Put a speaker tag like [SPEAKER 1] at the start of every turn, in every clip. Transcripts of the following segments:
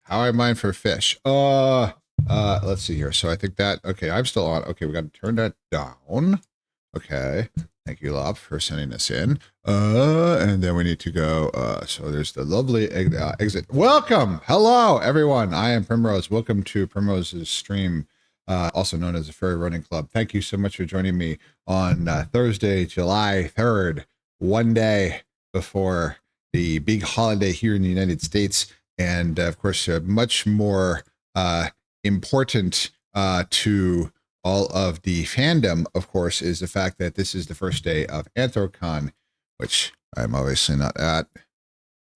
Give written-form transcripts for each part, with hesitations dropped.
[SPEAKER 1] How I mine for fish. Let's see here. So I think that, okay, I'm still on. Okay, we got to turn that down. Okay. Thank you, Lop, for sending us in. And then we need to go. So there's the lovely exit. Welcome. Hello, everyone. I am Primrose. Welcome to Primrose's stream, also known as the Fairy Running Club. Thank you so much for joining me on Thursday, July 3rd, one day before the big holiday here in the United States. And of course, much more important to all of the fandom, of course, is the fact that this is the first day of Anthrocon, which I'm obviously not at.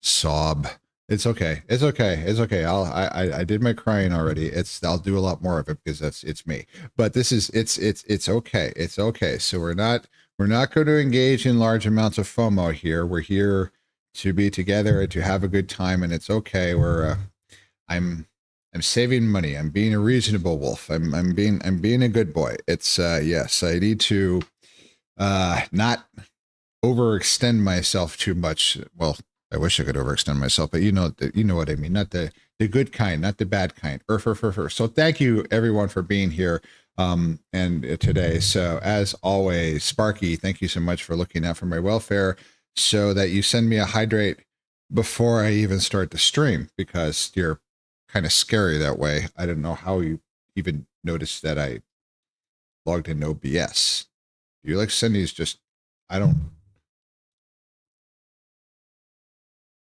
[SPEAKER 1] Sob. It's okay. It's okay. It's okay. I did my crying already. I'll do a lot more of it because it's me. But this is it's okay. It's okay. So we're not going to engage in large amounts of FOMO here. We're here to be together and to have a good time, and it's okay. I'm saving money. I'm being a reasonable wolf. I'm being a good boy. It's yes, I need to not overextend myself too much. Well, I wish I could overextend myself, but you know what I mean. Not the good kind, not the bad kind. So thank you everyone for being here and today. So as always, Sparky, thank you so much for looking out for my welfare so that you send me a hydrate before I even start the stream, because you're kind of scary that way. I don't know how you even noticed that I logged in OBS. You like Cindy's just, I don't.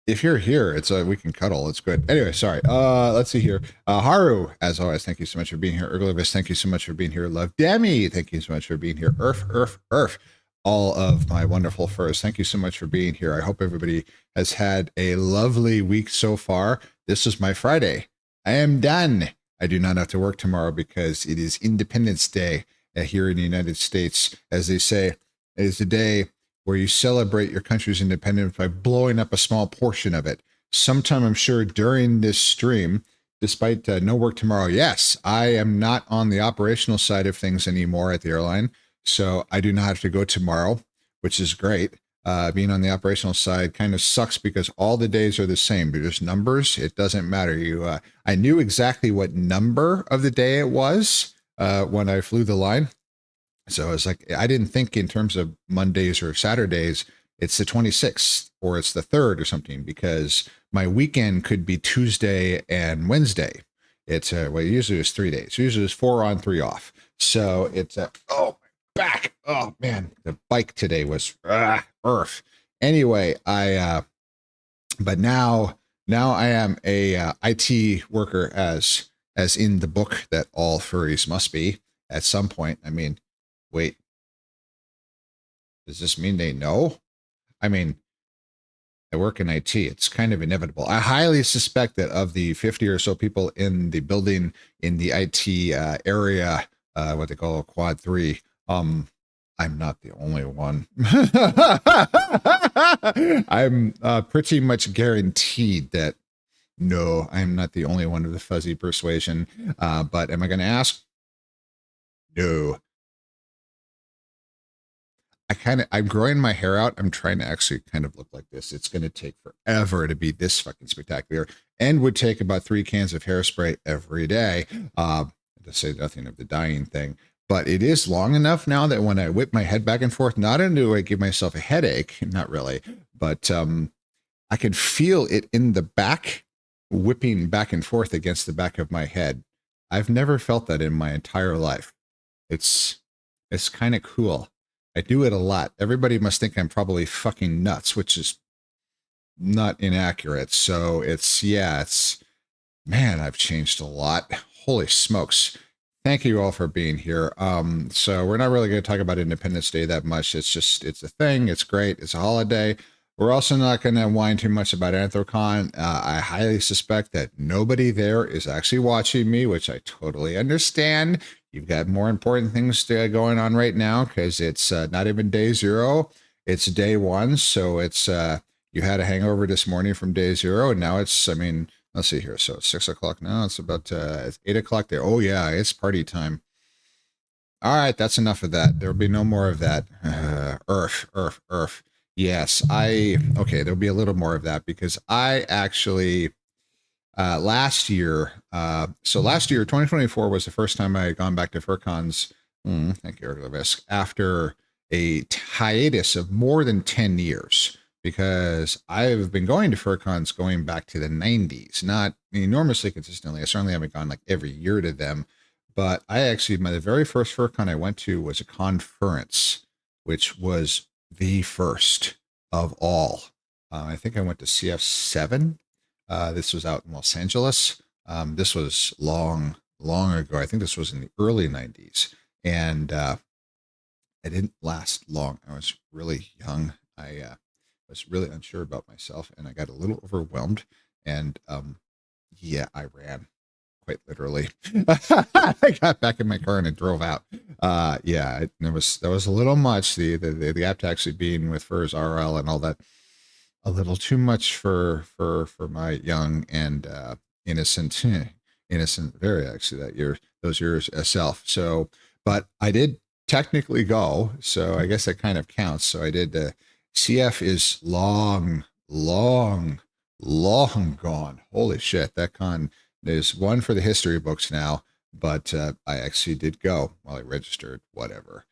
[SPEAKER 1] If you're here, it's we can cuddle. It's good. Anyway, sorry. Let's see here. Haru, as always, thank you so much for being here. Erglavis, thank you so much for being here. Love Demi, thank you so much for being here. Earth. All of my wonderful furs, thank you so much for being here. I hope everybody has had a lovely week so far. This is my Friday. I am done. I do not have to work tomorrow because it is Independence Day here in the United States. As they say, it is the day where you celebrate your country's independence by blowing up a small portion of it. Sometime, I'm sure, during this stream, despite no work tomorrow. Yes, I am not on the operational side of things anymore at the airline, so I do not have to go tomorrow, which is great. Being on the operational side kind of sucks because all the days are the same. They're just numbers. It doesn't matter. I knew exactly what number of the day it was when I flew the line. So it's like, I didn't think in terms of Mondays or Saturdays, it's the 26th or it's the 3rd or something, because my weekend could be Tuesday and Wednesday. It's well, usually it's 3 days. Usually it's 4 on, 3 off. So it's oh, my back. Oh man, the bike today was earth. Anyway, but now I am a IT worker, as in the book that all furries must be at some point. I mean, wait, does this mean they know? I mean, I work in IT. It's kind of inevitable. I highly suspect that of the 50 or so people in the building in the IT area, what they call Quad 3, I'm not the only one. I'm pretty much guaranteed that no, I'm not the only one of the fuzzy persuasion. But am I going to ask? No. I'm growing my hair out. I'm trying to actually kind of look like this. It's going to take forever to be this fucking spectacular, and would take about 3 cans of hairspray every day. To say nothing of the dyeing thing, but it is long enough now that when I whip my head back and forth, not only do I give myself a headache, not really, but I can feel it in the back, whipping back and forth against the back of my head. I've never felt that in my entire life. It's kind of cool. I do it a lot. Everybody must think I'm probably fucking nuts, which is not inaccurate. So man, I've changed a lot. Holy smokes. Thank you all for being here. So we're not really going to talk about Independence Day that much. It's a thing. It's great. It's a holiday. We're also not going to whine too much about Anthrocon. I highly suspect that nobody there is actually watching me, which I totally understand. You've got more important things going on right now because it's not even day 0. It's day 1. So it's you had a hangover this morning from day 0. And now it's, I mean, let's see here. So it's 6 o'clock now. It's about it's 8 o'clock there. Oh, yeah, it's party time. All right, that's enough of that. There'll be no more of that. Earth. Yes, okay, there'll be a little more of that because I actually last year. So last year, 2024 was the first time I had gone back to FurCons. Thank you, Ergovisk, after a hiatus of more than 10 years. Because I've been going to FurCons going back to the 90s, not enormously consistently. I certainly haven't gone like every year to them, but I actually, the very first FurCon I went to was a conference, which was the first of all. I think I went to CF7. This was out in Los Angeles. This was long, long ago. I think this was in the early 90s. And I didn't last long. I was really young. I was really unsure about myself and I got a little overwhelmed. And yeah, I ran quite literally. I got back in my car and I drove out. Yeah, that was a little much. The app to actually being with Furs RL and all that, a little too much for my young and innocent, innocent, very actually that year, those years self. So, but I did technically go, so I guess that kind of counts. So I did. CF is long, long, long gone. Holy shit, that con. There's one for the history books now, but I actually did go while I registered, whatever.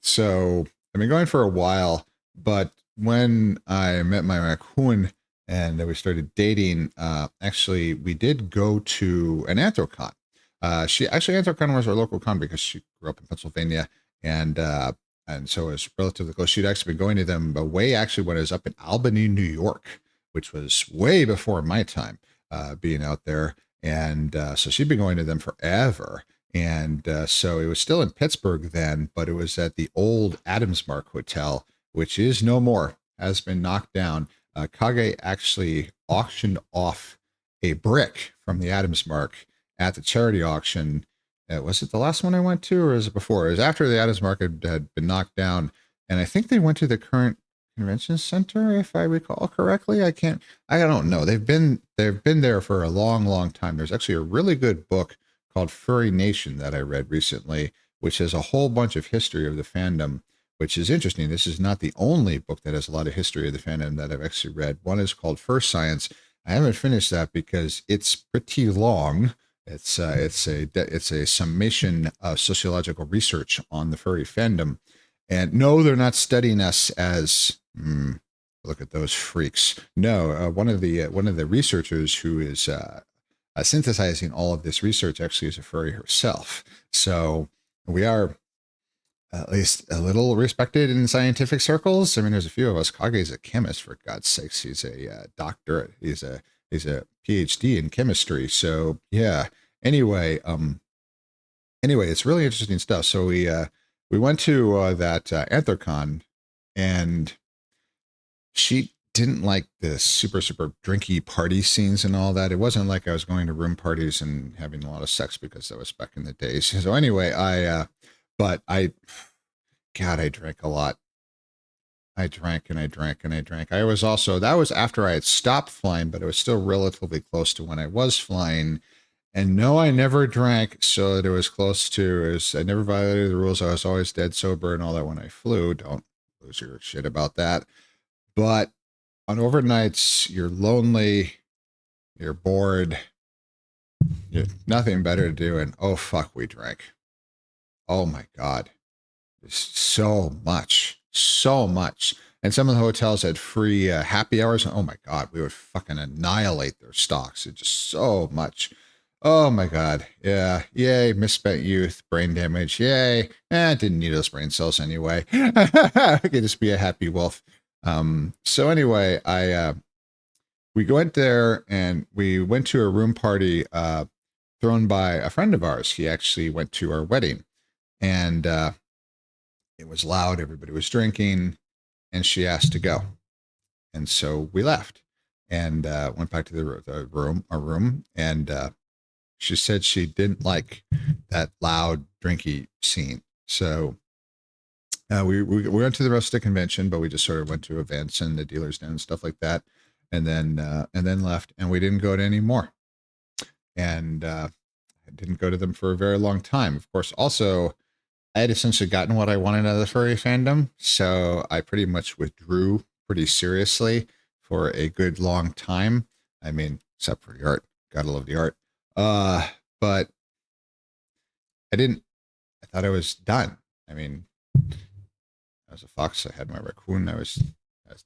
[SPEAKER 1] So I've been going for a while, but when I met my raccoon and we started dating, actually, we did go to an Anthrocon. Anthrocon was our local con because she grew up in Pennsylvania, and so it was relatively close. She'd actually been going to them way actually when I was up in Albany, New York, which was way before my time being out there. And so she'd been going to them forever. And so it was still in Pittsburgh then, but it was at the old Adams Mark Hotel, which is no more, has been knocked down. Kage actually auctioned off a brick from the Adams Mark at the charity auction. Was it the last one I went to, or was it before? It was after the Adams Mark had been knocked down, and I think they went to the current convention center, if I recall correctly. I don't know. They've been there for a long, long time. There's actually a really good book called Furry Nation that I read recently, which has a whole bunch of history of the fandom, which is interesting. This is not the only book that has a lot of history of the fandom that I've actually read. One is called Fur Science. I haven't finished that because it's pretty long. It's a summation of sociological research on the furry fandom. And no, they're not studying us as look at those freaks. No, one of the researchers who is synthesizing all of this research actually is a furry herself. So we are at least a little respected in scientific circles. I mean, there's a few of us. Kage's a chemist, for God's sakes. He's a doctorate. He's a PhD in chemistry. So yeah. Anyway, it's really interesting stuff. So we went to that Anthrocon, and she didn't like the super drinky party scenes and all that. It wasn't like I was going to room parties and having a lot of sex because that was back in the days. So anyway, God, I drank a lot. I drank and I drank and I drank. That was after I had stopped flying, but it was still relatively close to when I was flying. And no, I never drank, so that it was close to, I never violated the rules. I was always dead sober and all that when I flew. Don't lose your shit about that. But on overnights, you're lonely, you're bored, you're nothing better to do, and oh fuck, we drank. Oh my God. So much. And some of the hotels had free happy hours. Oh my God, we would fucking annihilate their stocks. It's just so much. Oh my God. Yeah. Yay. Misspent youth, brain damage. Yay. Didn't need those brain cells anyway. I could just be a happy wolf. So anyway, we went there and we went to a room party thrown by a friend of ours. He actually went to our wedding, and it was loud. Everybody was drinking, and she asked to go. And so we left and went back to the room. And she said she didn't like that loud, drinky scene. So we went to the rest of the convention, but we just sort of went to events and the dealers den and stuff like that, and then left. And we didn't go to any more. And I didn't go to them for a very long time. Of course, also, I had essentially gotten what I wanted out of the furry fandom, so I pretty much withdrew pretty seriously for a good long time. I mean, except for the art. Gotta love the art. But I didn't. I thought I was done. I mean, I was a fox. I had my raccoon. I was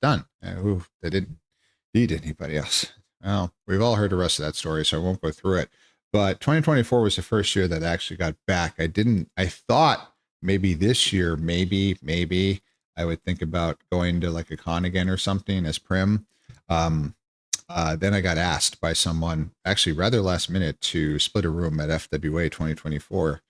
[SPEAKER 1] done. They didn't eat anybody else. Well, we've all heard the rest of that story, so I won't go through it. But 2024 was the first year that I actually got back. I thought maybe this year, maybe I would think about going to like a con again or something as Prim. Then I got asked by someone, actually rather last minute, to split a room at FWA 2024.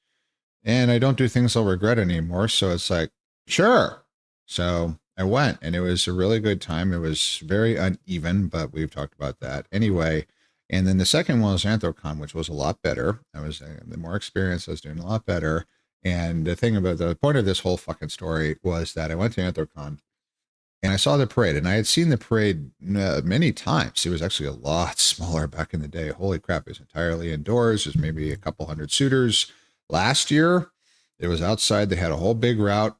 [SPEAKER 1] And I don't do things I'll regret anymore. So it's like, sure. So I went, and it was a really good time. It was very uneven, but we've talked about that anyway. And then the second one was Anthrocon, which was a lot better. I was the more experienced. I was doing a lot better. And the point of this whole fucking story was that I went to Anthrocon and I saw the parade, and I had seen the parade many times. It was actually a lot smaller back in the day. Holy crap. It was entirely indoors. There's maybe a couple hundred suitors. Last year, it was outside. They had a whole big route.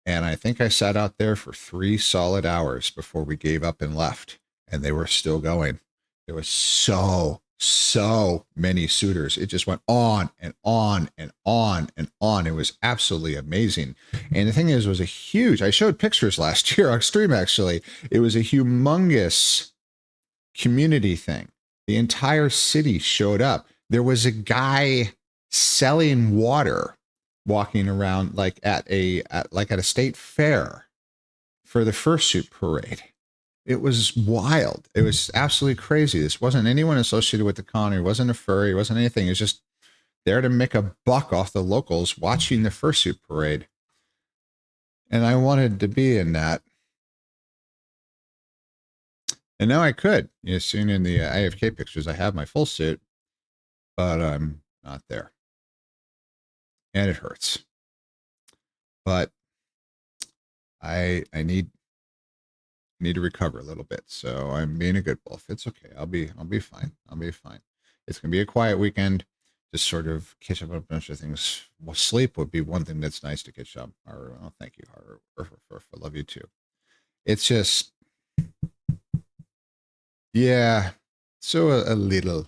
[SPEAKER 1] And I think I sat out there for 3 solid hours before we gave up and left. And they were still going. There was so many suitors. It just went on and on and on and on. It was absolutely amazing. And the thing is, it was I showed pictures last year on stream, actually. It was a humongous community thing. The entire city showed up. There was a guy selling water walking around like at a state fair for the fursuit parade. It was wild. It was absolutely crazy. This wasn't anyone associated with the con. It wasn't a furry. It wasn't anything. It was just there to make a buck off the locals watching the fursuit parade. And I wanted to be in that. And now I could. You've seen in the IFK pictures, I have my full suit, but I'm not there. And it hurts. But I need to recover a little bit. So I'm being a good wolf. It's okay. I'll be fine. I'll be fine. It's gonna be a quiet weekend. Just sort of catch up on a bunch of things. Well, sleep would be one thing that's nice to catch up. Or oh, thank you, Har. I love you too. It's just, yeah. So a little,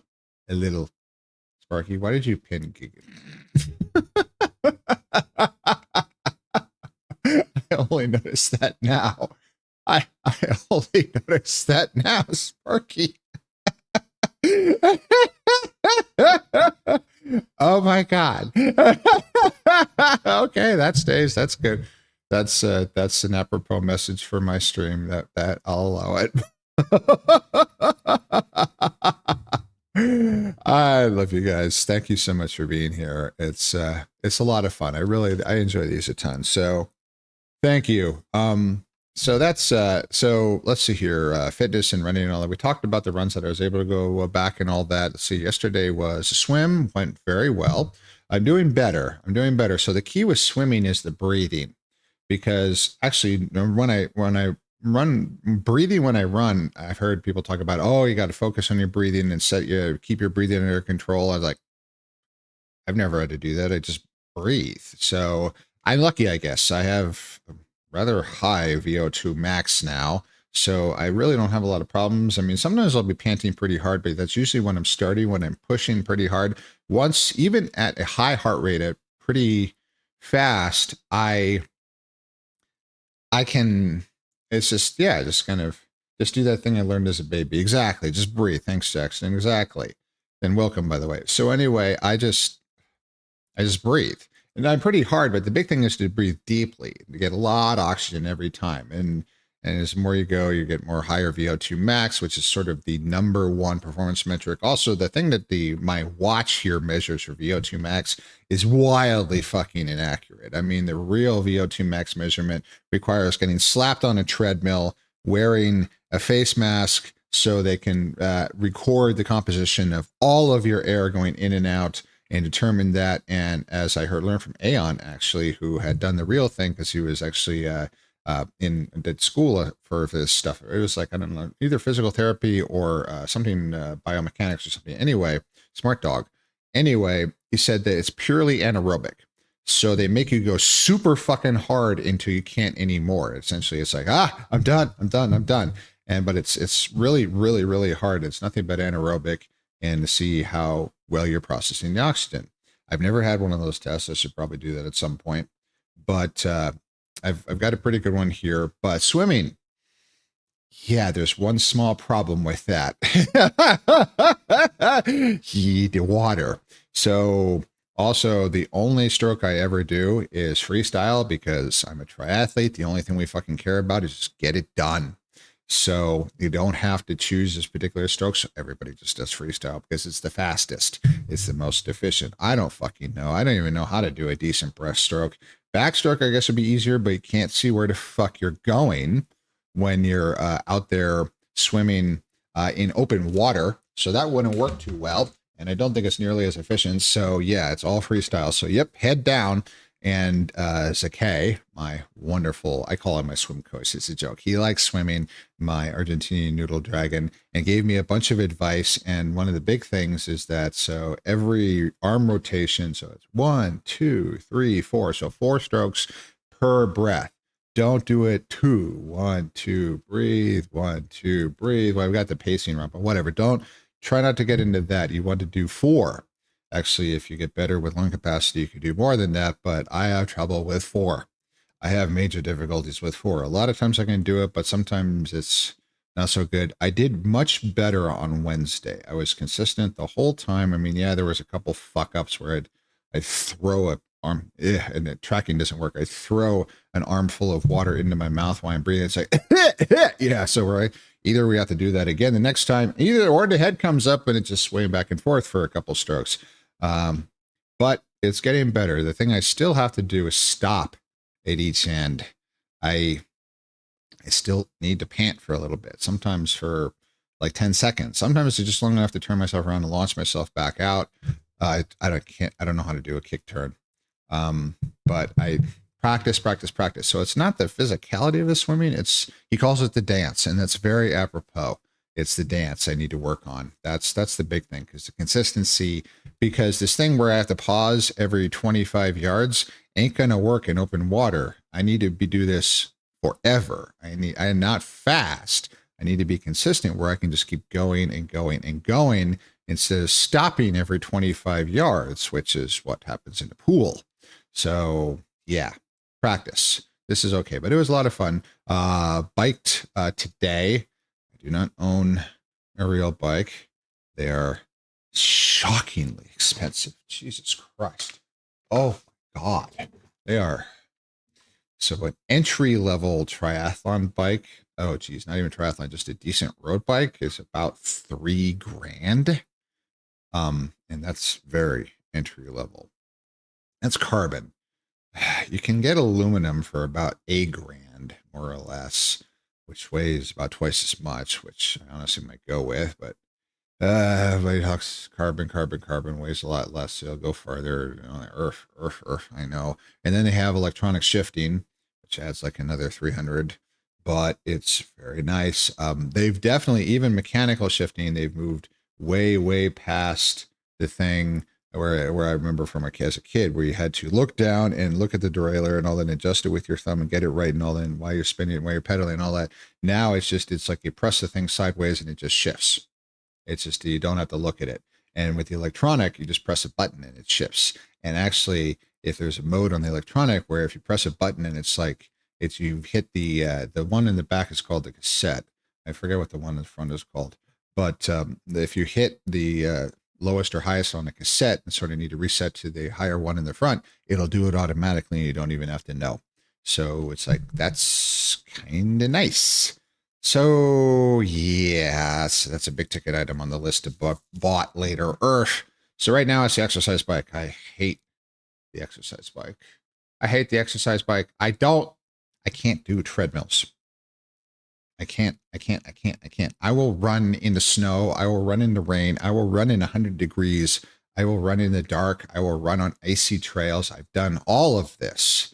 [SPEAKER 1] Sparky. Why did you pin Gigan? I only noticed that now. I only noticed that now, Sparky. Oh my God. Okay, that stays. That's good. That's an apropos message for my stream. That I'll allow it. I love you guys. Thank you so much for being here. It's a lot of fun. I enjoy these a ton. So thank you. So that's so let's see here. Fitness and running and all that. We talked about the runs that I was able to go back and all that. Let's see. Yesterday was a swim, went very well. I'm doing better. So the key with swimming is the breathing, because actually when I run, I've heard people talk about, oh, you got to focus on your breathing and keep your breathing under control. I was like, I've never had to do that. I just breathe. So I'm lucky, I guess. I have a rather high VO2 max now, so I really don't have a lot of problems. I mean, sometimes I'll be panting pretty hard, but that's usually when I'm starting, when I'm pushing pretty hard. Once, even at a high heart rate, at pretty fast, I can, it's just, yeah, just kind of, just do that thing I learned as a baby. Exactly. Just breathe. Thanks, Jackson. Exactly. And welcome, by the way. So anyway, I just breathe. And I'm pretty hard, but the big thing is to breathe deeply, to get a lot of oxygen every time. And as more you go, you get more higher VO2 max, which is sort of the number one performance metric. Also, the thing that my watch here measures for VO2 max is wildly fucking inaccurate. I mean, the real VO2 max measurement requires getting slapped on a treadmill, wearing a face mask so they can record the composition of all of your air going in and out, and determine that. And as I learned from Aeon, actually, who had done the real thing, because he was actually did school for this stuff. It was like, I don't know, either physical therapy or something, biomechanics or something. Anyway, smart dog. Anyway, he said that it's purely anaerobic. So they make you go super fucking hard until you can't anymore. Essentially, it's like, I'm done. But it's really, really, really hard. It's nothing but anaerobic. and to see how well you're processing the oxygen. I've never had one of those tests. I should probably do that at some point, but I've got a pretty good one here. But swimming, yeah, there's one small problem with that. The water. So also the only stroke I ever do is freestyle because I'm a triathlete. The only thing we fucking care about is just get it done. So you don't have to choose this particular stroke. So everybody just does freestyle because it's the fastest. It's the most efficient. I don't fucking know. I don't even know how to do a decent breaststroke. Backstroke, I guess, would be easier, but you can't see where the fuck you're going when you're out there swimming in open water. So that wouldn't work too well. And I don't think it's nearly as efficient. So yeah, it's all freestyle. So yep, head down. And Zakay, my wonderful, I call him my swim coach. It's a joke. He likes swimming, my Argentinian noodle dragon, and gave me a bunch of advice. And one of the big things is that so every arm rotation, so it's 1, 2, 3, 4. So 4 strokes per breath. Don't do it 2, 1, 2, breathe, 1, 2, breathe. Well, I've got the pacing wrong, but whatever. Don't try not to get into that. You want to do 4. Actually, if you get better with lung capacity, you could do more than that, but I have trouble with 4. I have major difficulties with 4. A lot of times I can do it, but sometimes it's not so good. I did much better on Wednesday. I was consistent the whole time. I mean, yeah, there was a couple fuck ups where I'd throw a arm, and the tracking doesn't work. I throw an armful of water into my mouth while I'm breathing. It's like, yeah. So either we have to do that again the next time, or the head comes up and it's just swaying back and forth for a couple strokes. But it's getting better. The thing I still have to do is stop at each end. I still need to pant for a little bit, sometimes for like 10 seconds. Sometimes it's just long enough to turn myself around and launch myself back out. I don't know how to do a kick turn. But I practice. So it's not the physicality of the swimming. He calls it the dance, and that's very apropos. It's the dance I need to work on. That's the big thing, because the consistency, because this thing where I have to pause every 25 yards ain't going to work in open water. I need to do this forever. I am not fast. I need to be consistent where I can just keep going and going and going instead of stopping every 25 yards, which is what happens in the pool. So yeah, practice. This is okay, but it was a lot of fun. Biked today. I do not own a real bike. They are shockingly expensive. Jesus Christ. Oh my God. They are. So an entry level triathlon bike, oh geez, not even triathlon, just a decent road bike is about $3,000. And that's very entry level. That's carbon. You can get aluminum for about $1,000, more or less, which weighs about twice as much, which I honestly might go with, but carbon weighs a lot less. So it'll go farther. Earth. I know. And then they have electronic shifting, which adds like another 300, but it's very nice. They've definitely, even mechanical shifting, they've moved way past the thing where I remember from as a kid, where you had to look down and look at the derailleur and all that, and adjust it with your thumb and get it right and all that, and while you're spinning, while you're pedaling and all that. Now it's like you press the thing sideways and it just shifts. It's just, you don't have to look at it. And with the electronic, you just press a button and it shifts. And actually, if there's a mode on the electronic where if you press a button and you hit the one in the back is called the cassette. I forget what the one in the front is called. But if you hit the lowest or highest on the cassette and sort of need to reset to the higher one in the front, it'll do it automatically and you don't even have to know. So it's like, that's kind of nice. So yes, that's a big ticket item on the list to bought later. So right now it's the exercise bike. I hate the exercise bike. I can't do treadmills. I can't. I will run in the snow. I will run in the rain. I will run in 100 degrees. I will run in the dark. I will run on icy trails. I've done all of this.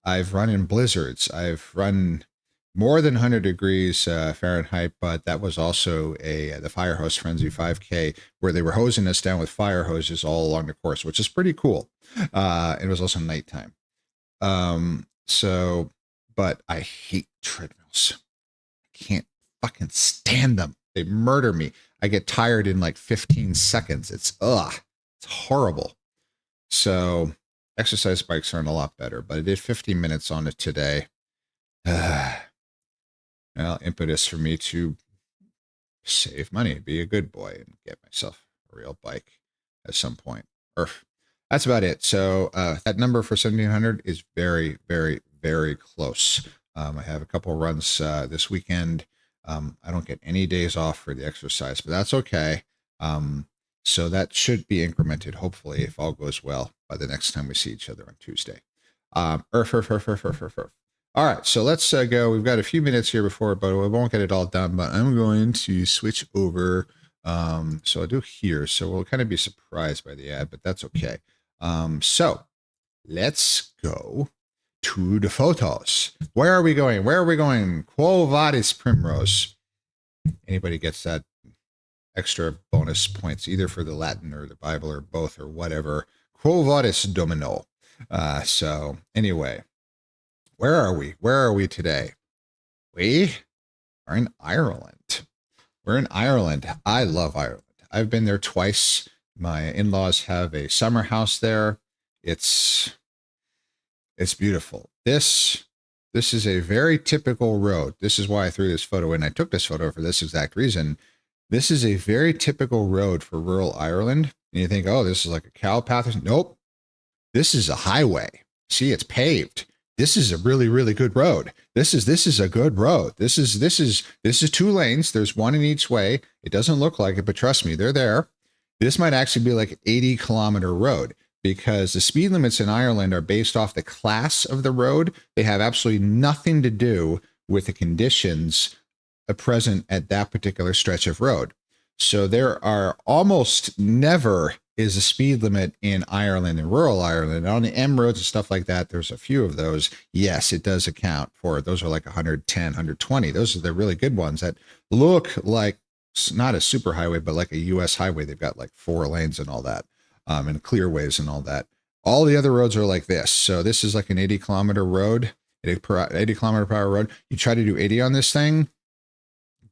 [SPEAKER 1] I've run in blizzards. I've run more than 100 degrees Fahrenheit, but that was also the Fire Hose Frenzy 5K, where they were hosing us down with fire hoses all along the course, which is pretty cool. It was also nighttime. But I hate treadmills. Can't fucking stand them. They murder me. I get tired in like 15 seconds. It's horrible. So exercise bikes aren't a lot better, but I did 15 minutes on it today. Well, impetus for me to save money, be a good boy, and get myself a real bike at some point. That's about it. So that number for 1,700 is very, very, very close. I have a couple of runs this weekend. I don't get any days off for the exercise, but that's okay. So that should be incremented, hopefully, if all goes well by the next time we see each other on Tuesday. All right, so let's go. We've got a few minutes here before, but we won't get it all done. But I'm going to switch over. So I'll do here. So we'll kind of be surprised by the ad, but that's okay. So let's go to the photos. Where are we going? Where are we going? Quo vadis, Primrose? Anybody gets that extra bonus points, either for the Latin or the Bible or both or whatever. Quo vadis, Domino. So anyway, where are we? Where are we today? We are in Ireland. We're in Ireland. I love Ireland. I've been there twice. My in-laws have a summer house there. It's beautiful. This is a very typical road. This is why I threw this photo in. I took this photo for this exact reason. This is a very typical road for rural Ireland. And you think, oh, this is like a cow path. Nope. This is a highway. See, it's paved. This is a really, really good road. This is a good road. This is 2 lanes. There's one in each way. It doesn't look like it, but trust me, they're there. This might actually be like an 80-kilometer road, because the speed limits in Ireland are based off the class of the road. They have absolutely nothing to do with the conditions present at that particular stretch of road. So there are almost never is a speed limit in Ireland, in rural Ireland. On the M roads and stuff like that, there's a few of those. Yes, it does account for it. Those are like 110, 120. Those are the really good ones that look like not a super highway, but like a U.S. highway. They've got like 4 lanes and all that, and clearways and all that. All the other roads are like this. So this is like an 80-kilometer road, 80-kilometer per hour road. You try to do 80 on this thing,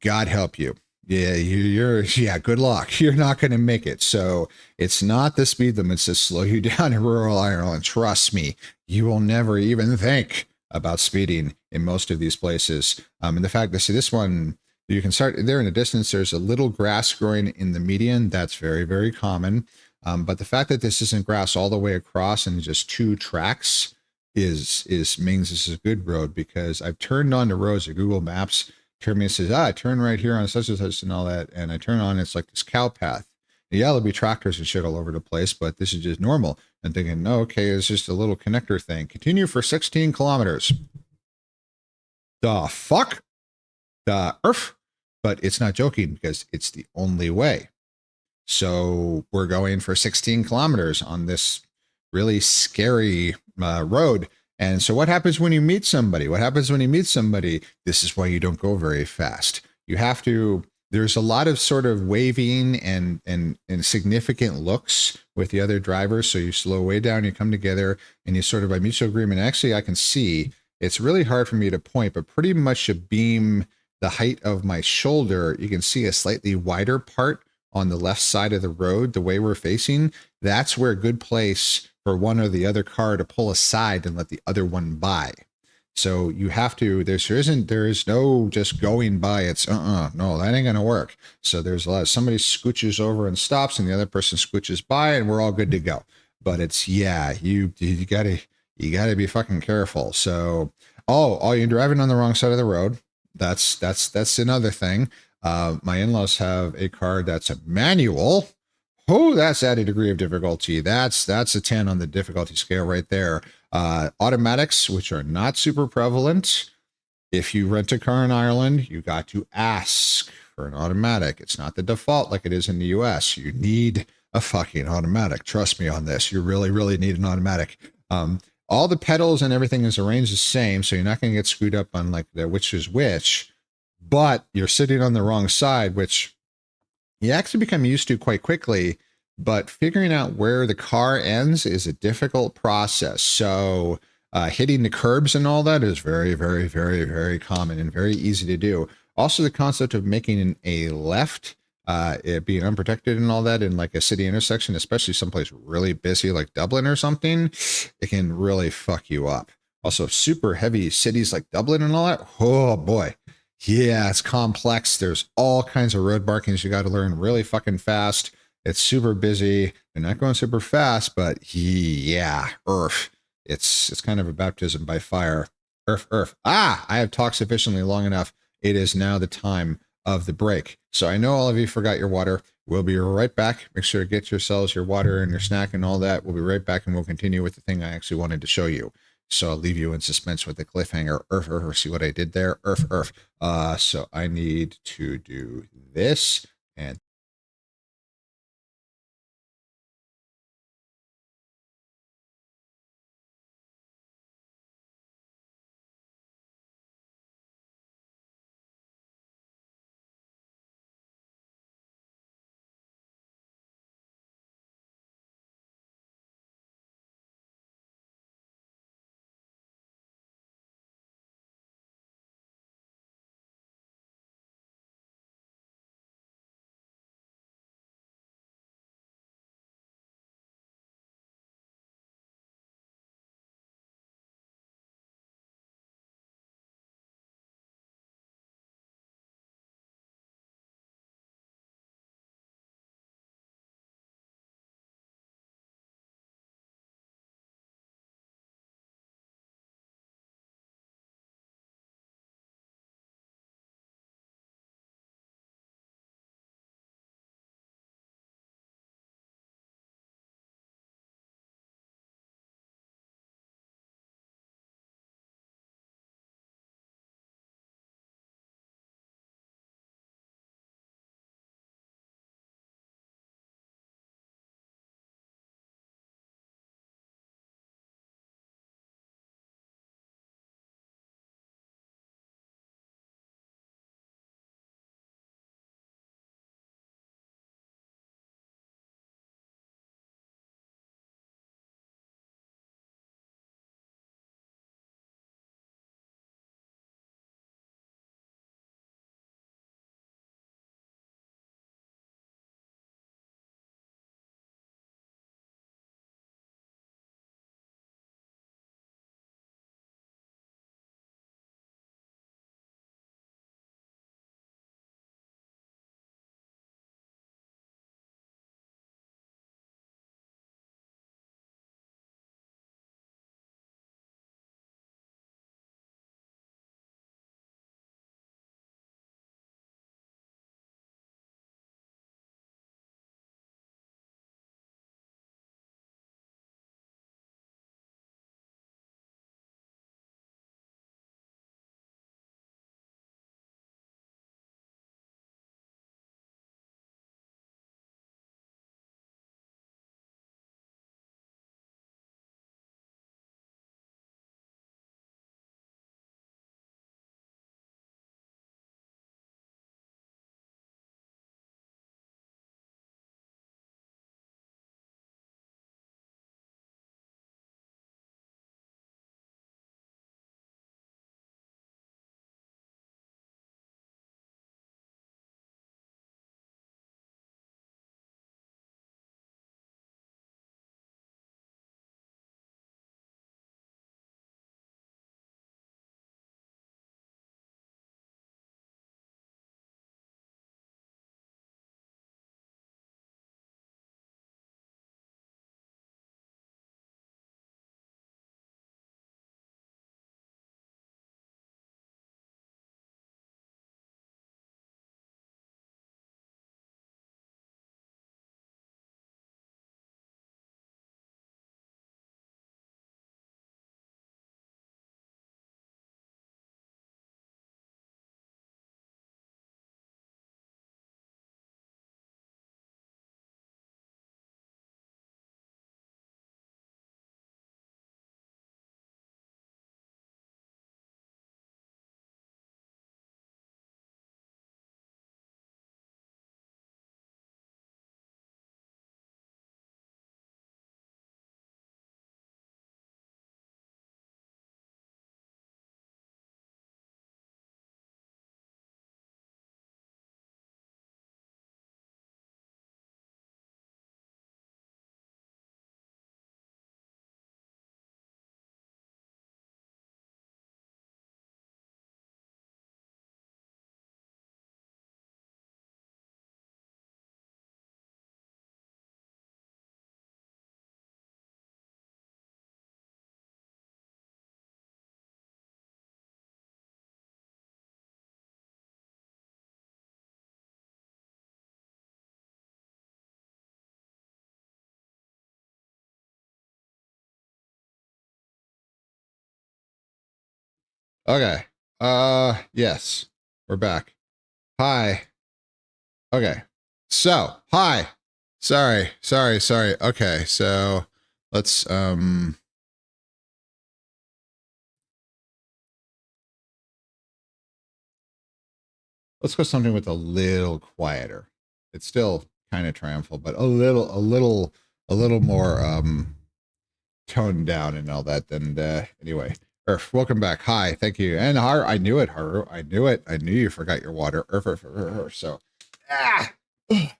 [SPEAKER 1] God help you. Yeah, good luck. You're not going to make it. So it's not the speed limits that slow you down in rural Ireland. Trust me, you will never even think about speeding in most of these places. And the fact that, see, this one, you can start there in the distance. There's a little grass growing in the median. That's very, very common. But the fact that this isn't grass all the way across and just 2 tracks means this is a good road, because I've turned on the roads at Google Maps. It says, turn right here on such and such and all that. And I turn on, it's like this cow path. Yeah, there'll be tractors and shit all over the place, but this is just normal. And thinking, no, okay, it's just a little connector thing. Continue for 16 kilometers. The fuck? The earth? But it's not joking, because it's the only way. So we're going for 16 kilometers on this really scary road. And so what happens when you meet somebody? This is why you don't go very fast. You have to, there's a lot of sort of waving and significant looks with the other drivers. So you slow way down, you come together, and you sort of by mutual agreement. Actually, I can see, it's really hard for me to point, but pretty much a beam the height of my shoulder, you can see a slightly wider part on the left side of the road, the way we're facing. That's where a good place for one or the other car to pull aside and let the other one by. So you have to, there is no just going by. It's no, that ain't gonna work. So there's a lot, somebody scooches over and stops and the other person scooches by and we're all good to go. But it's, yeah, you gotta be fucking careful. So, you're driving on the wrong side of the road. That's another thing. My in-laws have a car that's a manual. Oh, that's added degree of difficulty. That's a 10 on the difficulty scale right there. Automatics, which are not super prevalent. If you rent a car in Ireland, you got to ask for an automatic. It's not the default like it is in the US. You need a fucking automatic. Trust me on this. You really, really need an automatic. All the pedals and everything is arranged the same, so you're not going to get screwed up on like which is which, but you're sitting on the wrong side, which you actually become used to quite quickly, but figuring out where the car ends is a difficult process. So hitting the curbs and all that is very, very, very, very common and very easy to do. Also, the concept of making a left It being unprotected and all that in like a city intersection, especially someplace really busy like Dublin or something, it can really fuck you up. Also, super heavy cities like Dublin and all that. Oh boy. Yeah, it's complex. There's all kinds of road markings you got to learn really fucking fast. It's super busy. They're not going super fast, but yeah, earth. It's kind of a baptism by fire. Earth. Ah, I have talked sufficiently long enough. It is now the time of the break. So I know all of you forgot your water. We'll be right back. Make sure to get yourselves your water and your snack and all that. We'll be right back and we'll continue with the thing I actually wanted to show you. So I'll leave you in suspense with the cliffhanger. See what I did there? Earth. So I need to do this and Okay. Yes. We're back. Hi. Okay. So, hi. Sorry. Okay. So, let's let's go something with a little quieter. It's still kind of triumphal, but a little more toned down and all that. And anyway, Earth, welcome back. Hi, thank you. And Haru, I knew it, Haru. I knew it. I knew you forgot your water. Earth. So, ah, I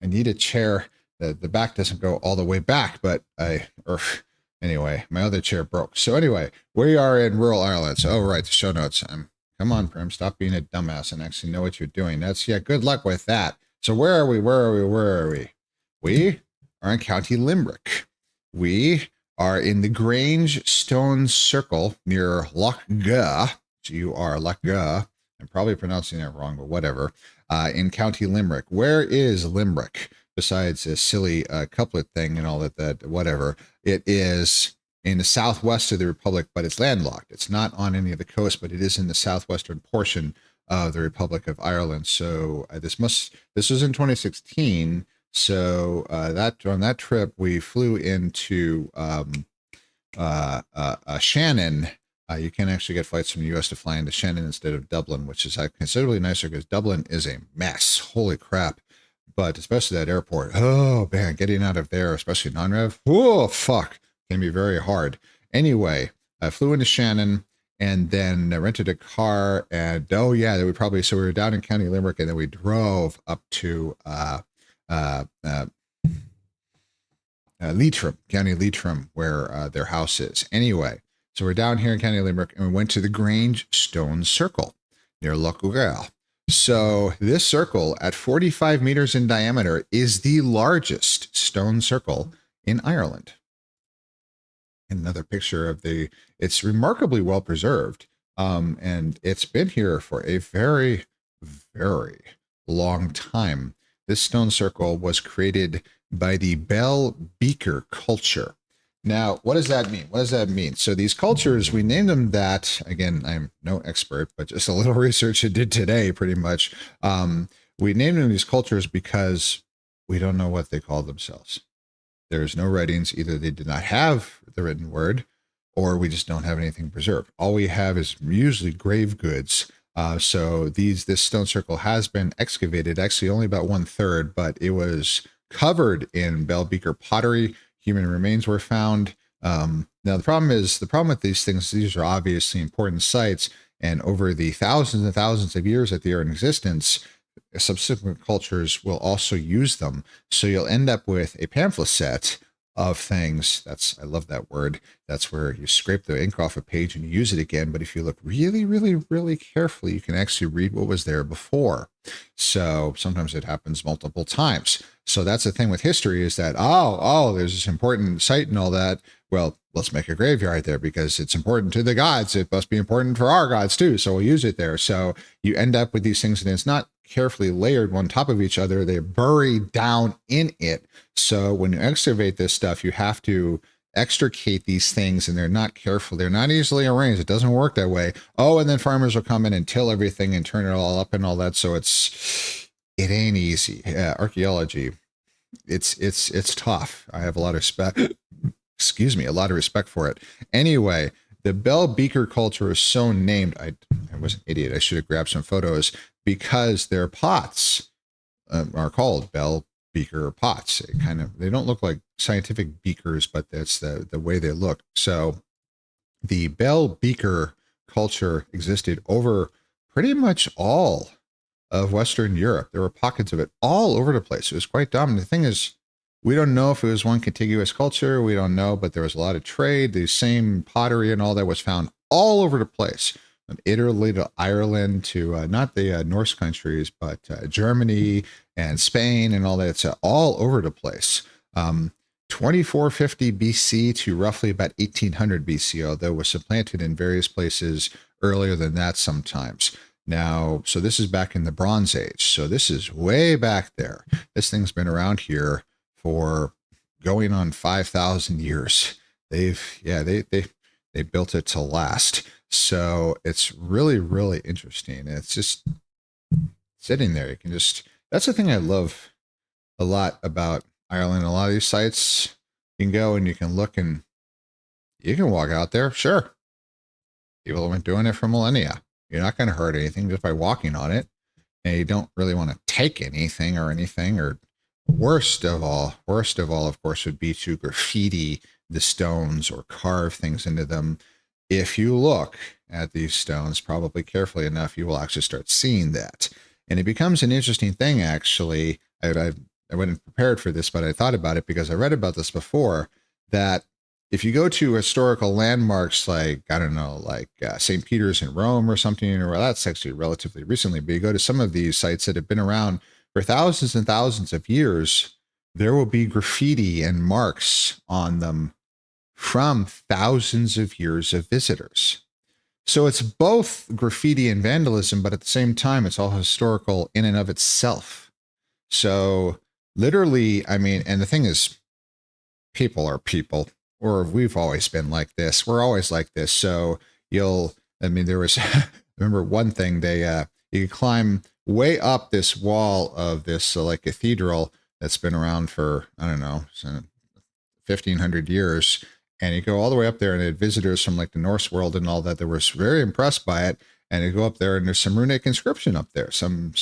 [SPEAKER 1] need a chair. The back doesn't go all the way back, but anyway, my other chair broke. So anyway, we are in rural Ireland. So, oh, right, the show notes. Come on, Prim, stop being a dumbass and actually know what you're doing. Yeah, good luck with that. So where are we? Where are we? We are in County Limerick. We are in the Grange Stone Circle near Loch Ga. G-U-R, Loch Ga. I'm probably pronouncing that wrong, but whatever. In County Limerick. Where is Limerick? Besides this silly couplet thing and all that, whatever. It is in the southwest of the Republic, but it's landlocked. It's not on any of the coast, but it is in the southwestern portion of the Republic of Ireland. So this was in 2016. So that on that trip we flew into Shannon. You can actually get flights from the U.S. to fly into Shannon instead of Dublin, which is considerably nicer because Dublin is a mess. Holy crap. But especially that airport. Oh, man, getting out of there, especially non-rev. Oh, fuck. Can be very hard. Anyway, I flew into Shannon and then I rented a car. And so we were down in County Limerick and then we drove up to Leitrim, County Leitrim, where their house is. Anyway, so we're down here in County Limerick and we went to the Grange Stone Circle near Loch Ga. So this circle at 45 meters in diameter is the largest stone circle in Ireland. Another picture of it's remarkably well preserved. And it's been here for a very, very long time. This stone circle was created by the Bell Beaker culture. Now, what does that mean? So these cultures, we named them that. Again, I'm no expert, but just a little research I did today, pretty much. We named them these cultures because we don't know what they call themselves. There's no writings. Either they did not have the written word, or we just don't have anything preserved. All we have is usually grave goods. So this stone circle has been excavated, actually only about 1/3, but it was covered in Bell Beaker pottery. Human remains were found. Now the problem with these things, these are obviously important sites, and over the thousands and thousands of years that they are in existence, subsequent cultures will also use them. So you'll end up with a pamphlet set of things. I love that word. That's where you scrape the ink off a page and you use it again. But if you look really, really, really carefully, you can actually read what was there before. So sometimes it happens multiple times. So that's the thing with history is that, there's this important site and all that. Well, let's make a graveyard there because it's important to the gods. It must be important for our gods too. So we'll use it there. So you end up with these things and it's not carefully layered one top of each other. They're buried down in it. So when you excavate this stuff, you have to extricate these things and they're not careful. They're not easily arranged. It doesn't work that way. Oh, and then farmers will come in and till everything and turn it all up and all that. So it ain't easy. Archaeology, it's tough. I have a lot of respect. Excuse me, a lot of respect for it. Anyway, the Bell Beaker culture is so named. I was an idiot. I should have grabbed some photos because their pots are called Bell Beaker pots. They don't look like scientific beakers, but that's the way they look. So the Bell Beaker culture existed over pretty much all of Western Europe. There were pockets of it all over the place. It was quite dominant. The thing is, we don't know if it was one contiguous culture. We don't know, but there was a lot of trade. The same pottery and all that was found all over the place. From Italy to Ireland to not the Norse countries, but Germany and Spain and all that. It's all over the place. 2450 BC to roughly about 1800 BC, although it was supplanted in various places earlier than that sometimes. Now, so this is back in the Bronze Age. So this is way back there. This thing's been around here for going on 5,000 years. They built it to last. So it's really, really interesting. It's just sitting there. You can just, that's the thing I love a lot about Ireland. A lot of these sites, you can go and you can look and you can walk out there. Sure. People have been doing it for millennia. You're not going to hurt anything just by walking on it. And you don't really want to take anything or anything. Or worst of all, of course, would be to graffiti the stones or carve things into them. If you look at these stones probably carefully enough, you will actually start seeing that. And it becomes an interesting thing, actually. I wasn't prepared for this, but I thought about it because I read about this before, that if you go to historical landmarks like, I don't know, like St. Peter's in Rome or something, or well, that's actually relatively recently, but you go to some of these sites that have been around for thousands and thousands of years, there will be graffiti and marks on them from thousands of years of visitors. So it's both graffiti and vandalism, but at the same time, it's all historical in and of itself. So literally, I mean, and the thing is, people are people, or we've always been like this. We're always like this. So I mean, there was, remember one thing, you could climb way up this wall of this like cathedral that's been around for, I don't know, 1500 years. And you go all the way up there and had visitors from like the Norse world and all that were very impressed by it. And you go up there and there's some runic inscription up there. Some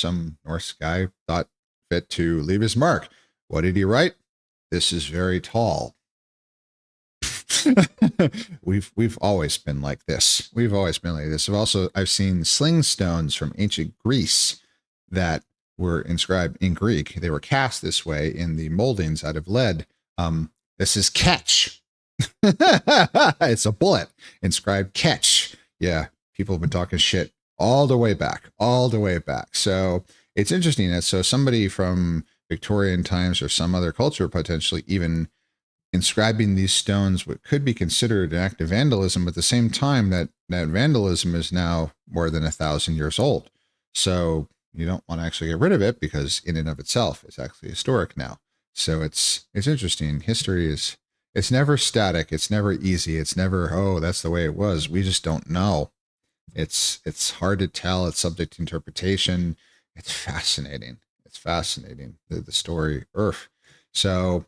[SPEAKER 1] Norse guy thought fit to leave his mark. What did he write? This is very tall. We've always been like this. We've always been like this. I've seen sling stones from ancient Greece that were inscribed in Greek. They were cast this way in the moldings out of lead. This is catch. It's a bullet inscribed catch. Yeah, people have been talking shit all the way back, all the way back. So it's interesting that so somebody from Victorian times or some other culture potentially even inscribing these stones what could be considered an act of vandalism, but at the same time that vandalism is now more than 1,000 years old. So you don't want to actually get rid of it because in and of itself it's actually historic now. So it's interesting. History is, it's never static. It's never easy. It's never, oh, that's the way it was. We just don't know. It's hard to tell. It's subject to interpretation. It's fascinating. It's fascinating. The story Earth. So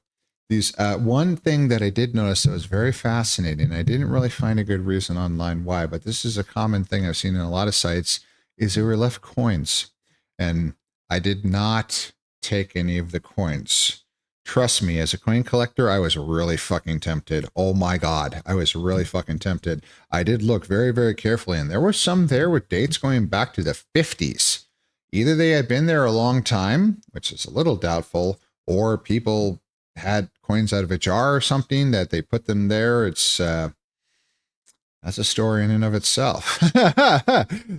[SPEAKER 1] these one thing that I did notice that was very fascinating. I didn't really find a good reason online why, but this is a common thing I've seen in a lot of sites. Is there were left coins, and I did not take any of the coins. Trust me, as a coin collector, I was really fucking tempted. Oh my God, I was really fucking tempted. I did look very, very carefully, and there were some there with dates going back to the 50s. Either they had been there a long time, which is a little doubtful, or people had coins out of a jar or something that they put them there. It's that's a story in and of itself.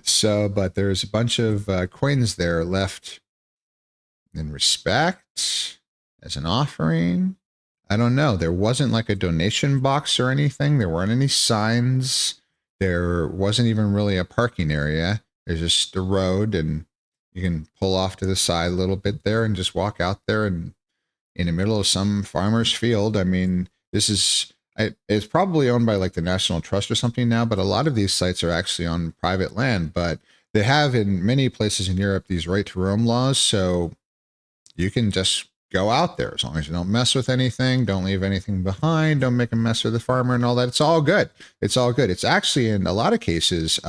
[SPEAKER 1] So, but there's a bunch of coins there left in respect as an offering. I don't know. There wasn't like a donation box or anything. There weren't any signs. There wasn't even really a parking area. There's just a road, and you can pull off to the side a little bit there and just walk out there and in the middle of some farmer's field. I mean, it's probably owned by like the National Trust or something now, but a lot of these sites are actually on private land. But they have in many places in Europe these right to roam laws. So you can just go out there as long as you don't mess with anything, don't leave anything behind, don't make a mess of the farmer and all that. It's all good. It's all good. It's actually in a lot of cases.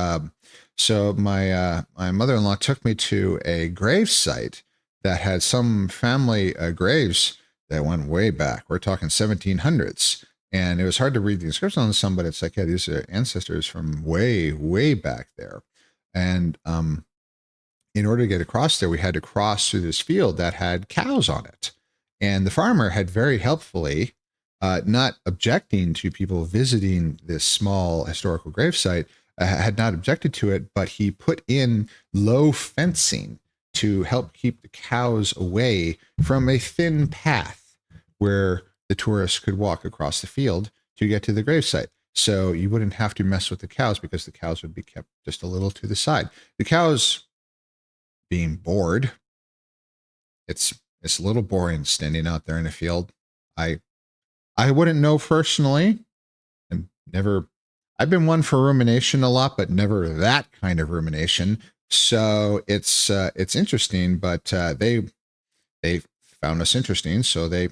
[SPEAKER 1] So my mother-in-law took me to a grave site that had some family graves that went way back. We're talking 1700s. And it was hard to read the inscription on some, but it's like, yeah, these are ancestors from way, way back there. And in order to get across there, we had to cross through this field that had cows on it. And the farmer had very helpfully, not objecting to people visiting this small historical gravesite, had not objected to it, but he put in low fencing to help keep the cows away from a thin path where the tourists could walk across the field to get to the gravesite. So you wouldn't have to mess with the cows because the cows would be kept just a little to the side. The cows being bored, it's a little boring standing out there in the field. I wouldn't know personally, and never. I've been one for rumination a lot, but never that kind of rumination. So it's interesting, but they found us interesting, so they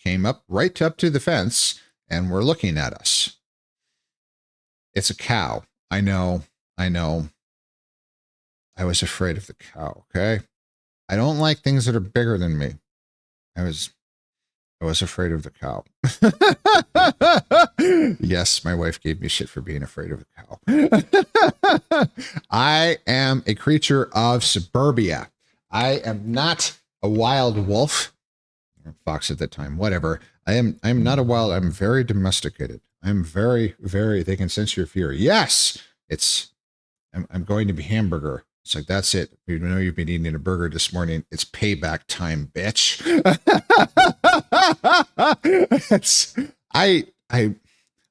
[SPEAKER 1] came up right up to the fence and were looking at us. It's a cow. I know. I know. I was afraid of the cow. Okay. I don't like things that are bigger than me. I was afraid of the cow. Yes, my wife gave me shit for being afraid of the cow. I am a creature of suburbia. I am not a wild wolf or fox at the time, whatever. I'm not a wild, I'm very domesticated. I'm very, very, they can sense your fear. Yes, I'm going to be hamburger. It's like, that's it. You know, you've been eating a burger this morning. It's payback time, bitch.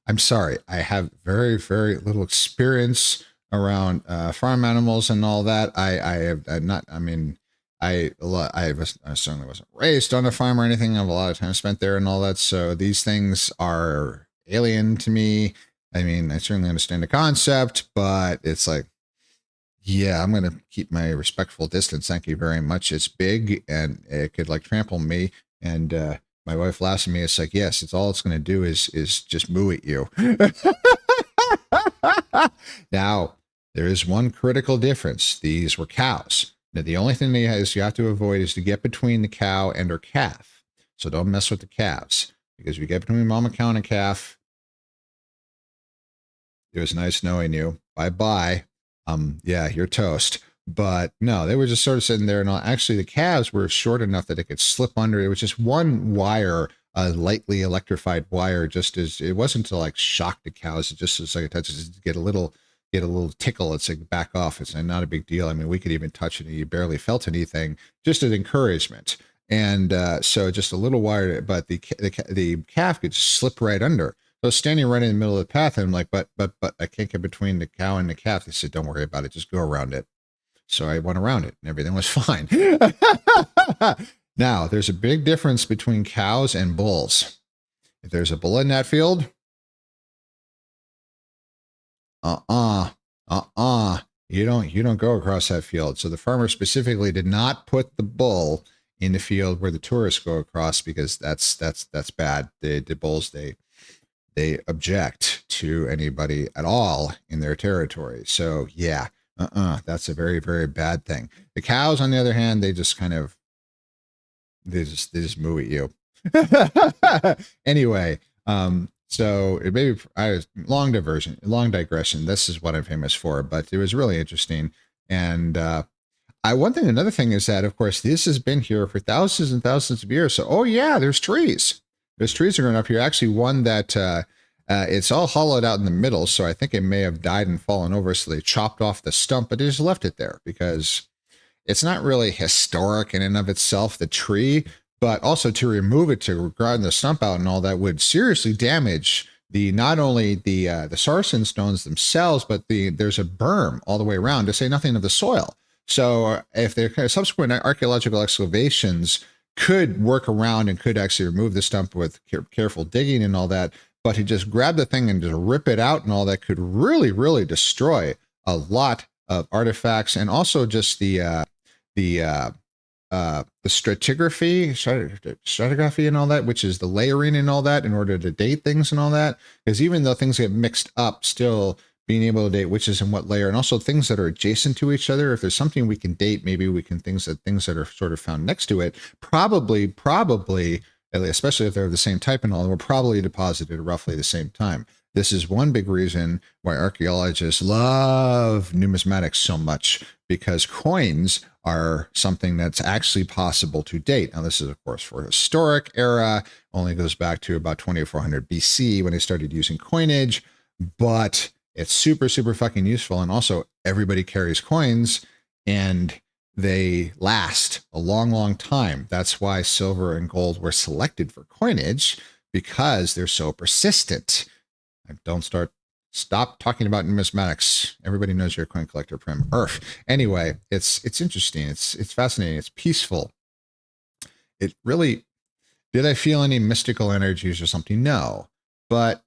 [SPEAKER 1] I'm sorry. I have very, very little experience around farm animals and all that. I have not, I mean, I certainly wasn't raised on a farm or anything. I have a lot of time spent there and all that. So these things are alien to me. I mean, I certainly understand the concept, but it's like, yeah, I'm going to keep my respectful distance. Thank you very much. It's big and it could like trample me. And my wife laughs at me. It's like, yes, it's all it's going to do is just moo at you. Now, there is one critical difference. These were cows. Now, the only thing you have to avoid is to get between the cow and her calf. So don't mess with the calves, because if you get between mama cow and a calf, it was nice knowing you. Bye-bye. Yeah, you're toast. But no, they were just sort of sitting there, and actually the calves were short enough that it could slip under. It was just one wire, a lightly electrified wire, just as it wasn't to like shock the cows. It just was like a touch, just get a little tickle. It's like, back off. It's not a big deal. I mean, we could even touch it and you barely felt anything, just as encouragement. And so just a little wire, but the calf could slip right under. So I was standing right in the middle of the path, and I'm like, but I can't get between the cow and the calf. They said, don't worry about it. Just go around it. So I went around it and everything was fine. Now, there's a big difference between cows and bulls. If there's a bull in that field, you don't go across that field. So the farmer specifically did not put the bull in the field where the tourists go across, because that's bad. The bulls, they object to anybody at all in their territory. So yeah, that's a very, very bad thing. The cows, on the other hand, they just kind of, they just moo at you. Anyway, so it may be, long digression. This is what I'm famous for, but it was really interesting. And another thing is that, of course, this has been here for thousands and thousands of years. So, oh yeah, there's trees. There's trees are growing up here. Actually, one that it's all hollowed out in the middle, so I think it may have died and fallen over. So they chopped off the stump, but they just left it there because it's not really historic in and of itself, the tree, but also to remove it, to grind the stump out and all that would seriously damage not only the sarsen stones themselves, but there's a berm all the way around, to say nothing of the soil. So if there subsequent archaeological excavations could work around and could actually remove the stump with careful digging and all that, but to just grab the thing and just rip it out and all that could really, really destroy a lot of artifacts, and also just the stratigraphy and all that, which is the layering and all that, in order to date things and all that. Because even though things get mixed up, still being able to date which is in what layer, and also things that are adjacent to each other. If there's something we can date, maybe we can things that are sort of found next to it, probably, especially if they're the same type and all, were probably deposited at roughly the same time. This is one big reason why archaeologists love numismatics so much, because coins are something that's actually possible to date. Now, this is, of course, for historic era, only goes back to about 2400 BC when they started using coinage, but it's super, super fucking useful. And also, everybody carries coins, and they last a long, long time. That's why silver and gold were selected for coinage, because they're so persistent. Stop talking about numismatics. Everybody knows you're a coin collector, Prim. Earth. Anyway, it's interesting. It's fascinating. It's peaceful. It really, did I feel any mystical energies or something? No. But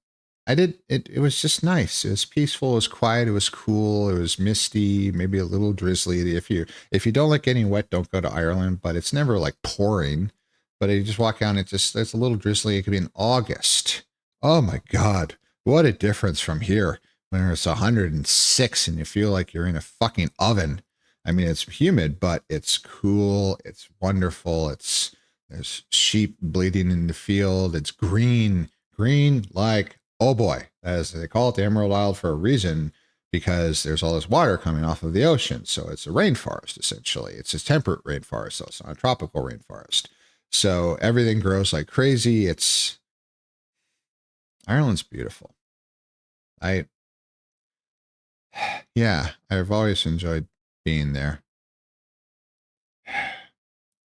[SPEAKER 1] I did it. It was just nice. It was peaceful. It was quiet. It was cool. It was misty, maybe a little drizzly. If you don't like getting wet, don't go to Ireland. But it's never like pouring. But you just walk out, it's a little drizzly. It could be in August. Oh my God, what a difference from here when it's 106 and you feel like you're in a fucking oven. I mean, it's humid, but it's cool. It's wonderful. There's sheep bleeding in the field. It's green, green like, oh boy, as they call it the Emerald Isle for a reason, because there's all this water coming off of the ocean. So it's a rainforest, essentially. It's a temperate rainforest, though. It's not a tropical rainforest. So everything grows like crazy. Ireland's beautiful. Yeah, I've always enjoyed being there.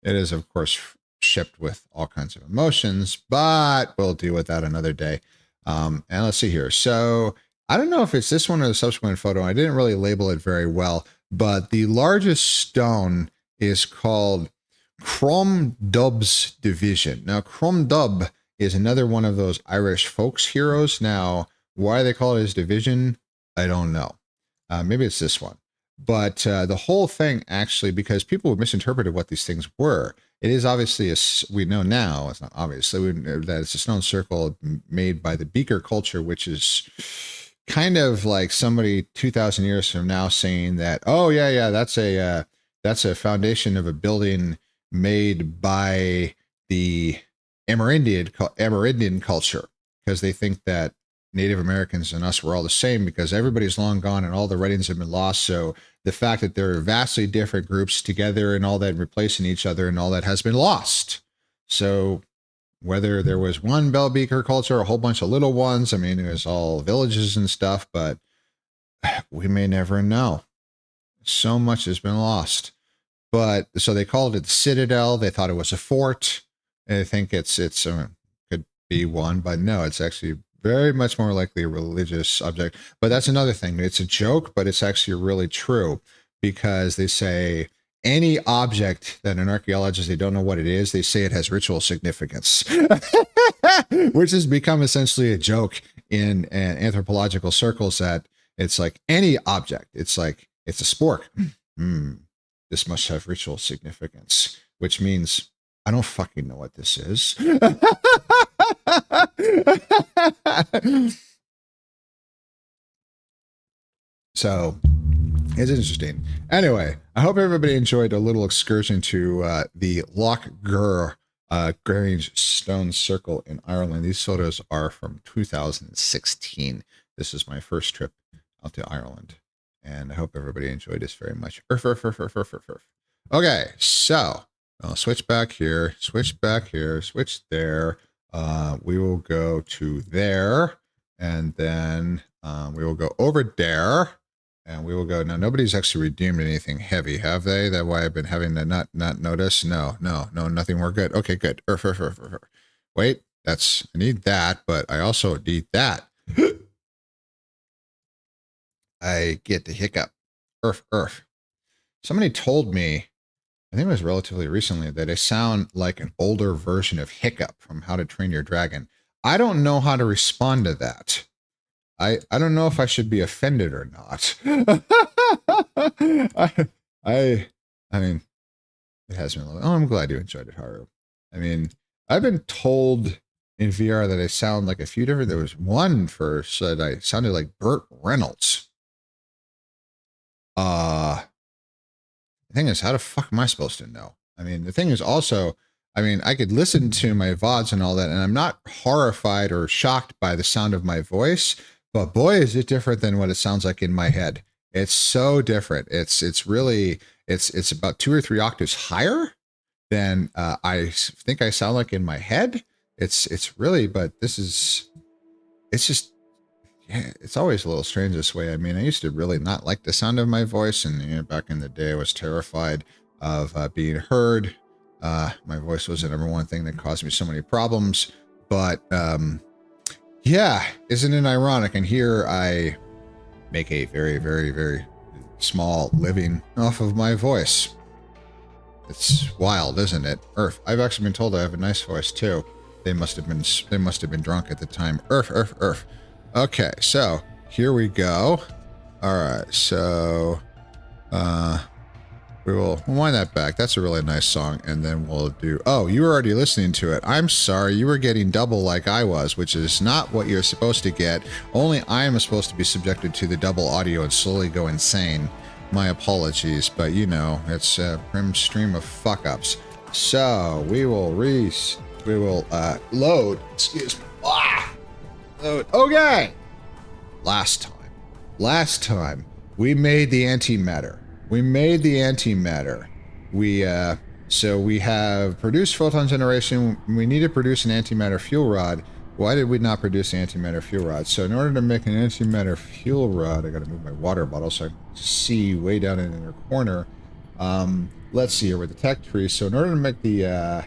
[SPEAKER 1] It is, of course, shipped with all kinds of emotions, but we'll deal with that another day. And let's see here. So I don't know if it's this one or the subsequent photo. I didn't really label it very well, but the largest stone is called Crom Dub's Division. Now, Crom Dub is another one of those Irish folks heroes. Now, why they call it his division, I don't know. Maybe it's this one. But the whole thing actually, because people misinterpreted what these things were, it is obviously, we know now, it's not obviously, that it's a stone circle made by the Beaker culture, which is kind of like somebody 2,000 years from now saying that, oh, yeah, that's a foundation of a building made by the Amerindian culture, because they think that Native Americans and us were all the same, because everybody's long gone and all the writings have been lost. So the fact that there are vastly different groups together and all that, replacing each other and all that, has been lost. So whether there was one Bell Beaker culture, a whole bunch of little ones, I mean, it was all villages and stuff, but we may never know. So much has been lost. But so they called it the Citadel. They thought it was a fort. And I think it's could be one, but no, it's actually very much more likely a religious object. But that's another thing. It's a joke, but it's actually really true, because they say any object that an archaeologist, they don't know what it is, they say it has ritual significance, which has become essentially a joke in anthropological circles, that it's like any object. It's like, it's a spork. This must have ritual significance, which means I don't fucking know what this is. So it's interesting. Anyway, I hope everybody enjoyed a little excursion to the Loch Gur Grange Stone Circle in Ireland. These photos are from 2016. This is my first trip out to Ireland, and I hope everybody enjoyed this very much. Okay, so I'll switch back here, switch there. We will go to there, and then we will go over there, and we will go. Now, nobody's actually redeemed anything heavy, have they? That's why I've been having to not notice. No, nothing. We're good. Okay, good. Wait, I need that, but I also need that. I get the hiccup. Somebody told me, I think it was relatively recently, that I sound like an older version of Hiccup from How to Train Your Dragon. I don't know how to respond to that. I don't know if I should be offended or not. I mean, it has been a little. Oh, I'm glad you enjoyed it, Haru. I mean, I've been told in VR that I sound like a few different. There was one first that I sounded like Burt Reynolds. The thing is, how the fuck am I supposed to know? I mean, the thing is also, I mean, I could listen to my VODs and all that, and I'm not horrified or shocked by the sound of my voice, but boy, is it different than what it sounds like in my head. It's so different. It's really, it's about 2 or 3 octaves higher than I think I sound like in my head. It's really, but it's just, yeah, it's always a little strange this way. I mean, I used to really not like the sound of my voice, and back in the day, I was terrified of being heard. My voice was the #1 thing that caused me so many problems. But yeah, isn't it ironic? And here I make a very, very, very small living off of my voice. It's wild, isn't it? I've actually been told I have a nice voice too. They must have been drunk at the time. Okay, so here we go. All right, so we will wind that back. That's a really nice song, and then we'll do. Oh, you were already listening to it. I'm sorry, you were getting double like I was, which is not what you're supposed to get. Only I am supposed to be subjected to the double audio and slowly go insane. My apologies, but you know it's a prim stream of fuck ups. So we will load. Excuse me. Load. Okay. Last time, we made the antimatter. So we have produced photon generation. We need to produce an antimatter fuel rod. Why did we not produce an antimatter fuel rod? So in order to make an antimatter fuel rod, I got to move my water bottle so I can see way down in the inner corner. Let's see here with the tech tree. So in order to make the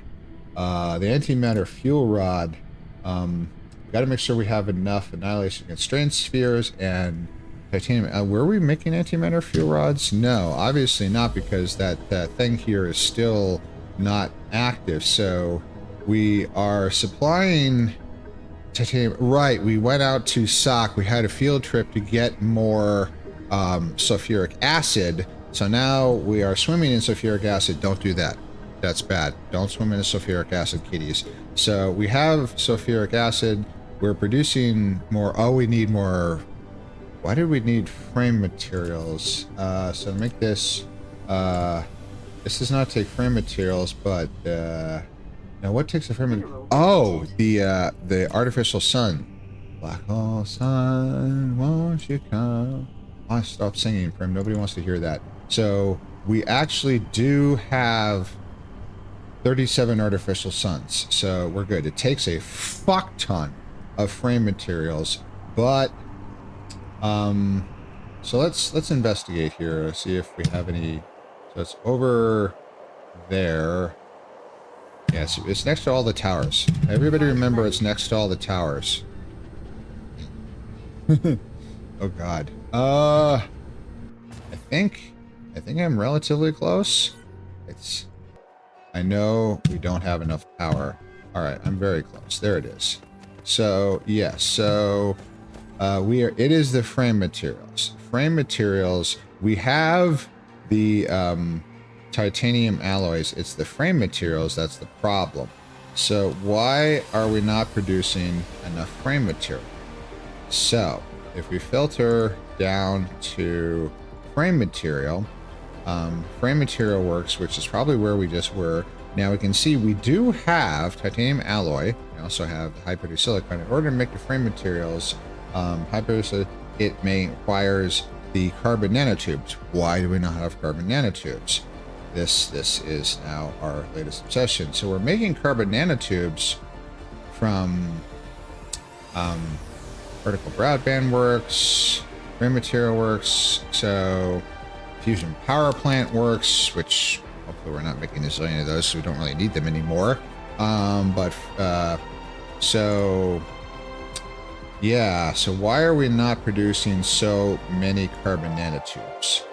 [SPEAKER 1] antimatter fuel rod, we got to make sure we have enough annihilation constraint spheres and titanium. Were we making antimatter fuel rods? No, obviously not, because that thing here is still not active. So we are supplying titanium. Right, we went out to SOC. We had a field trip to get more sulfuric acid. So now we are swimming in sulfuric acid. Don't do that. That's bad. Don't swim in sulfuric acid, kiddies. So we have sulfuric acid. We're producing more. Oh, we need more. Why did we need frame materials? So to make this, this does not take frame materials, but now what takes the frame? Oh, the artificial sun. Black hole sun, won't you come? I stopped singing, Prim. Nobody wants to hear that. So we actually do have 37 artificial suns, so we're good. It takes a fuck ton of frame materials, but so let's investigate here, see if we have any. So it's over there. Yes, it's next to all the towers. Everybody remember, it's next to all the towers. Oh God. I think I'm relatively close. I know we don't have enough power. All right, I'm very close. There it is. So yes, so it is the frame materials. Frame materials. We have the titanium alloys. It's the frame materials that's the problem. So why are we not producing enough frame material? So if we filter down to frame material works, which is probably where we just were. Now we can see we do have titanium alloy. We also have high purity silicon. In order to make the frame materials, high purity, it requires the carbon nanotubes. Why do we not have carbon nanotubes? This is now our latest obsession. So we're making carbon nanotubes from vertical broadband works, frame material works, so fusion power plant works, which hopefully we're not making a zillion of those, so we don't really need them anymore. So yeah, so why are we not producing so many carbon nanotubes?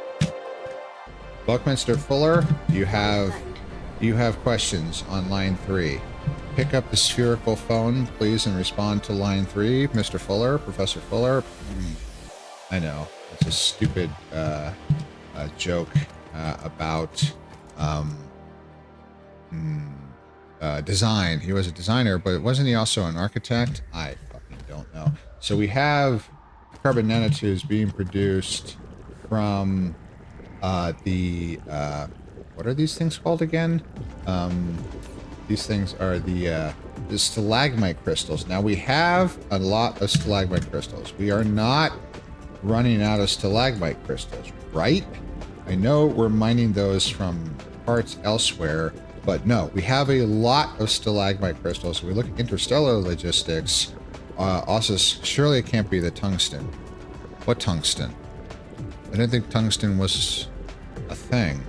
[SPEAKER 1] Buckminster Fuller, you have questions on line 3. Pick up the spherical phone, please, and respond to line 3, Mr. Fuller, Professor Fuller. I know, it's a stupid joke about design. He was a designer, but wasn't he also an architect? I fucking don't know. So we have carbon nanotubes being produced from what are these things called again? These things are the stalagmite crystals. Now we have a lot of stalagmite crystals. We are not running out of stalagmite crystals, right? I know we're mining those from parts elsewhere, but no, we have a lot of stalagmite crystals. If we look at interstellar logistics, also surely it can't be the tungsten. What tungsten? I didn't think tungsten was a thing.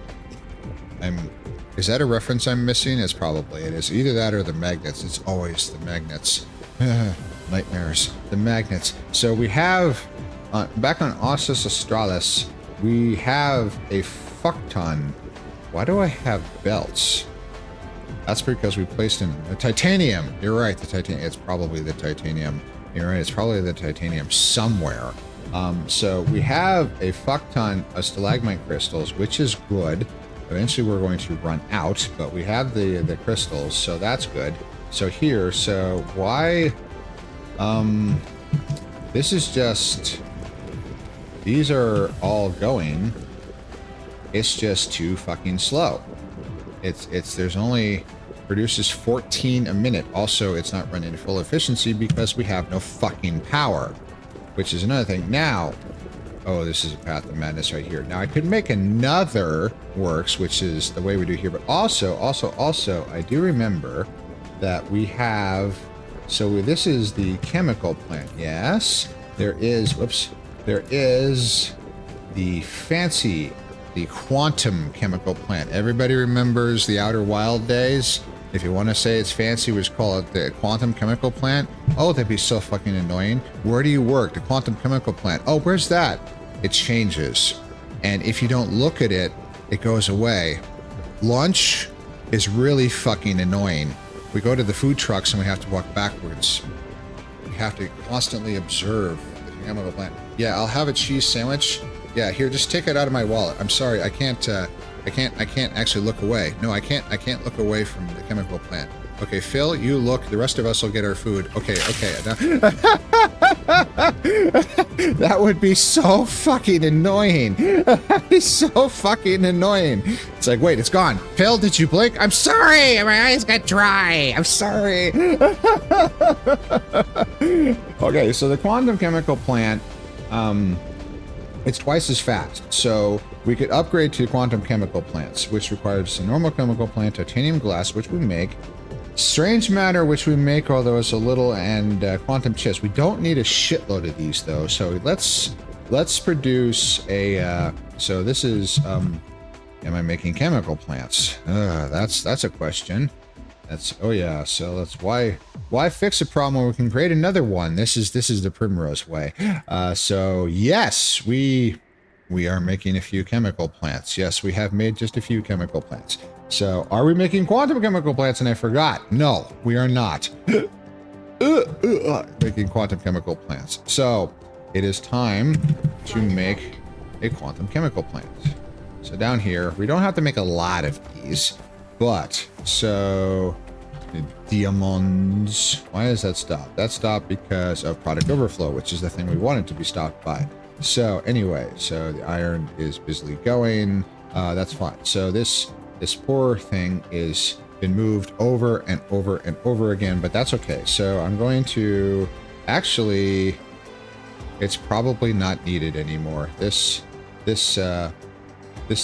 [SPEAKER 1] Is that a reference I'm missing? It is. Either that or the magnets. It's always the magnets. Nightmares. The magnets. So we have, back on Ossus Australis, we have a fuck ton. Why do I have belts? That's because we placed in the titanium. You're right, the titanium. It's probably the titanium. You're right, it's probably the titanium somewhere. So we have a fuck ton of stalagmite crystals, which is good. Eventually we're going to run out, but we have the crystals, so that's good. So here, so why... this is just... These are all going. It's just too fucking slow. There's only... Produces 14 a minute. Also, it's not running at full efficiency because we have no fucking power. Which is another thing. Now... Oh, this is a path of madness right here. Now, I could make another works, which is the way we do here. But also, I do remember that we have... So this is the chemical plant. Yes. There is... Whoops. There is the fancy... The quantum chemical plant. Everybody remembers the Outer Wild days? If you want to say it's fancy, we just call it the quantum chemical plant. Oh, that'd be so fucking annoying. Where do you work? The quantum chemical plant. Oh, where's that? It changes. And if you don't look at it, it goes away. Lunch is really fucking annoying. We go to the food trucks and we have to walk backwards. We have to constantly observe the chemical plant. Yeah, I'll have a cheese sandwich. Yeah, here, just take it out of my wallet. I'm sorry, I can't actually look away. No, I can't look away from the chemical plant. Okay, Phil, you look. The rest of us will get our food. Okay. That would be so fucking annoying. That is so fucking annoying. It's like, wait, it's gone. Phil, did you blink? I'm sorry. My eyes got dry. I'm sorry. Okay, so the quantum chemical plant, it's twice as fast. So we could upgrade to quantum chemical plants, which requires a normal chemical plant, titanium glass, which we make, strange matter, which we make, although it's a little, and quantum chips. We don't need a shitload of these though. So let's produce a. So this is. Am I making chemical plants? That's a question. That's oh yeah. So that's why fix a problem when we can create another one? This is the Primrose way. So yes, we are making a few chemical plants. Yes, we have made just a few chemical plants. So are we making quantum chemical plants? And I forgot. No, we are not making quantum chemical plants. So it is time to make a quantum chemical plant. So down here, we don't have to make a lot of these. But, so, diamonds, why does that stop? That stopped because of product overflow, which is the thing we wanted to be stopped by. So, anyway, so the iron is busily going. That's fine. So this poor thing is been moved over and over and over again, but that's okay. So I'm going to, actually, it's probably not needed anymore. This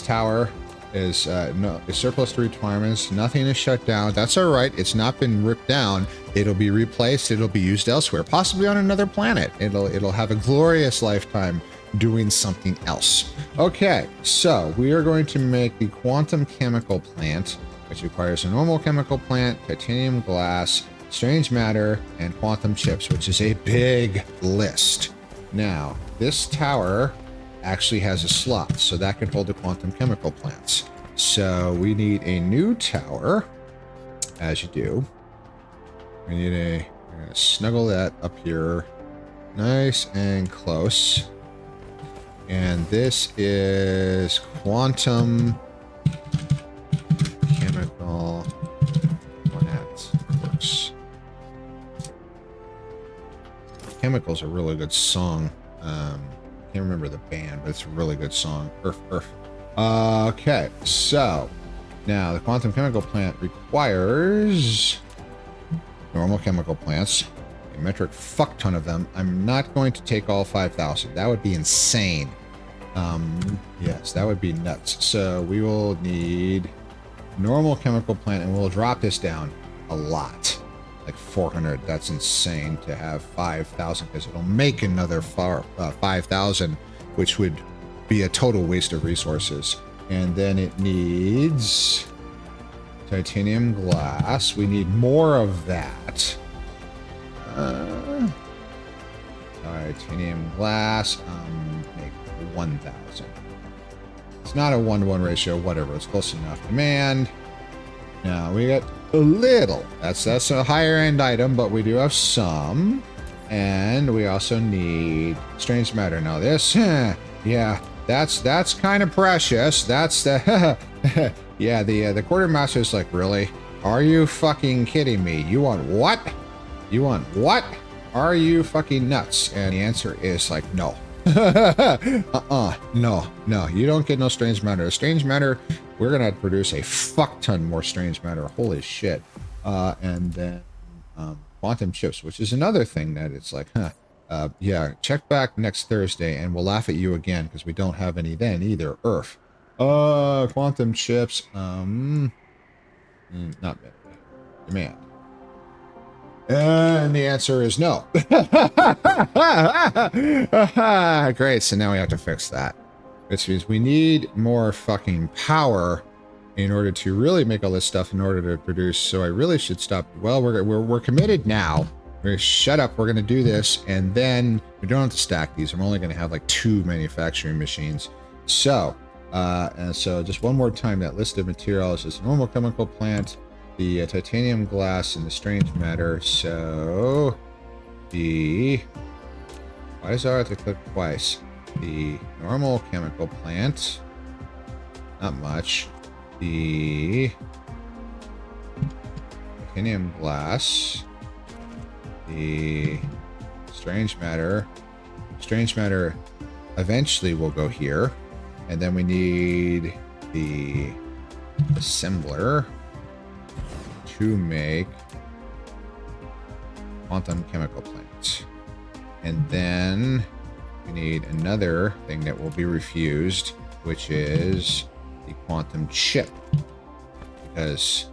[SPEAKER 1] tower is no, it's surplus to requirements. Nothing is shut down. That's all right. It's not been ripped down. It'll be replaced. It'll be used elsewhere, possibly on another planet. It'll have a glorious lifetime doing something else. Okay, so we are going to make the quantum chemical plant, which requires a normal chemical plant, titanium glass, strange matter, and quantum chips, which is a big list. Now, this tower actually has a slot, so that can hold the quantum chemical plants. So we need a new tower, as you do. We need we're gonna snuggle that up here, nice and close. And this is quantum chemical plant. Works. Chemical's a really good song. Can't remember the band, but it's a really good song. Earth. Okay, so now the quantum chemical plant requires normal chemical plants, a metric fuck ton of them. I'm not going to take all 5,000. That would be insane. Yes, that would be nuts. So we will need normal chemical plant, and we'll drop this down a lot. Like 400. That's insane to have 5,000, because it'll make another 5,000, which would be a total waste of resources. And then it needs titanium glass. We need more of that. Titanium glass. Make 1,000. It's not a 1-to-1 ratio. Whatever. It's close enough. Demand. Now we got a little. That's a higher end item, but we do have some. And we also need strange matter. Now this, yeah, that's kind of precious. That's the, yeah, the quartermaster's like, really? Are you fucking kidding me? You want what? You want what? Are you fucking nuts? And the answer is like, no. No, you don't get no strange matter. Strange matter, we're gonna produce a fuck ton more strange matter. Holy shit. And then quantum chips, which is another thing that it's like, yeah, check back next Thursday and we'll laugh at you again because we don't have any then either. Earth. Quantum chips, not many. Demand. And the answer is no. Great, so now we have to fix that. Which means we need more fucking power in order to really make all this stuff in order to produce. So I really should stop. Well, we're committed now. We're shut up. We're going to do this. And then we don't have to stack these. I'm only going to have like 2 manufacturing machines. So, and so just one more time, that list of materials is a normal chemical plant, the titanium glass, and the strange matter. So why does I have to click twice? The normal chemical plant, not much. The titanium glass, the strange matter eventually will go here, and then we need the assembler to make quantum chemical plants. And then we need another thing that will be refused, which is the quantum chip. Because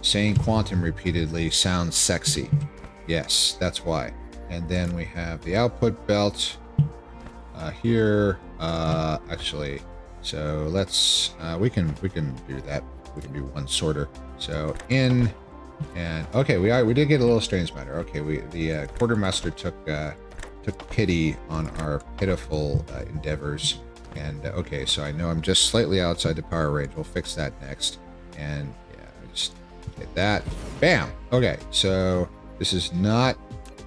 [SPEAKER 1] saying quantum repeatedly sounds sexy. Yes, that's why. And then we have the output belt here. Actually, so let's we can do that. We can do one sorter. So in and okay, we did get a little strange matter. Okay, the quartermaster took pity on our pitiful endeavors, and okay, so I know I'm just slightly outside the power range. We'll fix that next, and yeah, I just hit that. Bam. Okay, so this is not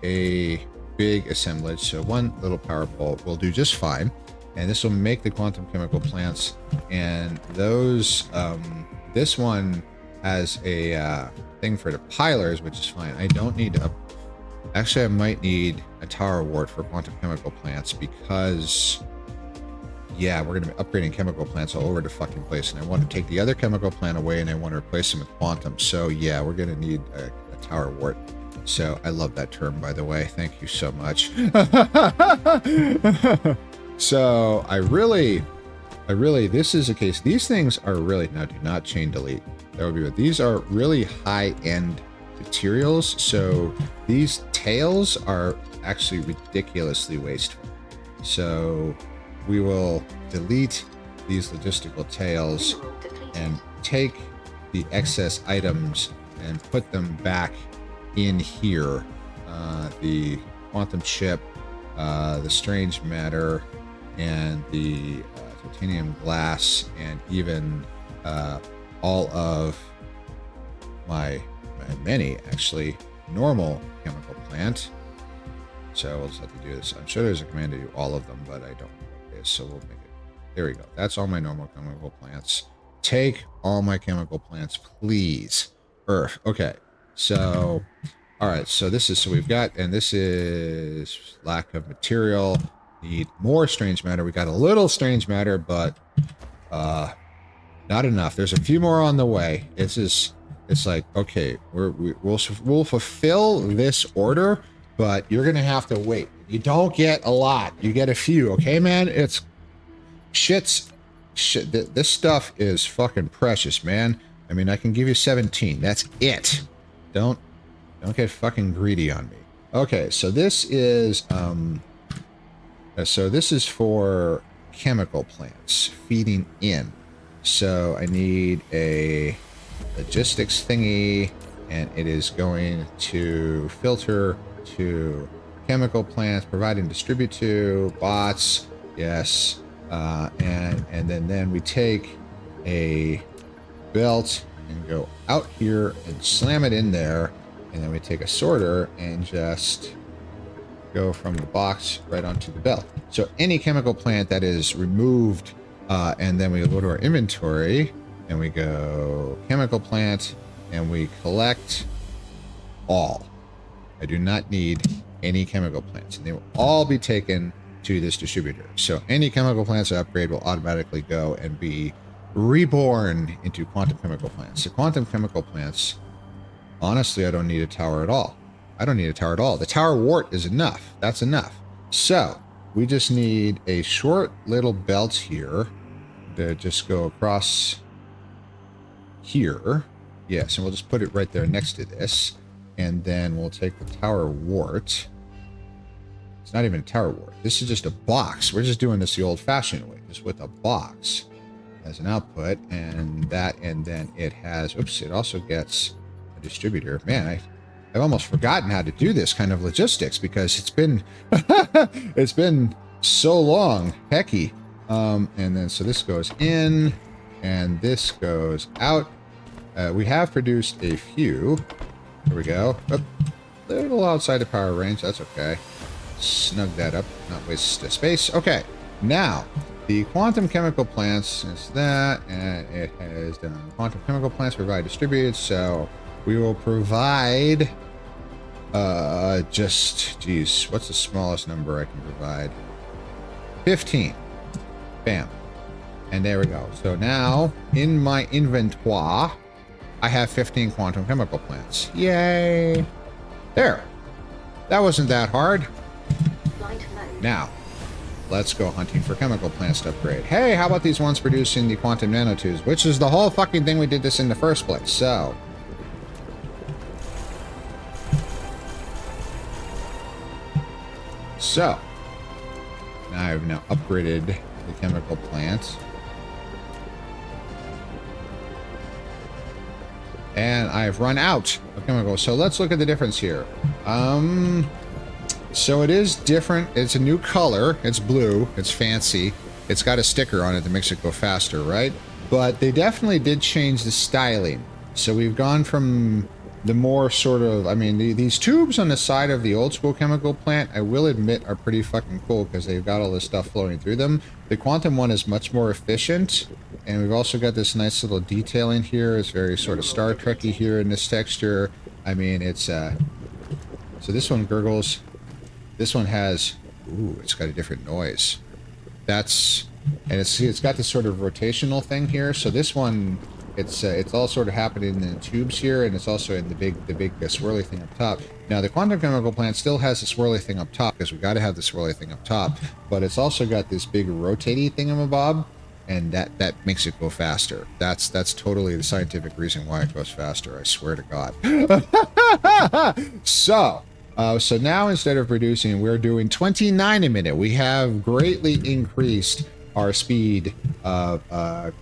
[SPEAKER 1] a big assemblage, so one little power pole will do just fine, and this will make the quantum chemical plants. And those this one has a thing for the pilers, which is fine. I don't need to actually I might need a tower wart for quantum chemical plants, because yeah, we're going to be upgrading chemical plants all over the fucking place, and I want to take the other chemical plant away and I want to replace them with quantum. So yeah, we're going to need a tower wart. So I love that term, by the way. Thank you so much. So I really, this is a case. These things are really, now do not chain delete. That would be what these are, really high-end materials. So these tails are actually ridiculously wasteful. So we will delete these logistical tails and take the excess items and put them back in here. The quantum chip, the strange matter, and the titanium glass, and even all of my many actually normal chemical plant. So we'll just have to do this. I'm sure there's a command to do all of them, but I don't know what it is, so we'll make it. There we go. That's all my normal chemical plants. Take all my chemical plants, please. Earth. Okay. So all right, so this is, so we've got, and this is lack of material. Need more strange matter. We got a little strange matter, but not enough. There's a few more on the way. It's like, okay, we'll fulfill this order, but you're gonna have to wait. You don't get a lot. You get a few, okay, man? It's shit. This stuff is fucking precious, man. I mean, I can give you 17. That's it. Don't get fucking greedy on me. Okay, so this is for chemical plants feeding in. So I need a logistics thingy, and it is going to filter to chemical plants, provide and distribute to bots. Yes, and then we take a belt and go out here and slam it in there. And then we take a sorter and just go from the box right onto the belt. So any chemical plant that is removed, and then we go to our inventory and we go chemical plant and we collect all. I do not need any chemical plants, and they will all be taken to this distributor. So any chemical plants I upgrade will automatically go and be reborn into quantum chemical plants. The quantum chemical plants, honestly, I don't need a tower at all. I don't need a tower at all. The tower wart is enough. That's enough. So we just need a short little belt here to just go across here. Yes, and we'll just put it right there next to this. And then we'll take the tower wart. It's not even a tower wart. This is just a box. We're just doing this the old-fashioned way, just with a box as an output. And that, and then it has, oops, it also gets a distributor. Man, I've almost forgotten how to do this kind of logistics because it's been it's been so long. Hecky. And then so this goes in and this goes out. We have produced a few. Here we go. Oh, a little outside the power range. That's okay. Snug that up. Not waste space. Okay. Now, the quantum chemical plants is that, and it has done quantum chemical plants provide distributed. So we will provide just, geez, what's the smallest number I can provide? 15. Bam. And there we go. So now in my inventory, I have 15 quantum chemical plants. Yay. There. That wasn't that hard. Now, let's go hunting for chemical plants to upgrade. Hey, how about these ones producing the quantum nanotubes? Which is the whole fucking thing we did this in the first place. So, now I've now upgraded the chemical plant. And I've run out of chemicals. So let's look at the difference here. So it is different. It's a new color. It's blue. It's fancy. It's got a sticker on it that makes it go faster, right? But they definitely did change the styling. So we've gone from the more sort of, I mean, these tubes on the side of the old school chemical plant, I will admit, are pretty fucking cool because they've got all this stuff flowing through them. The quantum one is much more efficient. And we've also got this nice little detailing here. It's very sort of Star Trek-y here in this texture. I mean, it's, so this one gurgles. This one has, ooh, it's got a different noise. That's, and it's got this sort of rotational thing here. So this one, it's all sort of happening in the tubes here, and it's also in the big swirly thing up top. Now the quantum chemical plant still has the swirly thing up top because we got to have the swirly thing up top, but it's also got this big rotating thingamabob, and that makes it go faster. That's totally the scientific reason why it goes faster. I swear to God. So now instead of producing, we're doing 29 a minute. We have greatly increased our speed of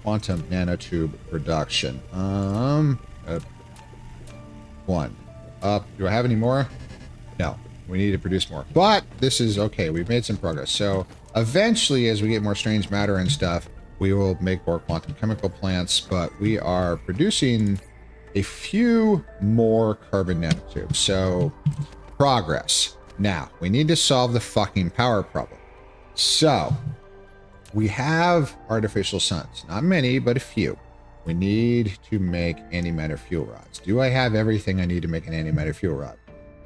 [SPEAKER 1] quantum nanotube production. One. Do I have any more? No. We need to produce more. But this is okay. We've made some progress. So eventually, as we get more strange matter and stuff, we will make more quantum chemical plants. But we are producing a few more carbon nanotubes. So progress. Now, we need to solve the fucking power problem. So we have artificial suns. Not many, but a few. We need to make antimatter fuel rods. Do I have everything I need to make an antimatter fuel rod?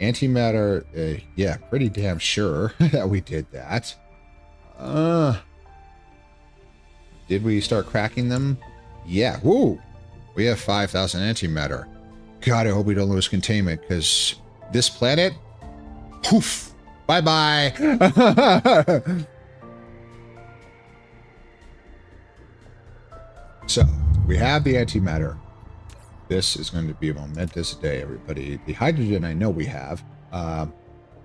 [SPEAKER 1] Antimatter, yeah, pretty damn sure that we did that. Did we start cracking them? Yeah, woo! We have 5,000 antimatter. God, I hope we don't lose containment, because this planet, poof, bye-bye. So, we have the antimatter. This is going to be a momentous day, everybody. The hydrogen I know we have.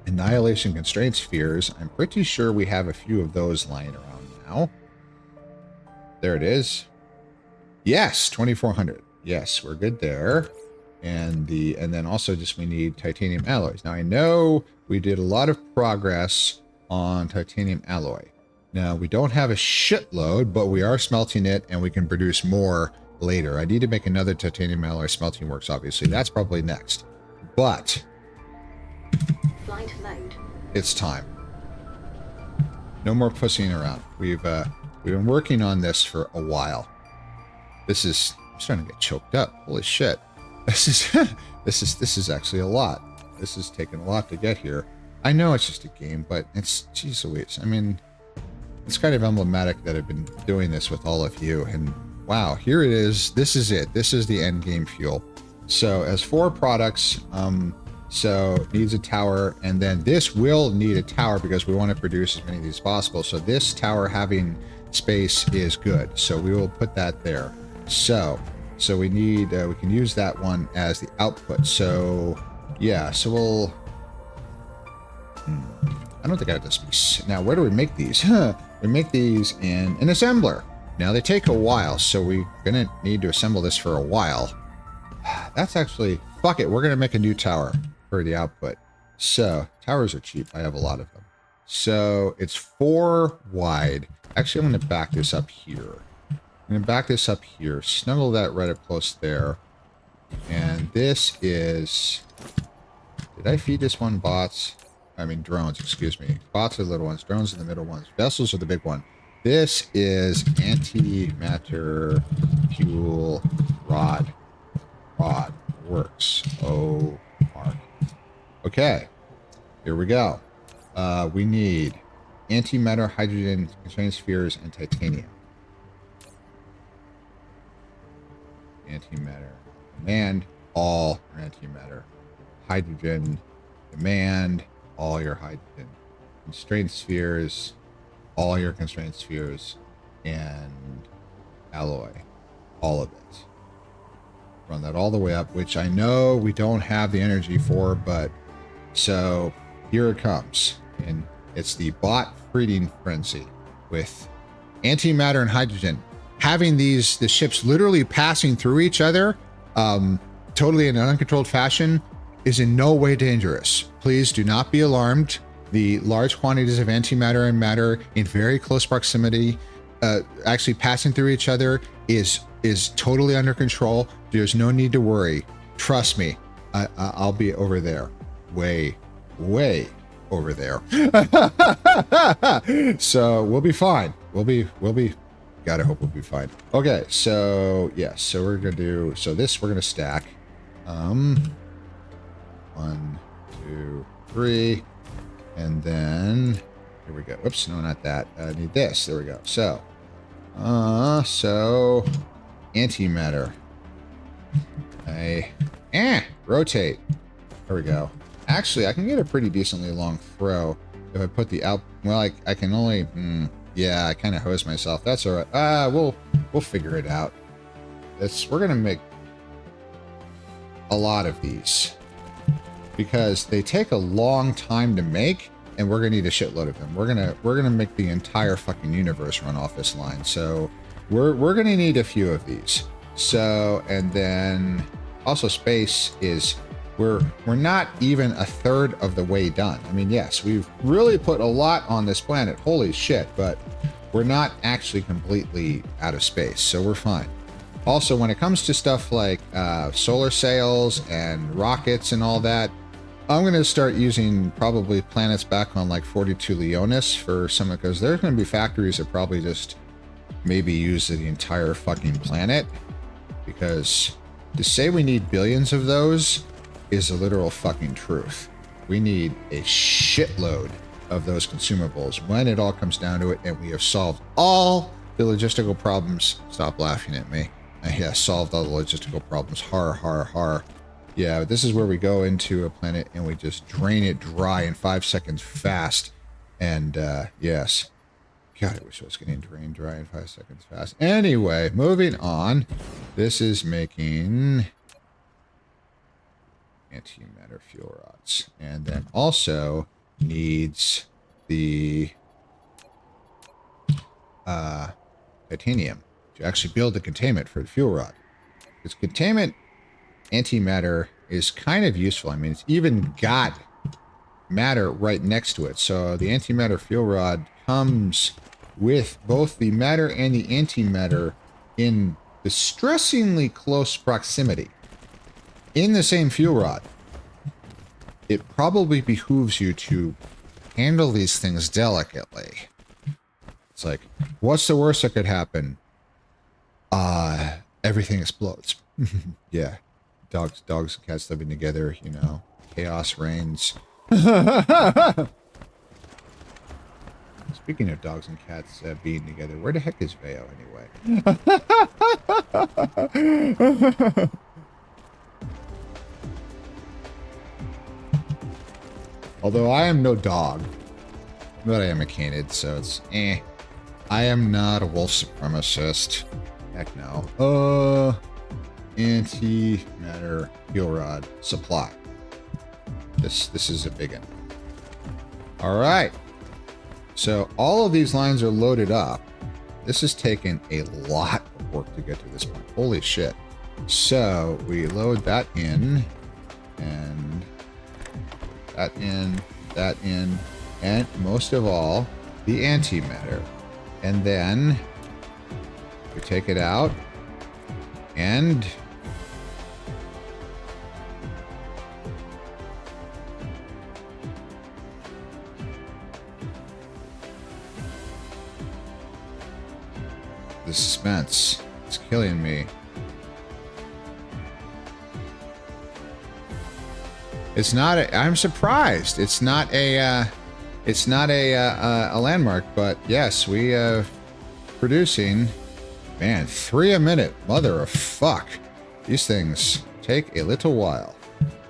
[SPEAKER 1] Annihilation constraint spheres. I'm pretty sure we have a few of those lying around now. There it is. Yes, 2,400. Yes, we're good there. And then also just we need titanium alloys. Now I know we did a lot of progress on titanium alloy. Now we don't have a shitload, but we are smelting it and we can produce more later. I need to make another titanium alloy smelting works, obviously. That's probably next. But
[SPEAKER 2] flight mode.
[SPEAKER 1] It's time. No more pussying around. We've been working on this for a while. This is, I'm starting to get choked up. Holy shit. This is this is actually a lot. This is taking a lot to get here. I know it's just a game, but it's, geez Louise. I mean, it's kind of emblematic that I've been doing this with all of you, and wow, here it is. This is it. This is the end game fuel. So as 4 products, so needs a tower, and then this will need a tower because we want to produce as many of these as possible. So this tower having space is good. So we will put that there. So we need, we can use that one as the output. So yeah, so we'll, I don't think I have to speak. Now, where do we make these? We make these in an assembler. Now they take a while, so we're gonna need to assemble this for a while. That's actually, fuck it, we're gonna make a new tower for the output. So towers are cheap. I have a lot of them. So it's 4 wide. Actually, I'm gonna back this up here. I'm gonna back this up here, snuggle that right up close there. And this is, did I feed this one bots? I mean drones, excuse me. Bots are the little ones, drones are the middle ones, vessels are the big one. This is antimatter fuel rod. Rod works. Oh, Mark. Okay, here we go. We need antimatter, hydrogen, constrained spheres, and titanium. Antimatter. Demand, all your antimatter. Hydrogen, demand, all your hydrogen. Constrained spheres, all your constrained spheres. And alloy, all of it. Run that all the way up, which I know we don't have the energy for, but so here it comes. And it's the bot breeding frenzy with antimatter and hydrogen. Having the ships literally passing through each other, totally in an uncontrolled fashion, is in no way dangerous. Please do not be alarmed. The large quantities of antimatter and matter in very close proximity, actually passing through each other, is totally under control. There's no need to worry. Trust me, I'll be over there, way over there. So we'll be fine. We'll be. Gotta hope we'll be fine. Okay, so yeah, so we're gonna do. So this we're gonna stack. 1, 2, 3, and then here we go. Oops, no, not that. I need this. There we go. So, so antimatter. Rotate. There we go. Actually, I can get a pretty decently long throw if I put the out. Well, I can only. Yeah, I kind of hose myself. That's all right. We'll figure it out. We're gonna make a lot of these because they take a long time to make, and we're gonna need a shitload of them. We're gonna make the entire fucking universe run off this line. So we're gonna need a few of these. So, and then also space is, we're not even a third of the way done. I mean, yes, we've really put a lot on this planet. Holy shit, but we're not actually completely out of space. So we're fine. Also, when it comes to stuff like solar sails and rockets and all that, I'm going to start using probably planets back on like 42 Leonis for some, because there's going to be factories that probably just maybe use the entire fucking planet. Because to say we need billions of those is a literal fucking truth. We need a shitload of those consumables when it all comes down to it, and we have solved all the logistical problems. Stop laughing at me. Yeah, solved all the logistical problems. Har. Yeah, this is where we go into a planet and we just drain it dry in 5 seconds fast. And yes. God, I wish I was getting drained dry in 5 seconds fast. Anyway, moving on. This is making antimatter fuel rods. And then also needs the titanium to actually build the containment for the fuel rod. This containment antimatter is kind of useful. I mean, it's even got matter right next to it. So the antimatter fuel rod comes with both the matter and the antimatter in distressingly close proximity in the same fuel rod. It probably behooves you to handle these things delicately. It's like, what's the worst that could happen? Everything explodes. Yeah. Dogs and cats living together, you know. Chaos reigns. Speaking of dogs and cats being together, where the heck is Veo anyway? Although I am no dog, but I am a canid, so it's eh. I am not a wolf supremacist. Heck no. Antimatter fuel rod supply. This is a big one. All right. So all of these lines are loaded up. This has taken a lot of work to get to this point. Holy shit. So we load that in, and that in, and most of all, the antimatter. And then we take it out, and the suspense is killing me. It's not I'm surprised. It's not a landmark, but yes, we producing, man, 3 a minute. Mother of fuck. These things take a little while.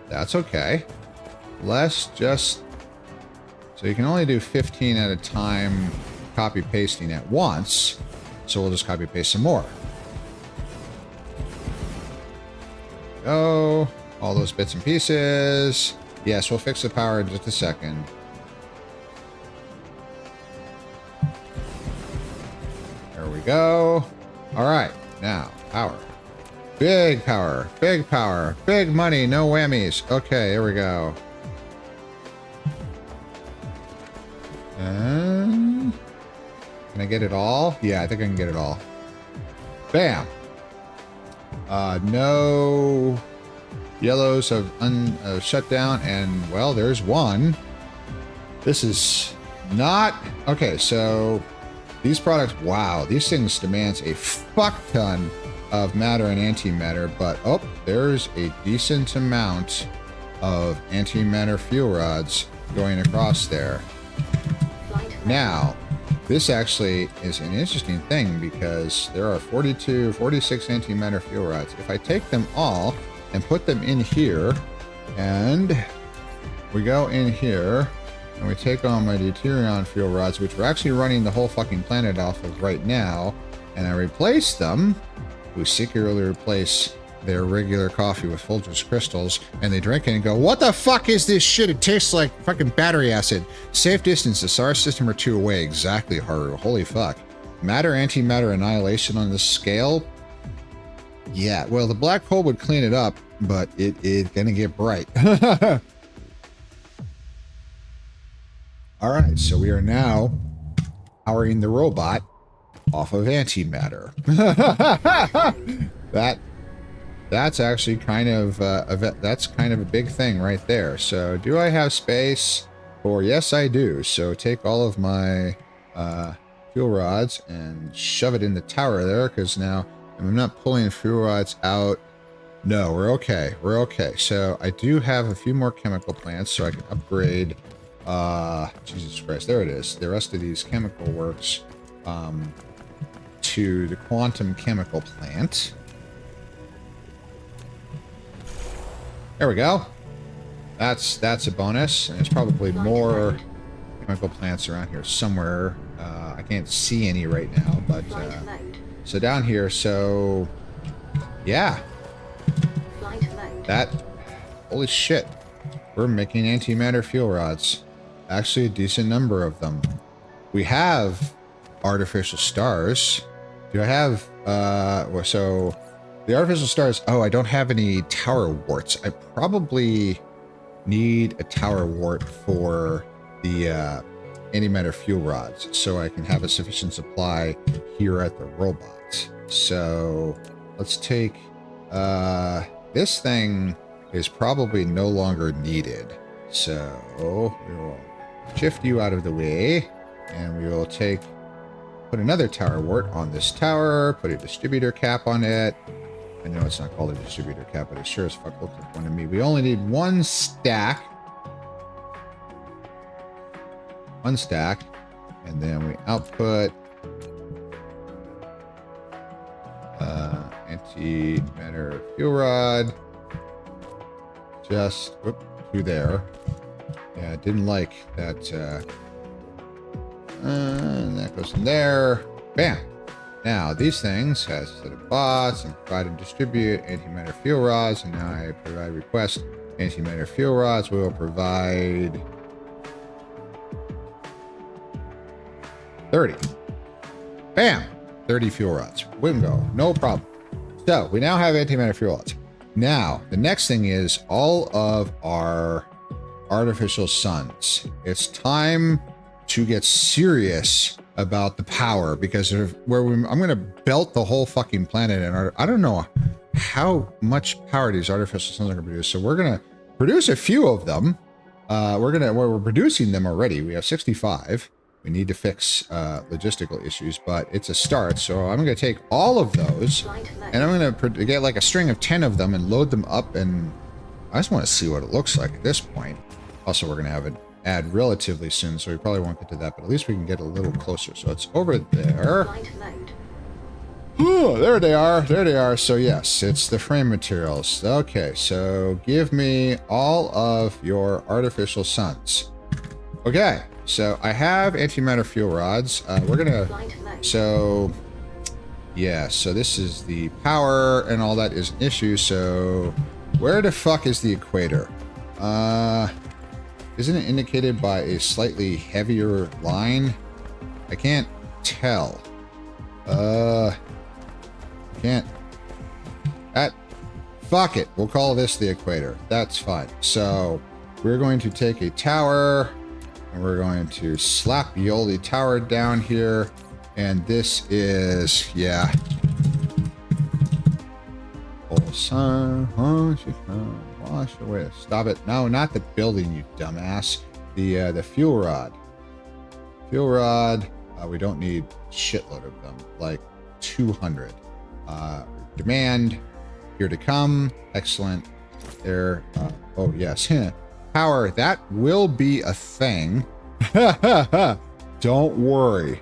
[SPEAKER 1] That's okay. Let's just, so you can only do 15 at a time, copy pasting at once. So we'll just copy paste some more. Go. All those bits and pieces. Yes, we'll fix the power in just a second. There we go. All right, now power. Big power, big power, big money, no whammies. Okay, here we go. And can I get it all? Yeah, I think I can get it all. Bam. No yellows have shut down, and well, there's one. This is not okay. So these products, wow, these things demands a fuck ton of matter and antimatter, but oh, there's a decent amount of antimatter fuel rods going across there. Now, this actually is an interesting thing because there are 46 antimatter fuel rods. If I take them all and put them in here, and we go in here, and we take on my deuterium fuel rods, which we're actually running the whole fucking planet off of right now, and I replace them, we secretly replace their regular coffee with Folgers crystals, and they drink it and go, what the fuck is this shit? It tastes like fucking battery acid. Safe distance, the SAR system or 2 away. Exactly, Haru. Holy fuck. Matter, antimatter, annihilation on this scale? Yeah, well, the black hole would clean it up, but it is gonna get bright. All right, so we are now powering the robot off of antimatter. That's actually kind of that's kind of a big thing right there. So do I have space for? Yes, I do. So take all of my fuel rods and shove it in the tower there, because now I'm not pulling fuel rods out. No, we're okay. We're okay. So I do have a few more chemical plants, so I can upgrade. Jesus Christ, there it is. The rest of these chemical works to the quantum chemical plant. There we go. That's a bonus, and there's probably more chemical plants around here somewhere. I can't see any right now, but so down here. So yeah, that, holy shit, we're making antimatter fuel rods. Actually, a decent number of them. We have artificial stars. Do I have so the artificial stars? Oh, I don't have any tower warts. I probably need a tower wart for the antimatter fuel rods, so I can have a sufficient supply here at the robot. So let's take this thing is probably no longer needed. So we will shift you out of the way, and we will put another tower wart on this tower, put a distributor cap on it. I know it's not called a distributor cap, but it sure as fuck looks like one to me. We only need one stack. One stack. And then we output antimatter fuel rod. Just through there. Yeah, I didn't like that. And that goes in there. Bam. Now, these things has a set of bots and provide and distribute antimatter fuel rods. And now I provide request antimatter fuel rods. We will provide 30. Bam. 30 fuel rods. Wingo. No problem. So, we now have antimatter fuel rods. Now, the next thing is all of our artificial suns. It's time to get serious about the power, because I'm going to belt the whole fucking planet, and I don't know how much power these artificial suns are going to produce. So we're going to produce a few of them. We're producing them already. We have 65. We need to fix logistical issues, but it's a start. So I'm going to take all of those, and I'm going to get like a string of 10 of them and load them up, and I just want to see what it looks like at this point. Also, we're going to have an ad relatively soon, so we probably won't get to that, but at least we can get a little closer. So it's over there. Oh, there they are. There they are. So yes, it's the frame materials. Okay, so give me all of your artificial suns. Okay, so I have antimatter fuel rods. We're gonna, so yeah, so this is the power and all that is an issue. So where the fuck is the equator? Isn't it indicated by a slightly heavier line? I can't tell. Fuck it. We'll call this the equator. That's fine. So we're going to take a tower and we're going to slap the oldie tower down here. And this is, yeah. Oh, sun, wash away. Stop it. No, not the building, you dumbass. The fuel rod. Fuel rod. We don't need shitload of them. Like 200. Demand. Here to come. Excellent. There. Oh, yes. Power. That will be a thing. Don't worry.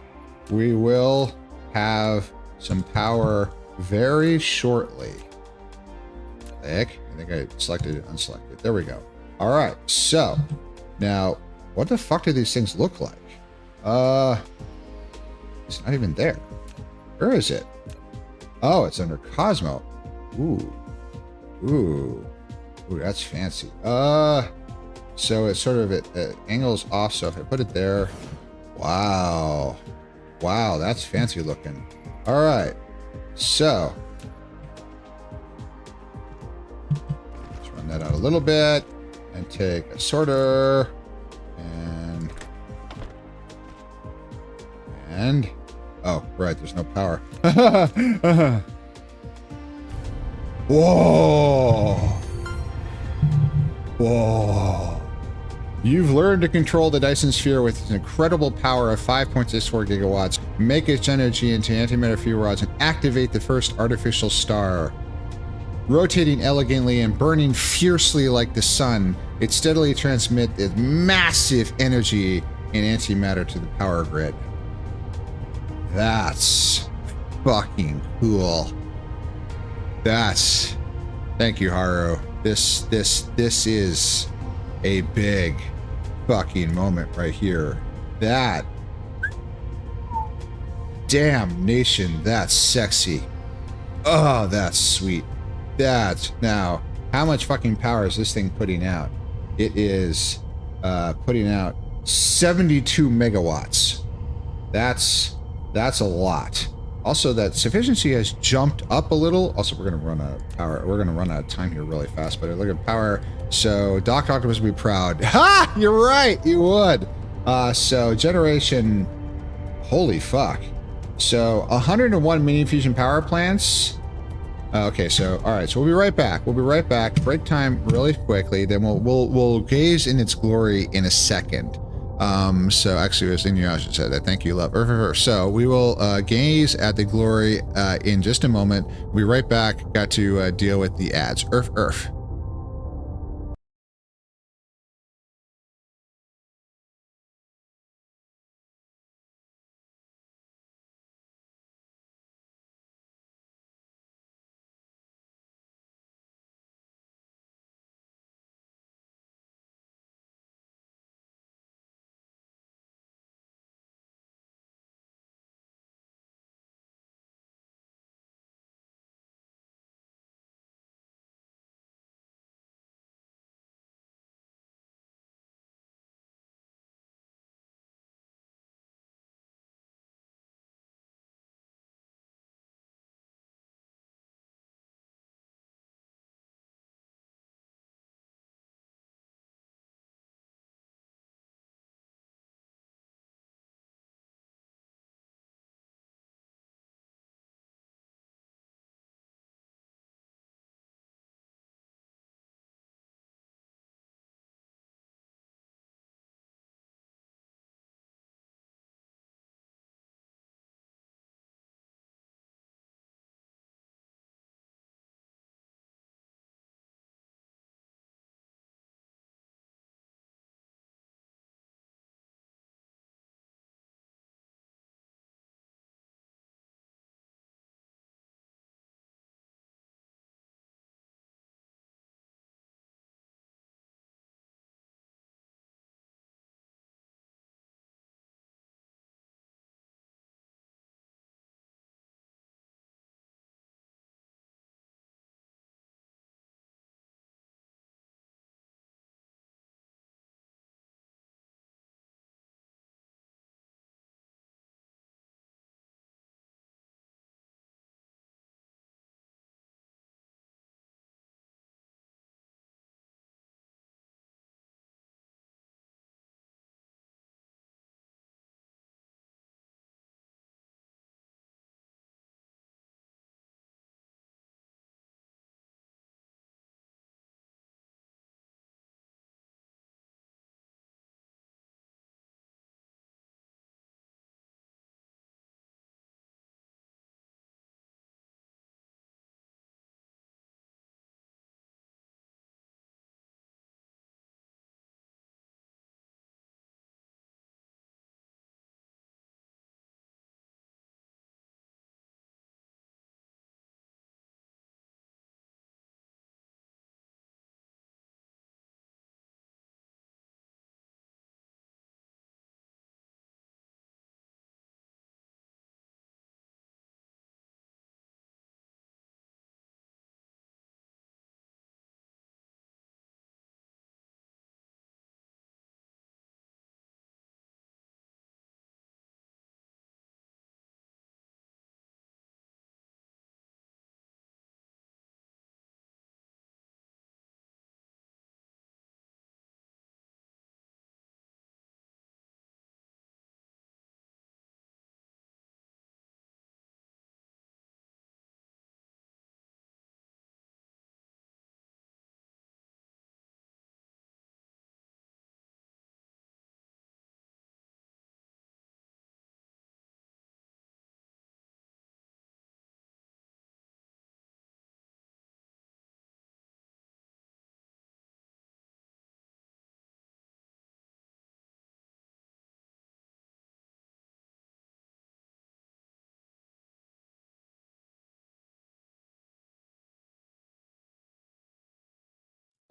[SPEAKER 1] We will have some power very shortly. I think I selected it, unselected. There we go. All right. So now, what the fuck do these things look like? It's not even there. Where is it? Oh, it's under Cosmo. Ooh, that's fancy. So it's sort of it angles off. So if I put it there, wow, that's fancy looking. All right. So that out a little bit and take a sorter and oh right, there's no power. Whoa, you've learned to control the Dyson sphere with its incredible power of 5.64 gigawatts. Make its energy into antimatter fuel rods and activate the first artificial star. Rotating elegantly and burning fiercely like the sun, it steadily transmits its massive energy and antimatter to the power grid. That's fucking cool. Thank you, Haru. This is a big fucking moment right here. That, damn nation, that's sexy. Oh, that's sweet. Now, how much fucking power is this thing putting out? It is putting out 72 megawatts. That's a lot. Also, that sufficiency has jumped up a little. Also, we're going to run out of power. We're going to run out of time here really fast, but look at power. So Doc Octopus would be proud. Ha! You're right. You would. So generation, holy fuck. So 101 mini fusion power plants. Okay, so all right, so we'll be right back. We'll be right back. Break time really quickly. Then we'll gaze in its glory in a second. So actually, I was thinking I should say that. Thank you, love. So we will gaze at the glory in just a moment. We'll be right back. Got to deal with the ads. Earth.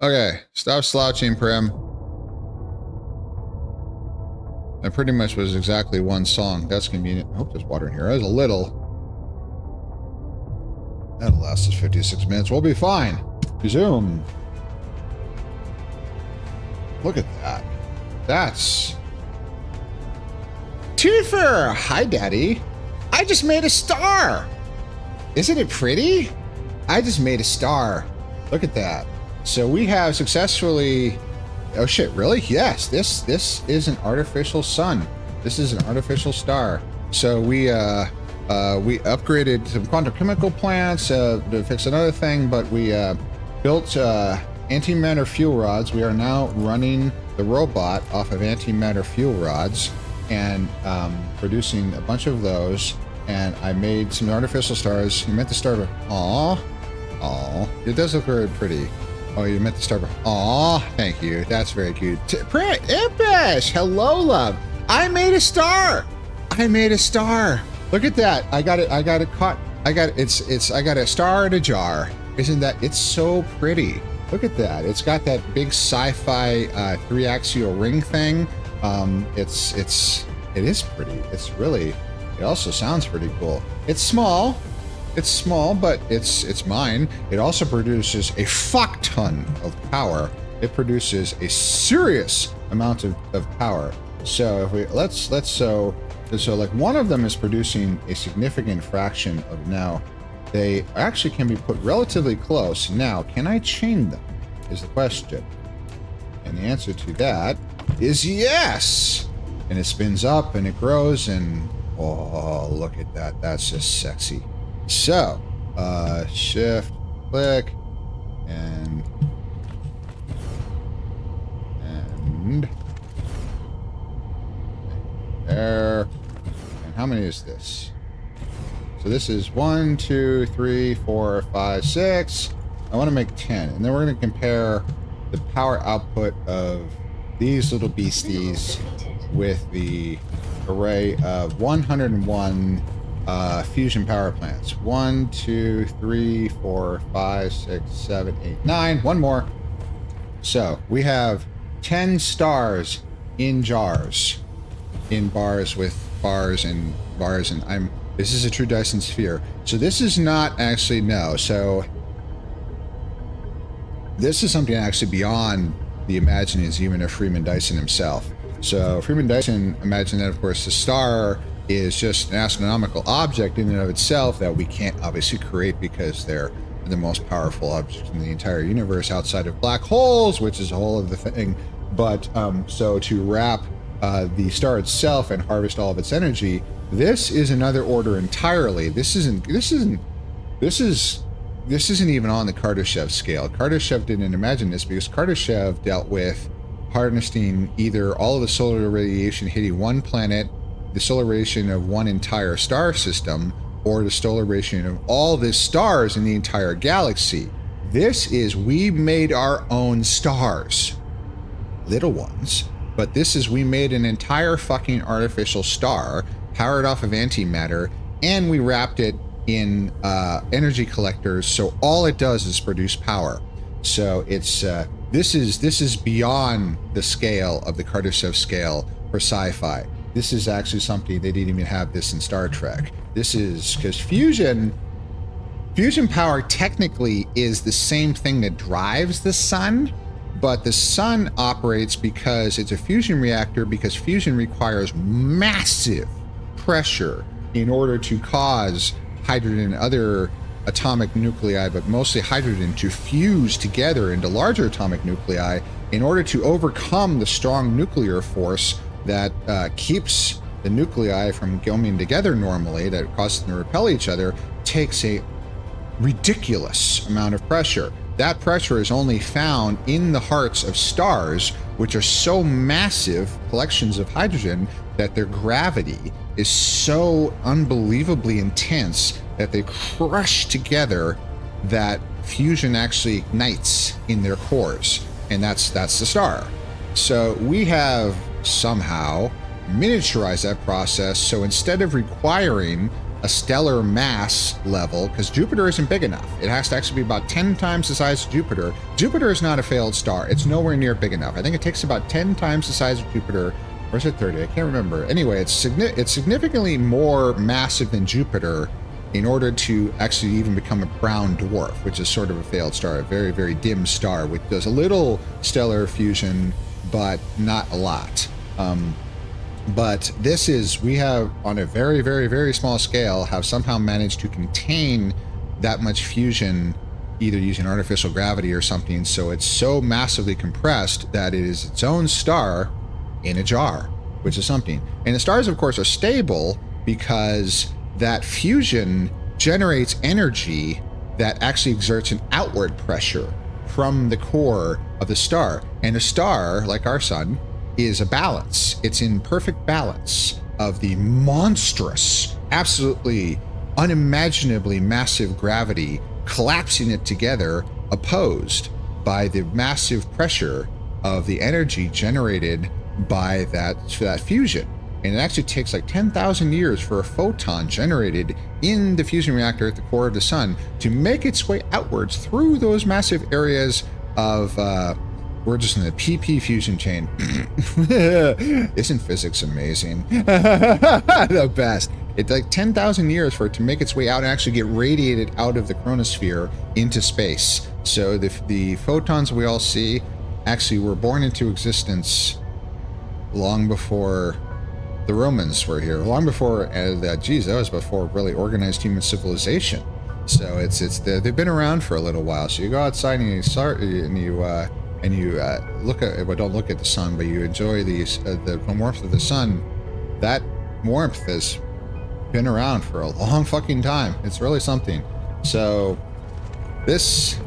[SPEAKER 1] Okay, stop slouching, Prim. That pretty much was exactly one song. That's convenient. I hope there's water in here. There's a little. That'll last us 56 minutes. We'll be fine. Resume. Look at that. That's... Toofer! Hi, Daddy. I just made a star. Isn't it pretty? I just made a star. Look at that. So we have successfully... Oh shit, really? Yes, this is an artificial sun. This is an artificial star. So we upgraded some quantum chemical plants to fix another thing, but we built antimatter fuel rods. We are now running the robot off of antimatter fuel rods and producing a bunch of those. And I made some artificial stars. You meant to start with, aw. It does look very pretty. Oh, you meant to start with, aw. Thank you. That's very cute. Impish. Hello, love. I made a star. I made a star. Look at that. I got it caught. I got a star in a jar. Isn't that, it's so pretty. Look at that. It's got that big sci-fi 3-axial ring thing. It is pretty. It's really, it also sounds pretty cool. It's small, but it's mine. It also produces a fuck ton of power. It produces a serious amount of power. So if we, so like one of them is producing a significant fraction of, now they actually can be put relatively close. Now, can I chain them is the question. And the answer to that is yes. And it spins up and it grows and, oh, look at that. That's just sexy. So, shift, click, and there. And how many is this? So this is 1, 2, 3, 4, 5, 6. I want to make 10. And then we're going to compare the power output of these little beasties with the array of 101 fusion power plants. 1, 2, 3, 4, 5, 6, 7, 8, 9. One more. So we have 10 stars in jars, in bars with bars and bars, and this is a true Dyson sphere. So this is not actually, no. So this is something actually beyond the imaginings even of Freeman Dyson himself. So Freeman Dyson imagined that, of course, the star is just an astronomical object in and of itself that we can't obviously create because they're the most powerful objects in the entire universe outside of black holes, which is a whole other thing. But so to wrap the star itself and harvest all of its energy, this is another order entirely. This isn't even on the Kardashev scale. Kardashev didn't imagine this because Kardashev dealt with harnessing either all of the solar radiation hitting one planet, the solar radiation of one entire star system, or the solar radiation of all the stars in the entire galaxy. This is, we made our own stars. Little ones. But this is, we made an entire fucking artificial star powered off of antimatter, and we wrapped it in energy collectors, so all it does is produce power. So it's this is beyond the scale of the Kardashev scale for sci-fi. This is actually something they didn't even have this in Star Trek. This is because fusion power technically is the same thing that drives the sun, but the sun operates because it's a fusion reactor, because fusion requires massive pressure in order to cause hydrogen and other atomic nuclei, but mostly hydrogen, to fuse together into larger atomic nuclei in order to overcome the strong nuclear force that keeps the nuclei from coming together normally, that causes them to repel each other. Takes a ridiculous amount of pressure. That pressure is only found in the hearts of stars, which are so massive collections of hydrogen that their gravity is so unbelievably intense that they crush together, that fusion actually ignites in their cores, and that's the star. So we have somehow miniaturized that process, so instead of requiring a stellar mass level, because Jupiter isn't big enough, it has to actually be about 10 times the size of Jupiter. Jupiter is not a failed star. It's nowhere near big enough. I think it takes about 10 times the size of Jupiter, or is it 30? I can't remember. Anyway, it's significantly more massive than Jupiter in order to actually even become a brown dwarf, which is sort of a failed star, a very, very dim star, which does a little stellar fusion, but not a lot. But this is, we have on a very, very, very small scale, have somehow managed to contain that much fusion, either using artificial gravity or something. So it's so massively compressed that it is its own star in a jar, which is something. And the stars, of course, are stable because that fusion generates energy that actually exerts an outward pressure from the core of the star. And a star, like our sun, is a balance. It's in perfect balance of the monstrous, absolutely unimaginably massive gravity collapsing it together, opposed by the massive pressure of the energy generated by that fusion. And it actually takes like 10,000 years for a photon generated in the fusion reactor at the core of the sun to make its way outwards through those massive areas of, we're just in the PP fusion chain. Isn't physics amazing? The best. It's like 10,000 years for it to make its way out and actually get radiated out of the chronosphere into space. So the photons we all see actually were born into existence long before the Romans were here, long before, geez, that was before really organized human civilization. So they've been around for a little while. So you go outside and you look at, well, don't look at the sun, but you enjoy the warmth of the sun. That warmth has been around for a long fucking time. It's really something. So this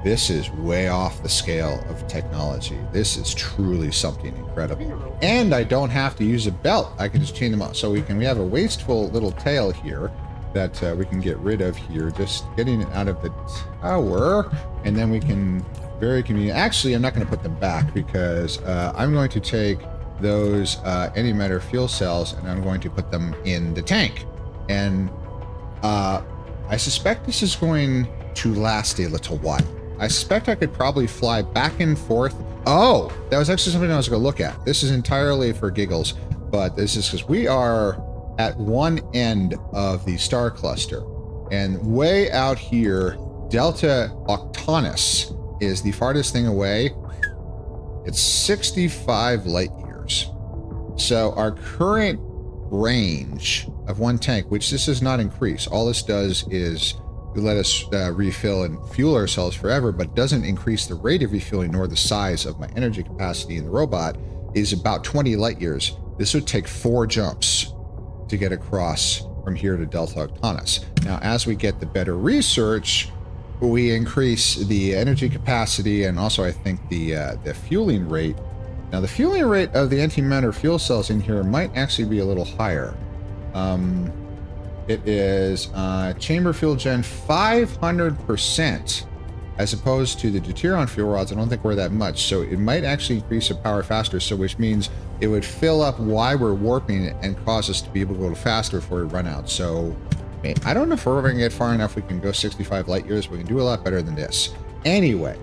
[SPEAKER 1] is way off the scale of technology. This is truly something incredible. And I don't have to use a belt. I can just chain them up. So we have a wasteful little tail here that we can get rid of here, just getting it out of the tower. And then we can very convenient. Actually, I'm not going to put them back because I'm going to take those antimatter fuel cells and I'm going to put them in the tank. And I suspect this is going to last a little while. I suspect I could probably fly back and forth. Oh, that was actually something I was going to look at. This is entirely for giggles, but this is because we are at one end of the star cluster. And way out here, Delta Octantis is the farthest thing away. It's 65 light years. So our current range of one tank, which this does not increase, all this does is let us refill and fuel ourselves forever, but doesn't increase the rate of refueling nor the size of my energy capacity in the robot, is about 20 light years. This would take 4 jumps to get across from here to Delta Octantis. Now, as we get the better research, we increase the energy capacity and also I think the fueling rate. Now, the fueling rate of the antimatter fuel cells in here might actually be a little higher. It is chamber fuel gen 500% as opposed to the deuterium fuel rods. I don't think we're that much, so it might actually increase the power faster, so which means it would fill up while we're warping it and cause us to be able to go faster before we run out. So I don't know if we're ever going to get far enough we can go 65 light years, but we can do a lot better than this. Anyway,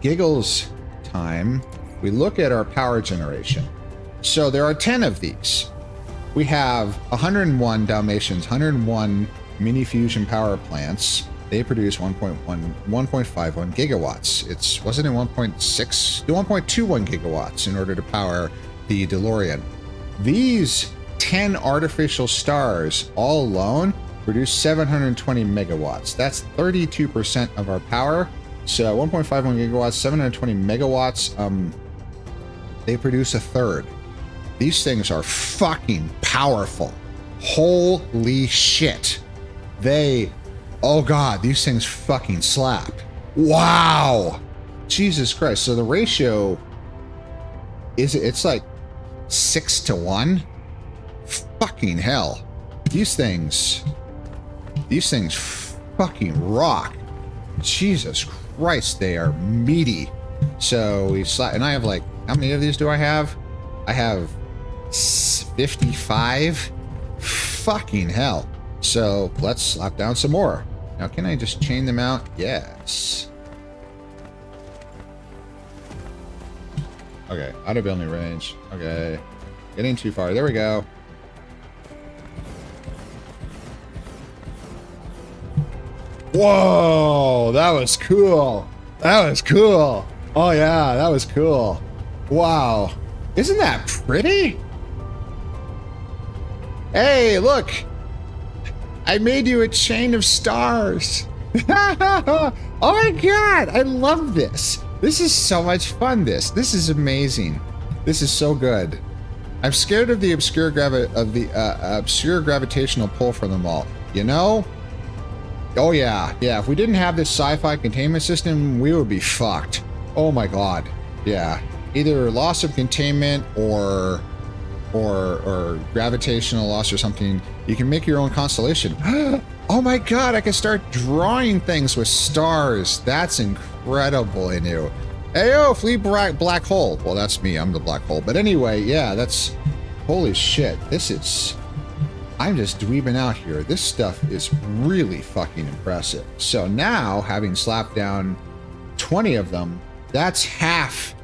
[SPEAKER 1] giggles time. We look at our power generation. So there are 10 of these. We have 101 Dalmatians, 101 mini fusion power plants. They produce 1.51 gigawatts. Wasn't it 1.21 gigawatts in order to power the DeLorean. These 10 artificial stars all alone produce 720 megawatts. That's 32% of our power. So 1.51 gigawatts, 720 megawatts. They produce a third. These things are fucking powerful. Holy shit. Oh God, these things fucking slap. Wow. Jesus Christ. So the ratio it's like 6 to 1. Fucking hell. These things fucking rock. Jesus Christ, they are meaty. So we slap, and I have like, how many of these do I have? I have 55. Fucking hell. So let's slap down some more. Now, can I just chain them out? Yes. Okay, out of building range. Okay, getting too far. There we go. Whoa, that was cool. That was cool. Oh yeah, that was cool. Wow. Isn't that pretty? Hey, look. I made you a chain of stars. Oh my God, I love this. This is so much fun, this is amazing. This is so good. I'm scared of the obscure gravitational pull from them all. You know, Oh yeah, yeah. If we didn't have this sci-fi containment system, we would be fucked. Oh my god. Yeah. Either loss of containment or gravitational loss or something. You can make your own constellation. Oh my god, I can start drawing things with stars. That's incredible, Inu. Ayo, flee black hole. Well, that's me. I'm the black hole. But anyway, yeah, that's holy shit. I'm just dweebing out here. This stuff is really fucking impressive. So now, having slapped down 20 of them, that's half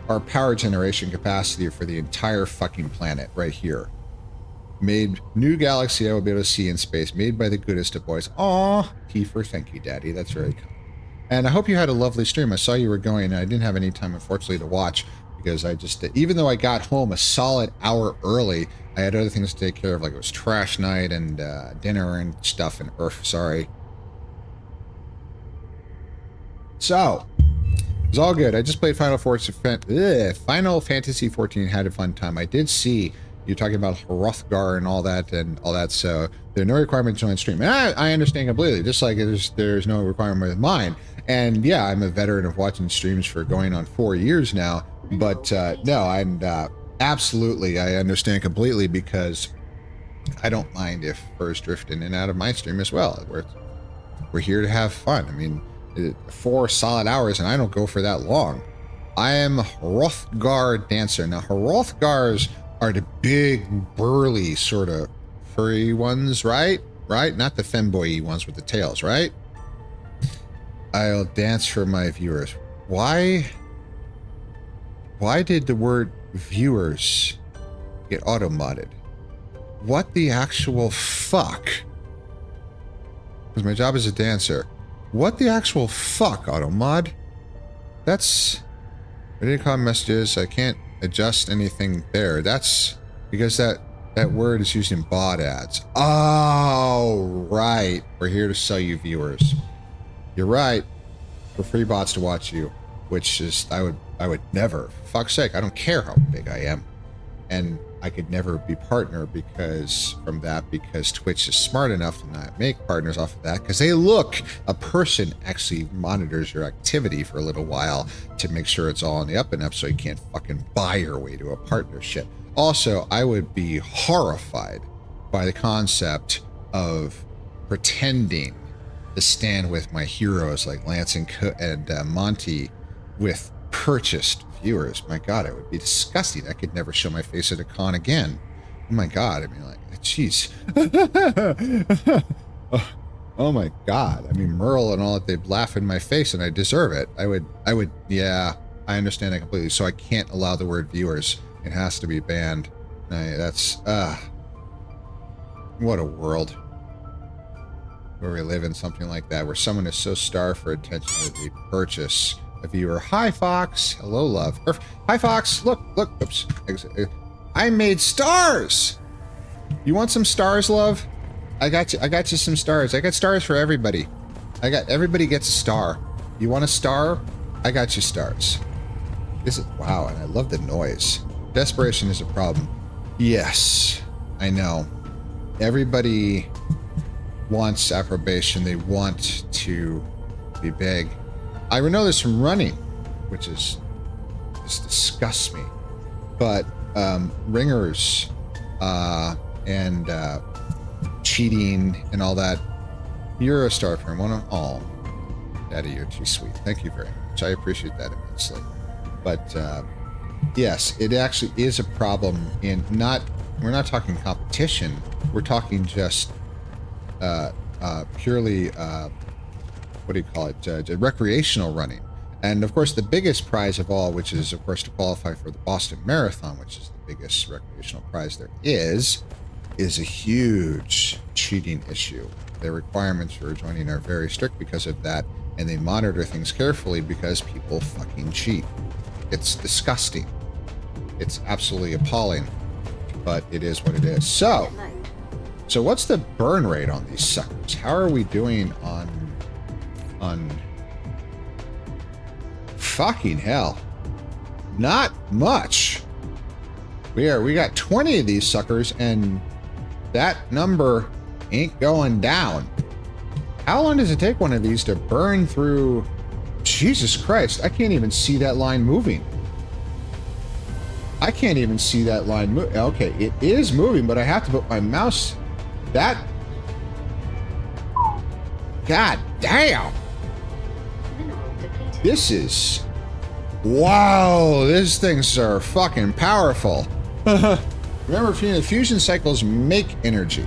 [SPEAKER 1] our power generation capacity for the entire fucking planet right here. Made new galaxy I will be able to see in space. Made by the goodest of boys. Aw, Kiefer, thank you, Daddy. That's very kind. And I hope you had a lovely stream. I saw you were going, and I didn't have any time, unfortunately, to watch because I just, even though I got home a solid hour early, I had other things to take care of, like it was trash night and dinner and stuff, and sorry. So, it was all good. I just played Final Fantasy 14, had a fun time. I did see you talking about Hrothgar and all that, so there are no requirements to join stream. And I understand completely, just like there's no requirement with mine. And yeah, I'm a veteran of watching streams for going on 4 years now, but no, I'm absolutely, I understand completely because I don't mind if furs drift in and out of my stream as well. We're here to have fun. I mean, 4 solid hours, and I don't go for that long. I am Hrothgar dancer. Now, Hrothgars are the big, burly, sort of furry ones, right? Right? Not the femboy ones with the tails, right? I'll dance for my viewers. Why did the word viewers get auto-modded? What the actual fuck? Because my job is a dancer. What the actual fuck, auto-mod? That's... I didn't call messages. I can't adjust anything there. That's because that word is used in bot ads. Oh, right. We're here to sell you viewers. You're right. For free bots to watch you, which is I would never. For fuck's sake, I don't care how big I am, and I could never be partner because Twitch is smart enough to not make partners off of that because a person actually monitors your activity for a little while to make sure it's all on the up and up so you can't fucking buy your way to a partnership. Also, I would be horrified by the concept of pretending to stand with my heroes like Lance and Monty with purchased viewers. My god, it would be disgusting. I could never show my face at a con again. Oh my god, I mean, like, jeez. Oh my god. I mean, Merle and all that, they'd laugh in my face and I deserve it. I would, yeah, I understand that completely. So I can't allow the word viewers. It has to be banned. That's, what a world. Where we live in something like that, where someone is so starved for attention that they purchase a viewer. Hi, Fox. Hello, love. Hi, Fox. Look. Oops. I made stars. You want some stars, love? I got you some stars. I got stars for everybody. Everybody gets a star. You want a star? I got you stars. Wow, and I love the noise. Desperation is a problem. Yes, I know. Everybody wants approbation. They want to be big. I know this from running, which just disgusts me. But ringers and cheating and all that. You're a star for one of all. Daddy, you're too sweet. Thank you very much. I appreciate that immensely. But yes, it actually is a problem in we're not talking competition. We're talking just purely, what do you call it, recreational running. And of course, the biggest prize of all, which is, of course, to qualify for the Boston Marathon, which is the biggest recreational prize there is a huge cheating issue. The requirements for joining are very strict because of that, and they monitor things carefully because people fucking cheat. It's disgusting. It's absolutely appalling, but it is what it is. So what's the burn rate on these suckers? How are we doing on fucking hell? Not much. We got 20 of these suckers, and that number ain't going down. How long does it take one of these to burn through? Jesus Christ, I can't even see that line moving. I can't even see that line move. Okay, it is moving, but I have to put my mouse... That... God damn! This is... Wow, these things are fucking powerful. Remember, the fusion cycles make energy.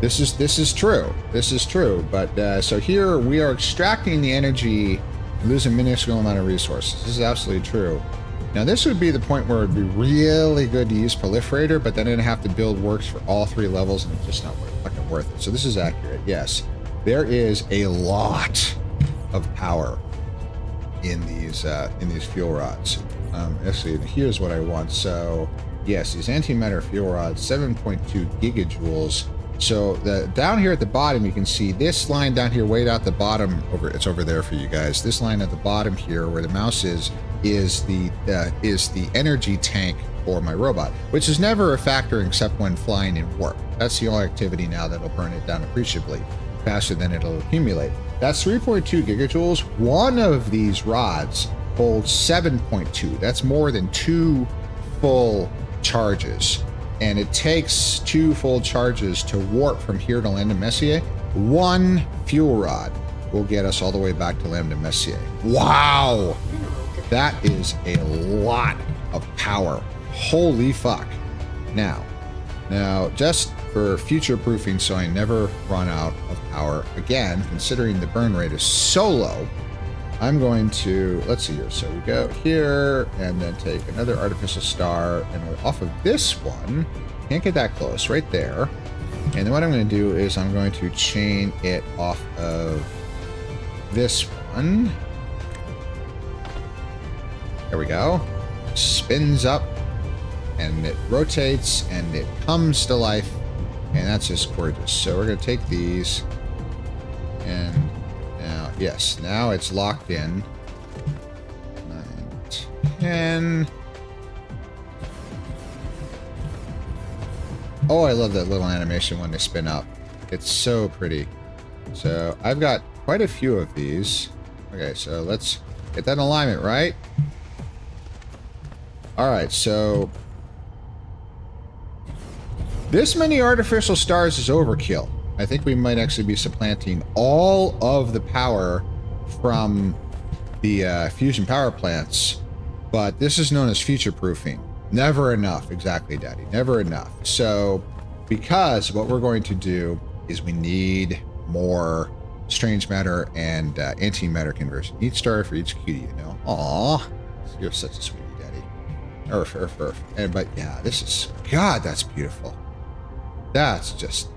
[SPEAKER 1] This is true. This is true. But so here we are extracting the energy, losing a minuscule amount of resources. This is absolutely true. Now this would be the point where it'd be really good to use proliferator, but then I'd have to build works for all 3 levels, and it's just not fucking worth it. So this is accurate. Yes, there is a lot of power in these fuel rods. Actually, here's what I want. So yes, these antimatter fuel rods, 7.2 gigajoules. So down here at the bottom, you can see this line down here, way out the bottom. It's over there for you guys. This line at the bottom here, where the mouse is the energy tank for my robot, which is never a factor except when flying in warp. That's the only activity now that'll burn it down appreciably faster than it'll accumulate. That's 3.2 gigajoules. One of these rods holds 7.2. That's more than 2 full charges. And it takes 2 full charges to warp from here to Lambda Messier. 1 fuel rod will get us all the way back to Lambda Messier. Wow! That is a lot of power. Holy fuck. Now, just for future proofing, so I never run out of power again, considering the burn rate is so low, I'm going to, let's see here. So we go here and then take another artificial star, and we're off of this one. Can't get that close, right there. And then what I'm going to do is I'm going to chain it off of this one. There we go. Spins up and it rotates and it comes to life, and that's just gorgeous. So we're going to take these, and now, yes, now it's locked in. 9, 10. Oh, I love that little animation when they spin up. It's so pretty. So I've got quite a few of these. Okay, so let's get that alignment right. All right, so this many artificial stars is overkill. I think we might actually be supplanting all of the power from the fusion power plants, but this is known as future proofing. Never enough, exactly, Daddy. Never enough. So, because what we're going to do is we need more strange matter and antimatter conversion. Each star for each cutie, you know. Aw, you're such a sweetie, Daddy. Earth. But yeah, this is, God, that's beautiful. That's just,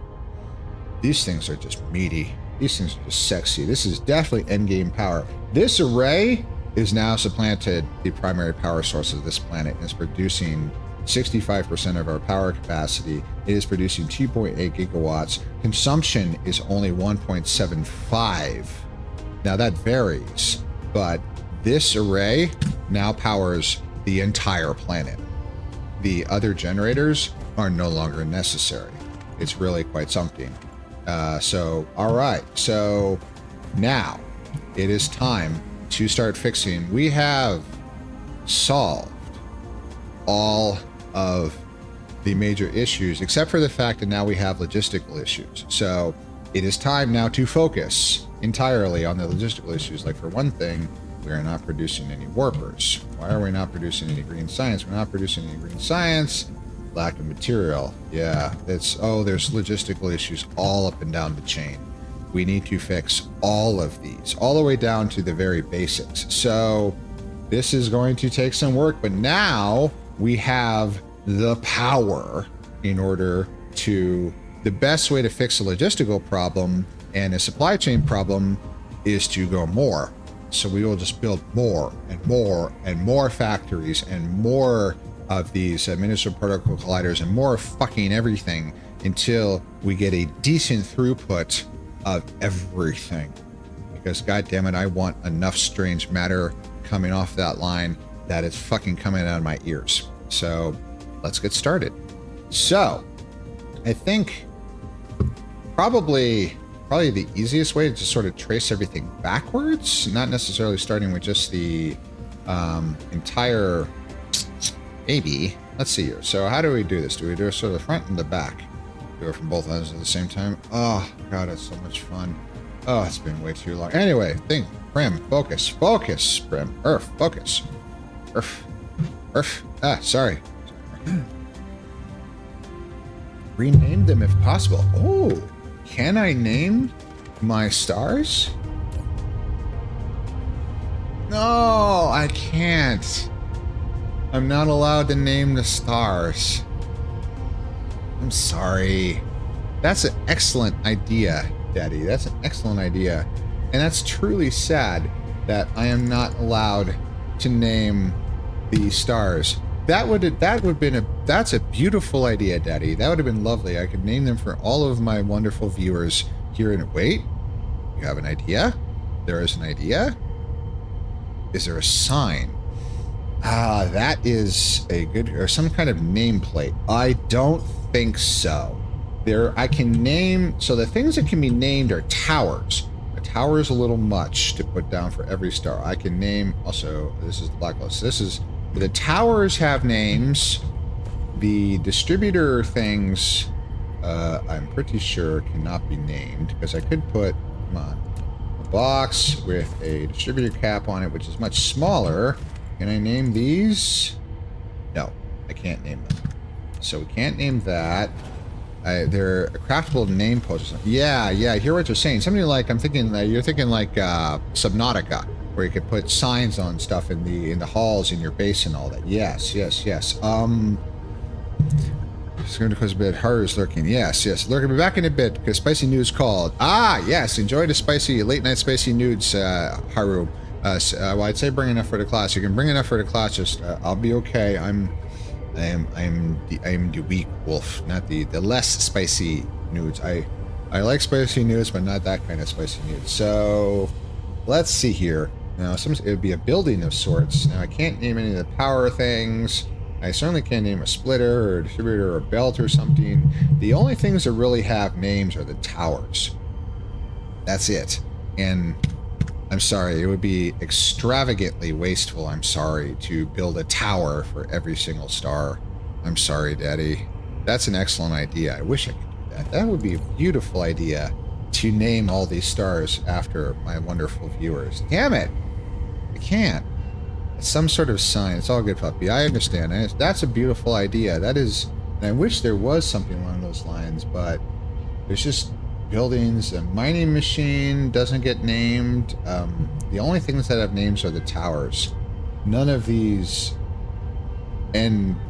[SPEAKER 1] these things are just meaty. These things are just sexy. This is definitely endgame power. This array is now supplanted the primary power source of this planet and is producing 65% of our power capacity. It is producing 2.8 gigawatts. Consumption is only 1.75. Now that varies, but this array now powers the entire planet. The other generators are no longer necessary. It's really quite something. All right. So now it is time to start fixing. We have solved all of the major issues, except for the fact that now we have logistical issues. So it is time now to focus entirely on the logistical issues. Like, for one thing, we are not producing any warpers. Why are we not producing any green science? We're not producing any green science. Lack of material. Yeah, there's logistical issues all up and down the chain. We need to fix all of these, all the way down to the very basics. So this is going to take some work, but now we have the power in order to, the best way to fix a logistical problem and a supply chain problem is to go more. So we will just build more and more and more factories and more of these miniature particle colliders and more fucking everything until we get a decent throughput of everything. Because goddammit, I want enough strange matter coming off that line that it's fucking coming out of my ears. So let's get started. So I think probably probably the easiest way to just sort of trace everything backwards, not necessarily starting with just the entire, maybe. Let's see here. So how do we do this? Do we do it sort of the front and the back? Do it from both ends at the same time? Oh, God, it's so much fun. Oh, it's been way too long. Anyway, think, Prim, focus, focus, Prim, Earth, focus. Earth, sorry. Rename them if possible. Oh, can I name my stars? No, I can't. I'm not allowed to name the stars. I'm sorry. That's an excellent idea, Daddy. That's an excellent idea. And that's truly sad that I am not allowed to name the stars. That's a beautiful idea, Daddy. That would have been lovely. I could name them for all of my wonderful viewers here in. Wait, you have an idea? There is an idea? Is there a sign? Ah, that is a good, or some kind of nameplate. I don't think so. I can name, so the things that can be named are towers. A tower is a little much to put down for every star. I can name, also, this is the blacklist. This is, the towers have names. The distributor things, I'm pretty sure cannot be named, because I could put, come on, a box with a distributor cap on it, which is much smaller. Can I name these? No, I can't name them. So we can't name that. They're a craftable name post. Yeah, I hear what you're saying. Something like, I'm thinking, you're thinking like Subnautica, where you could put signs on stuff in the halls in your base and all that. Yes. It's going to cause a bit. Haru's lurking. Yes. Lurking. Be back in a bit because spicy news called. Ah, yes. Enjoy the spicy late night spicy nudes, Haru. Well, I'd say bring enough for the class. You can bring enough for the class. Just I'll be okay. I'm the weak wolf, not the less spicy nudes. I like spicy nudes, but not that kind of spicy nudes. So let's see here. Now, it would be a building of sorts. Now, I can't name any of the power things. I certainly can't name a splitter or a distributor or a belt or something. The only things that really have names are the towers. That's it. And I'm sorry, it would be extravagantly wasteful, I'm sorry, to build a tower for every single star. I'm sorry, Daddy. That's an excellent idea. I wish I could do that. That would be a beautiful idea to name all these stars after my wonderful viewers. Damn it! I can't. It's some sort of sign. It's all good, puppy. I understand. That's a beautiful idea. That is, and I wish there was something along those lines, but there's just buildings. A mining machine doesn't get named. The only things that have names are the towers. None of these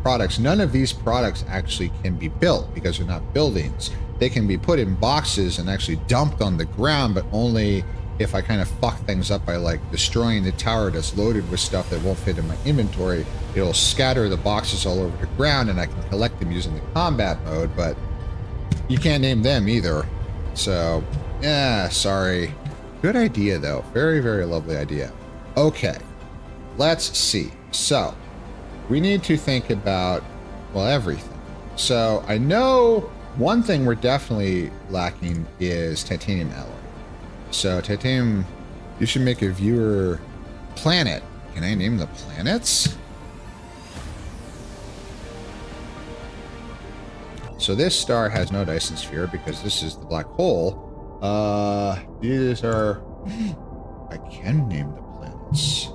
[SPEAKER 1] products actually can be built because they're not buildings. They can be put in boxes and actually dumped on the ground, but only if I kind of fuck things up by like destroying the tower that's loaded with stuff that won't fit in my inventory. It'll scatter the boxes all over the ground and I can collect them using the combat mode, but you can't name them either. So, yeah, sorry. Good idea, though. Very, very lovely idea. Okay, let's see. So, we need to think about, well, everything. So, I know one thing we're definitely lacking is titanium alloy. So, titanium, you should make a viewer planet. Can I name the planets? So this star has no Dyson sphere because this is the black hole. These are... I can name the planets.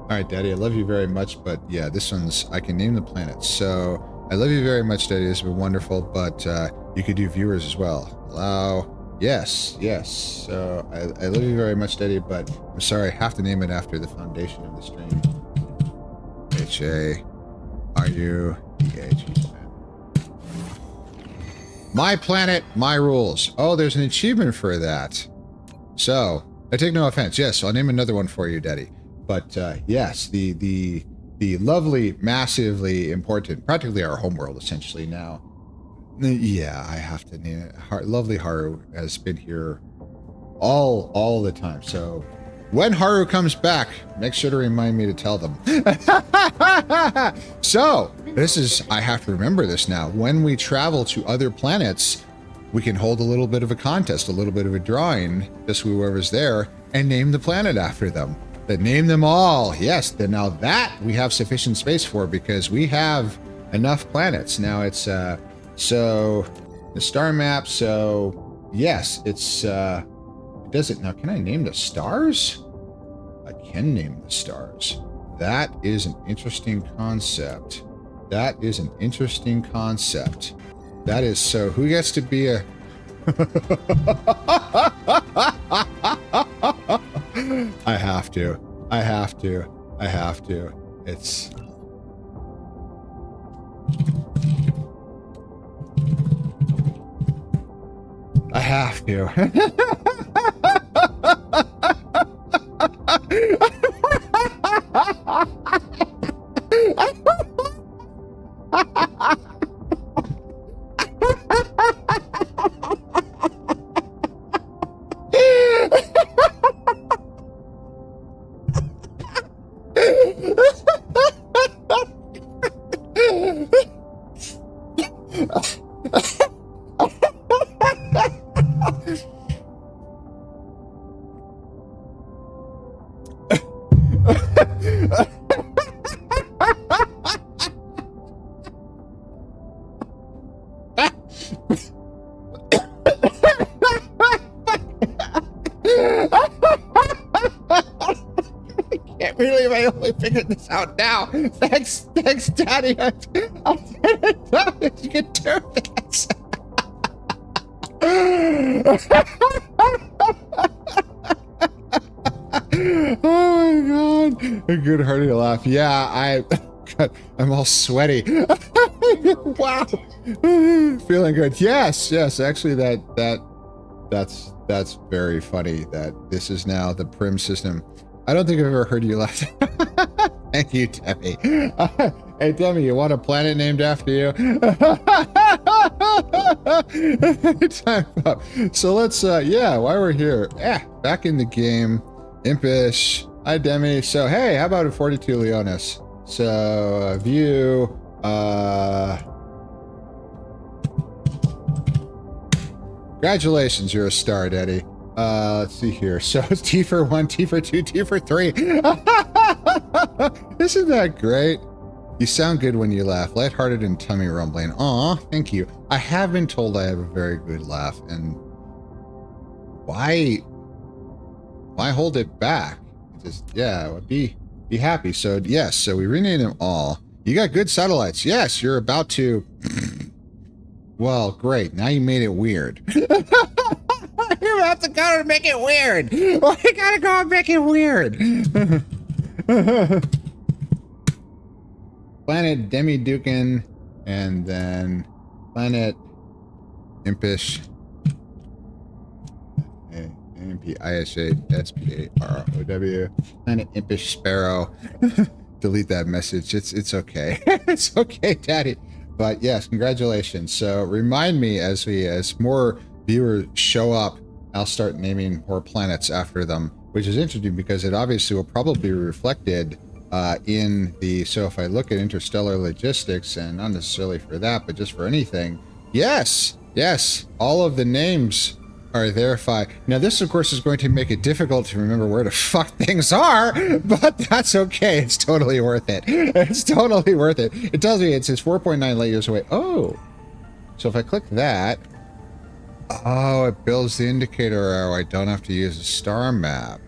[SPEAKER 1] Alright, Daddy, I love you very much, but yeah, this one's... I can name the planets. So, I love you very much, Daddy. This has been wonderful, but you could do viewers as well. Allow... Yes. So, I love you very much, Daddy, but I'm sorry, I have to name it after the foundation of the stream. H-A-R-U-D-H. My planet, my rules. Oh, there's an achievement for that. So, I take no offense. Yes, I'll name another one for you, Daddy. But yes, the lovely, massively important, practically our homeworld, essentially now. Yeah, I have to name it. Lovely Haru has been here all the time. So when Haru comes back, make sure to remind me to tell them. So this is, I have to remember this now. When we travel to other planets, we can hold a little bit of a contest, a little bit of a drawing, just whoever's there, and name the planet after them. Then name them all. Yes, then now that we have sufficient space for, because we have enough planets. Now it's so the star map. So yes, it's it does it now. Can I name the stars? I can name the stars. That is an interesting concept. That is an interesting concept. That is so. Who gets to be a? I have to. I have to. I have to. It's. I have to. Figured this out now. Thanks, Daddy. I didn't know that you could do this. Oh my god! A good hearty laugh. Yeah, I'm all sweaty. Wow, feeling good. Yes. Actually, that's very funny. That this is now the Prim system. I don't think I've ever heard you laugh. Thank you, Demi. Hey, Demi, you want a planet named after you? Time up. So let's, yeah, while we're here, back in the game, Impish. Hi, Demi. So, hey, how about a 42 Leonis? So, view, congratulations, you're a star, Daddy. Let's see here. So it's T for 1, T for 2, T for 3. Isn't that great? You sound good when you laugh. Lighthearted and tummy rumbling. Aw, thank you. I have been told I have a very good laugh, and why hold it back? Just, yeah, be happy. So yes, so we renamed them all. You got good satellites. Yes, you're about to. Well, great. Now you made it weird. You're about to go and make it weird. Well, you gotta go and make it weird. Planet Demi Dukin, and then Planet Impish. IMPISHSPAROW. Planet Impish Sparrow. Delete that message. It's okay. It's okay, Daddy. But yes, congratulations. So remind me as more viewers show up, I'll start naming more planets after them, which is interesting because it obviously will probably be reflected in the. So if I look at interstellar logistics, and not necessarily for that, but just for anything, yes, all of the names are there. Now this, of course, is going to make it difficult to remember where the fuck things are, but that's okay. It's totally worth it. It's totally worth it. It tells me it's 4.9 light years away. Oh, so if I click that, oh, it builds the indicator arrow. I don't have to use a star map.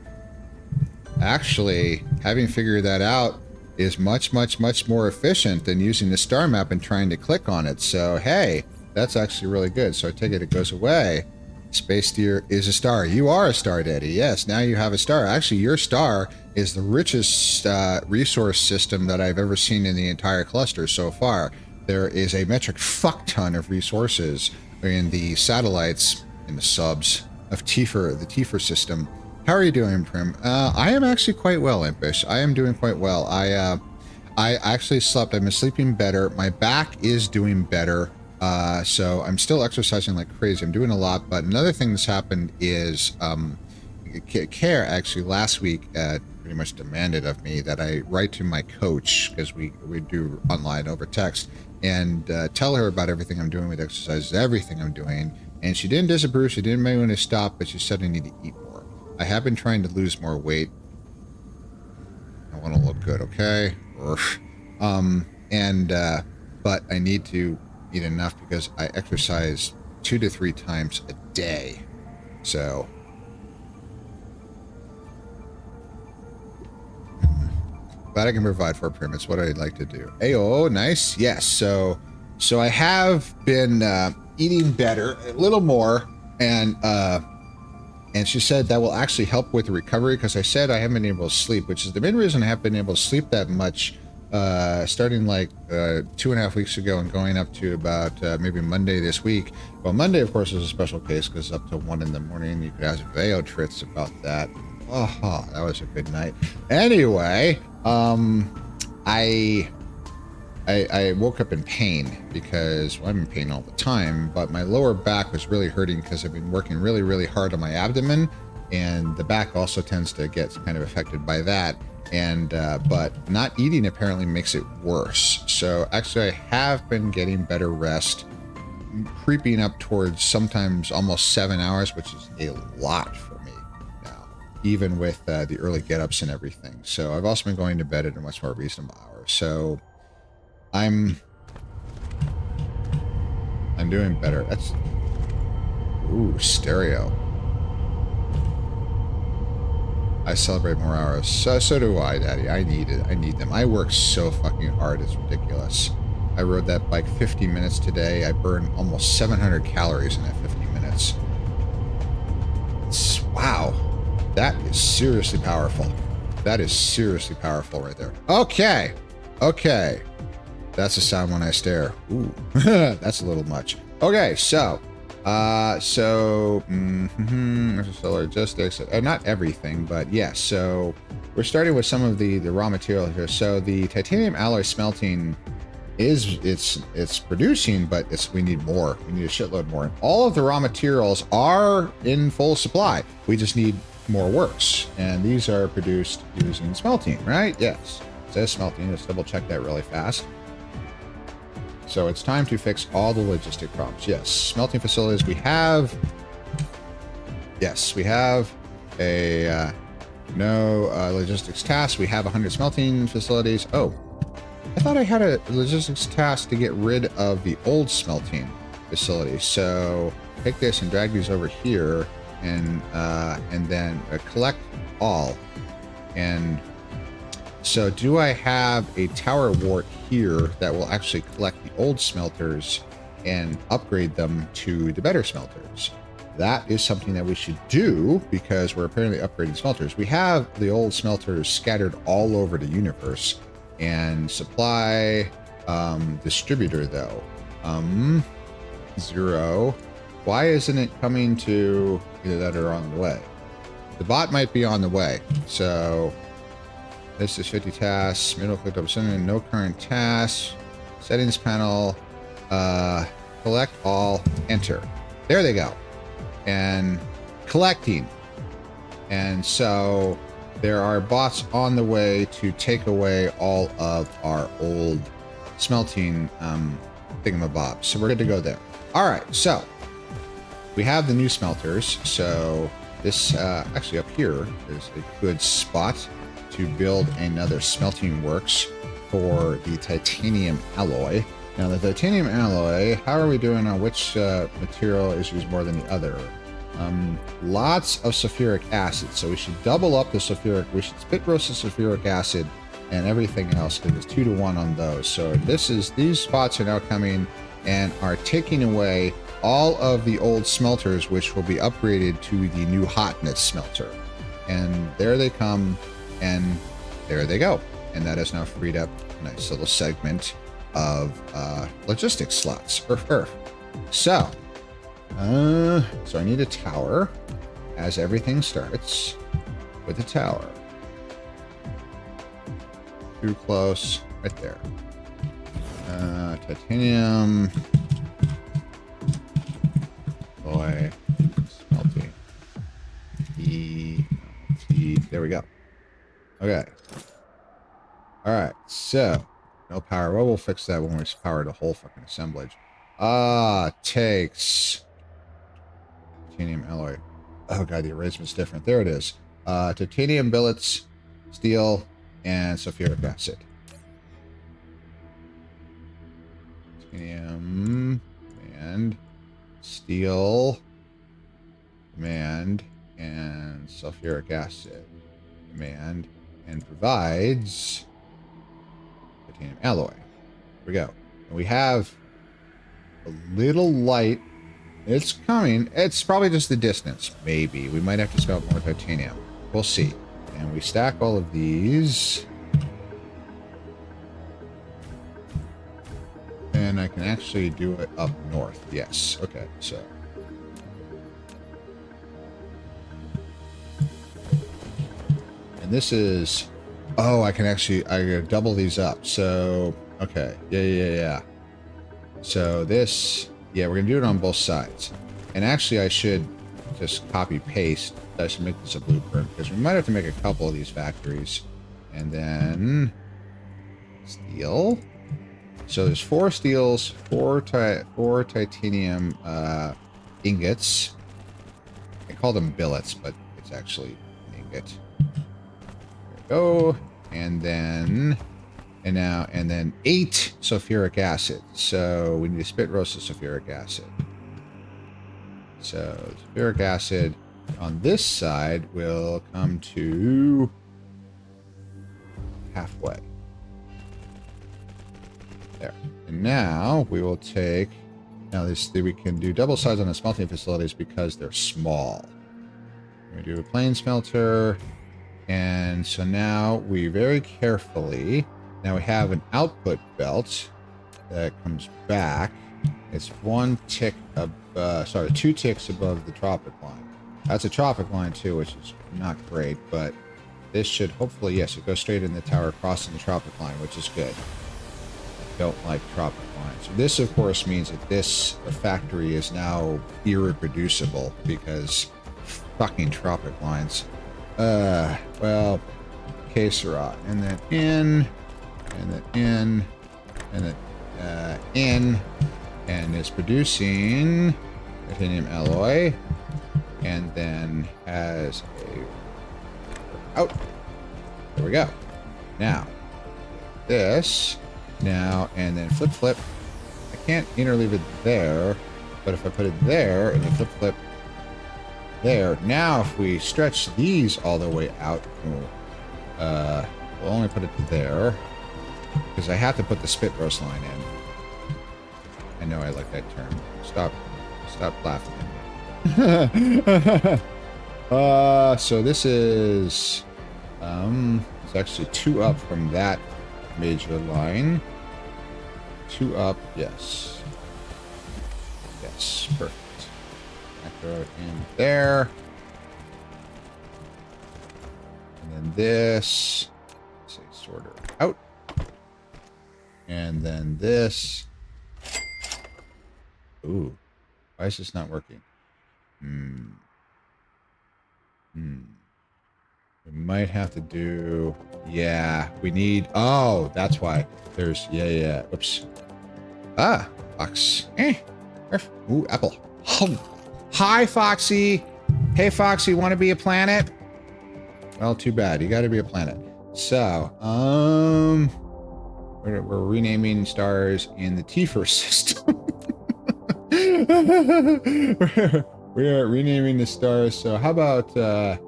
[SPEAKER 1] Actually, having figured that out is much more efficient than using the star map and trying to click on it. So hey, that's actually really good. So I take it goes away. Space Deer is a star. You are a star, Daddy. Yes, now you have a star. Actually, your star is the richest resource system that I've ever seen in the entire cluster so far. There is a metric fuck ton of resources in the satellites, in the subs of Tifer, the Tifer system. How are you doing, Prim? I am actually quite well, Impish. I am doing quite well. I actually slept. I've been sleeping better. My back is doing better. So I'm still exercising like crazy. I'm doing a lot, but another thing that's happened is Care actually last week pretty much demanded of me that I write to my coach, because we do online over text, and tell her about everything I'm doing with exercises, everything I'm doing, And she didn't disapprove. She didn't make me want to stop, but she said I need to eat more. I have been trying to lose more weight. I want to look good, okay? But I need to eat enough because I exercise 2 to 3 times a day. So, glad I can provide for pyramids. What I'd like to do. Ayo, nice. Yes. So I have been eating better, a little more, and she said that will actually help with the recovery because I said I haven't been able to sleep, which is the main reason I haven't been able to sleep that much. Starting like 2.5 weeks ago and going up to about maybe Monday this week. Well, Monday, of course, is a special case because up to 1 in the morning. You could ask Veo Tritz about that. Oh, that was a good night. Anyway, I woke up in pain because, well, I'm in pain all the time, but my lower back was really hurting because I've been working really, really hard on my abdomen, and the back also tends to get kind of affected by that. And but not eating apparently makes it worse. So actually, I have been getting better rest, creeping up towards sometimes almost 7 hours, which is a lot for me now, even with the early get-ups and everything. So I've also been going to bed at a much more reasonable hour. So I'm doing better. That's stereo. I celebrate more hours. So do I, Daddy. I need it. I need them. I work so fucking hard. It's ridiculous. I rode that bike 50 minutes today. I burned almost 700 calories in that 50 minutes. Wow. That is seriously powerful. That is seriously powerful right there. Okay. Okay. That's a sound when I stare. Ooh. That's a little much. Okay, so logistics, not everything, but yes. So we're starting with some of the raw material here. So the titanium alloy smelting it's producing, but we need more. We need a shitload more. And all of the raw materials are in full supply. We just need more works, and these are produced using smelting, right? Yes, it says smelting. Let's double check that really fast. So it's time to fix all the logistic problems. Yes, smelting facilities. We have a no logistics task. We have 100 smelting facilities. Oh, I thought I had a logistics task to get rid of the old smelting facility. So take this and drag these over here, and then collect all. And so do I have a tower wart here that will actually collect the old smelters and upgrade them to the better smelters? That is something that we should do because we're apparently upgrading smelters. We have the old smelters scattered all over the universe. And supply distributor though. 0. Why isn't it coming to either that or on the way? The bot might be on the way. So this is 50 tasks, middle click up center, no current tasks, settings panel, collect all, enter. There they go. And collecting. And so there are bots on the way to take away all of our old smelting thingamabobs. So we're good to go there. All right, so we have the new smelters. So this actually up here is a good spot to build another smelting works for the titanium alloy. Now the titanium alloy, how are we doing on which material is used more than the other? Lots of sulfuric acid, so we should double up the sulfuric. We should spit roast the sulfuric acid and everything else because it's 2 to 1 on those. So these spots are now coming and are taking away all of the old smelters, which will be upgraded to the new hotness smelter. And there they come, and there they go. And that has now freed up a nice little segment of logistics slots. So I need a tower, as everything starts with a tower. Too close, right there. Titanium, alloy, smelting. There we go. Okay. All right. So no power. Well, we'll fix that when we power the whole fucking assemblage. Takes titanium alloy. Oh god, the arrangement's different. There it is. Titanium billets, steel, and sulfuric acid. Titanium, and steel, command, and sulfuric acid, command, and provides titanium alloy. Here we go. And we have a little light. It's coming. It's probably just the distance. Maybe. We might have to smelt more titanium. We'll see. And we stack all of these. And I can actually do it up north. Yes. Okay. So. And this is... Oh, I can actually... I gotta double these up. So... Okay. Yeah. So this... Yeah, we're going to do it on both sides. And actually, I should just copy-paste. I should make this a blueprint, because we might have to make a couple of these factories. And then... Steel. So there's 4 steels, 4 titanium ingots. I call them billets, but it's actually an ingot. There we go. And then... And then 8 sulfuric acid. So we need to spit roast the sulfuric acid. So sulfuric acid on this side will come to halfway. There. And now we will take... Now we can do double sides on the smelting facilities because they're small. We do a plain smelter. And so now we very carefully... Now we have an output belt that comes back. It's 2 ticks above the tropic line. That's a tropic line too, which is not great, but this should hopefully, yes, it goes straight in the tower crossing the tropic line, which is good. I don't like tropic lines. This, of course, means that this factory is now irreproducible because fucking tropic lines. Well, que sera. And then in... And then and then and it's producing titanium alloy, and then has a out. There we go. Now this and then flip. I can't interleave it there, but if I put it there and then flip there. Now if we stretch these all the way out, we'll only put it to there. Because I have to put the spit roast line in. I know I like that term. Stop laughing at me. So this is... it's actually 2 up from that major line. 2 up, yes. Yes, perfect. I throw it in there. And then this... Let's say sorter out. And then this. Ooh. Why is this not working? We might have to do... Yeah, we need... Oh, that's why. There's... Yeah. Oops. Ah, Fox. Ooh, apple. Oh. Hi, Foxy. Hey, Foxy, want to be a planet? Well, too bad. You got to be a planet. So, we're renaming stars in the T-first system. we are renaming the stars. So how about you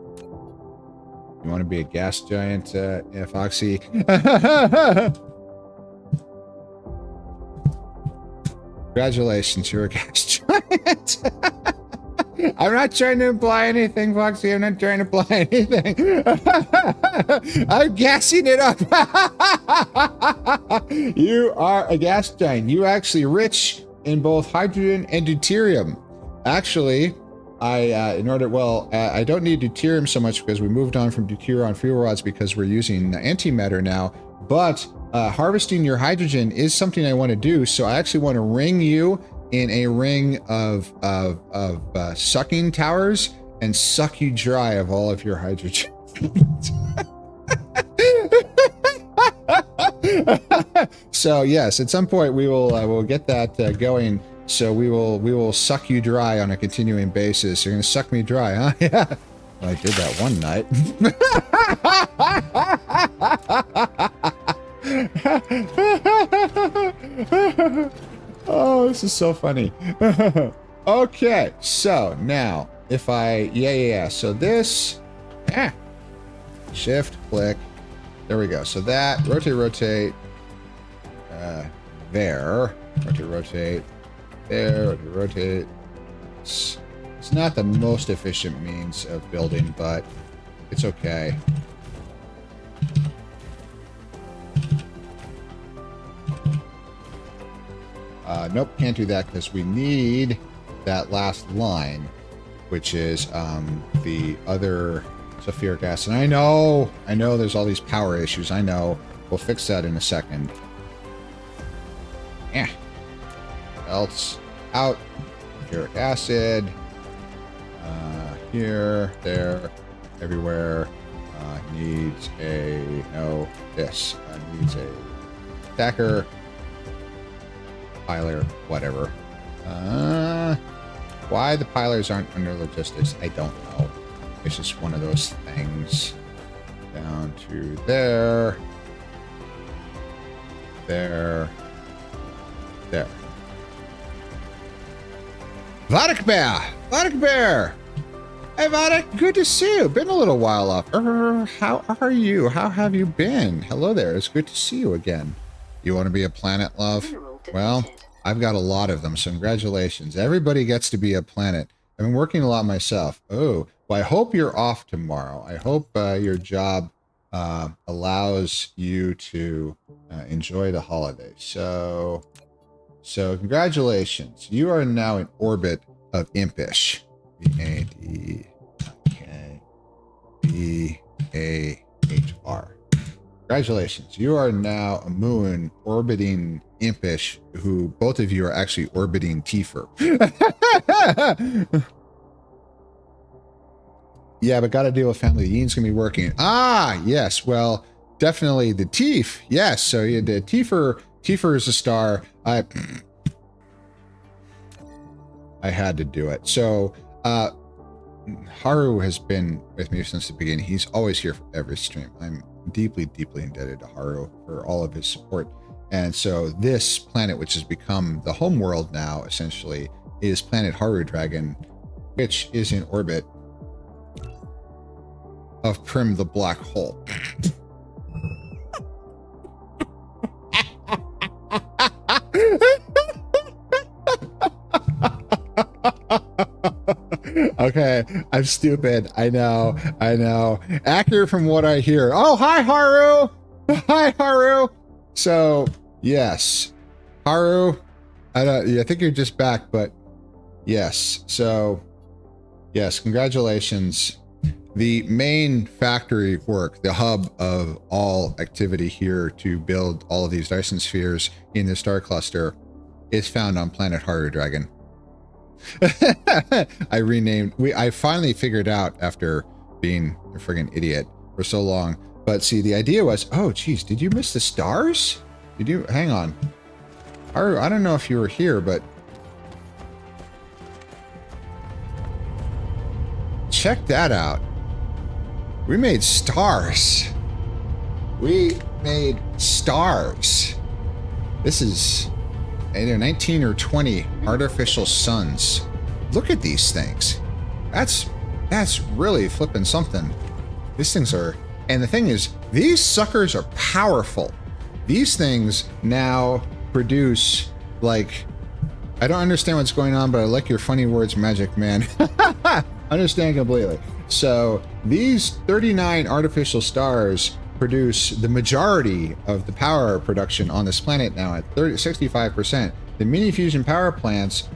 [SPEAKER 1] want to be a gas giant, Foxy? Congratulations, you're a gas giant. I'm not trying to imply anything, Foxy. I'm not trying to imply anything. I'm gassing it up. You are a gas giant. You're actually rich in both hydrogen and deuterium. Actually, I don't need deuterium so much because we moved on from deuterium fuel rods because we're using antimatter now. But harvesting your hydrogen is something I want to do. So I actually want to ring you in a ring of sucking towers and suck you dry of all of your hydrogen. So yes, at some point we'll get that going. So we will suck you dry on a continuing basis. You're gonna suck me dry, huh? Yeah. Well, I did that one night. Oh, this is so funny. Okay, so now if I so this shift click, there we go. So that rotate there, rotate there, rotate. It's not the most efficient means of building, but it's okay. Nope, can't do that because we need that last line, which is the other sulfuric acid. And I know there's all these power issues. I know. We'll fix that in a second. Yeah. Else out. Sulfuric acid. Here, there, everywhere. Needs a this needs a stacker. Piler, whatever. Why the pilers aren't under logistics, I don't know. It's just one of those things. Down to there. There. There. Vadik Bear! Vadik Bear! Hey Vadik, good to see you. Been a little while off. How are you? How have you been? Hello there, it's good to see you again. You want to be a planet, love? Well, I've got a lot of them, so congratulations. Everybody gets to be a planet. I've been working a lot myself. Oh, well, I hope you're off tomorrow. I hope your job allows you to enjoy the holidays. So congratulations. You are now in orbit of Impish. V-A-D-B-A-H-R. Congratulations. You are now a moon orbiting Impish, who both of you are actually orbiting Tifer. Yeah, but got to deal with family. Ian's going to be working. Ah, yes. Well, definitely the Tief. Yes. So you did Tifer. Tifer is a star. I had to do it. So, Haru has been with me since the beginning. He's always here for every stream. I'm deeply, deeply indebted to Haru for all of his support. And so this planet, which has become the home world now, essentially, is planet Haru Dragon, which is in orbit of Prim the Black Hole. Okay, I'm stupid. I know. Accurate from what I hear. Oh, hi, Haru. Hi, Haru. So, yes. Haru, I think you're just back, but yes. So, yes, congratulations. The main factory work, the hub of all activity here to build all of these Dyson spheres in the star cluster, is found on planet Haru Dragon. I finally figured out after being a friggin' idiot for so long. But see, the idea was, oh geez, did you miss the stars? Did you? Hang on. I don't know if you were here, but check that out. We made stars. We made stars. This is either 19 or 20 artificial suns. Look at these things. That's really flipping something. These things are, and the thing is, these suckers are powerful. These things now produce, like, I don't understand what's going on, but I like your funny words, Magic Man. Understand completely. So these 39 artificial stars produce the majority of the power production on this planet now at 65%. The mini fusion power plants,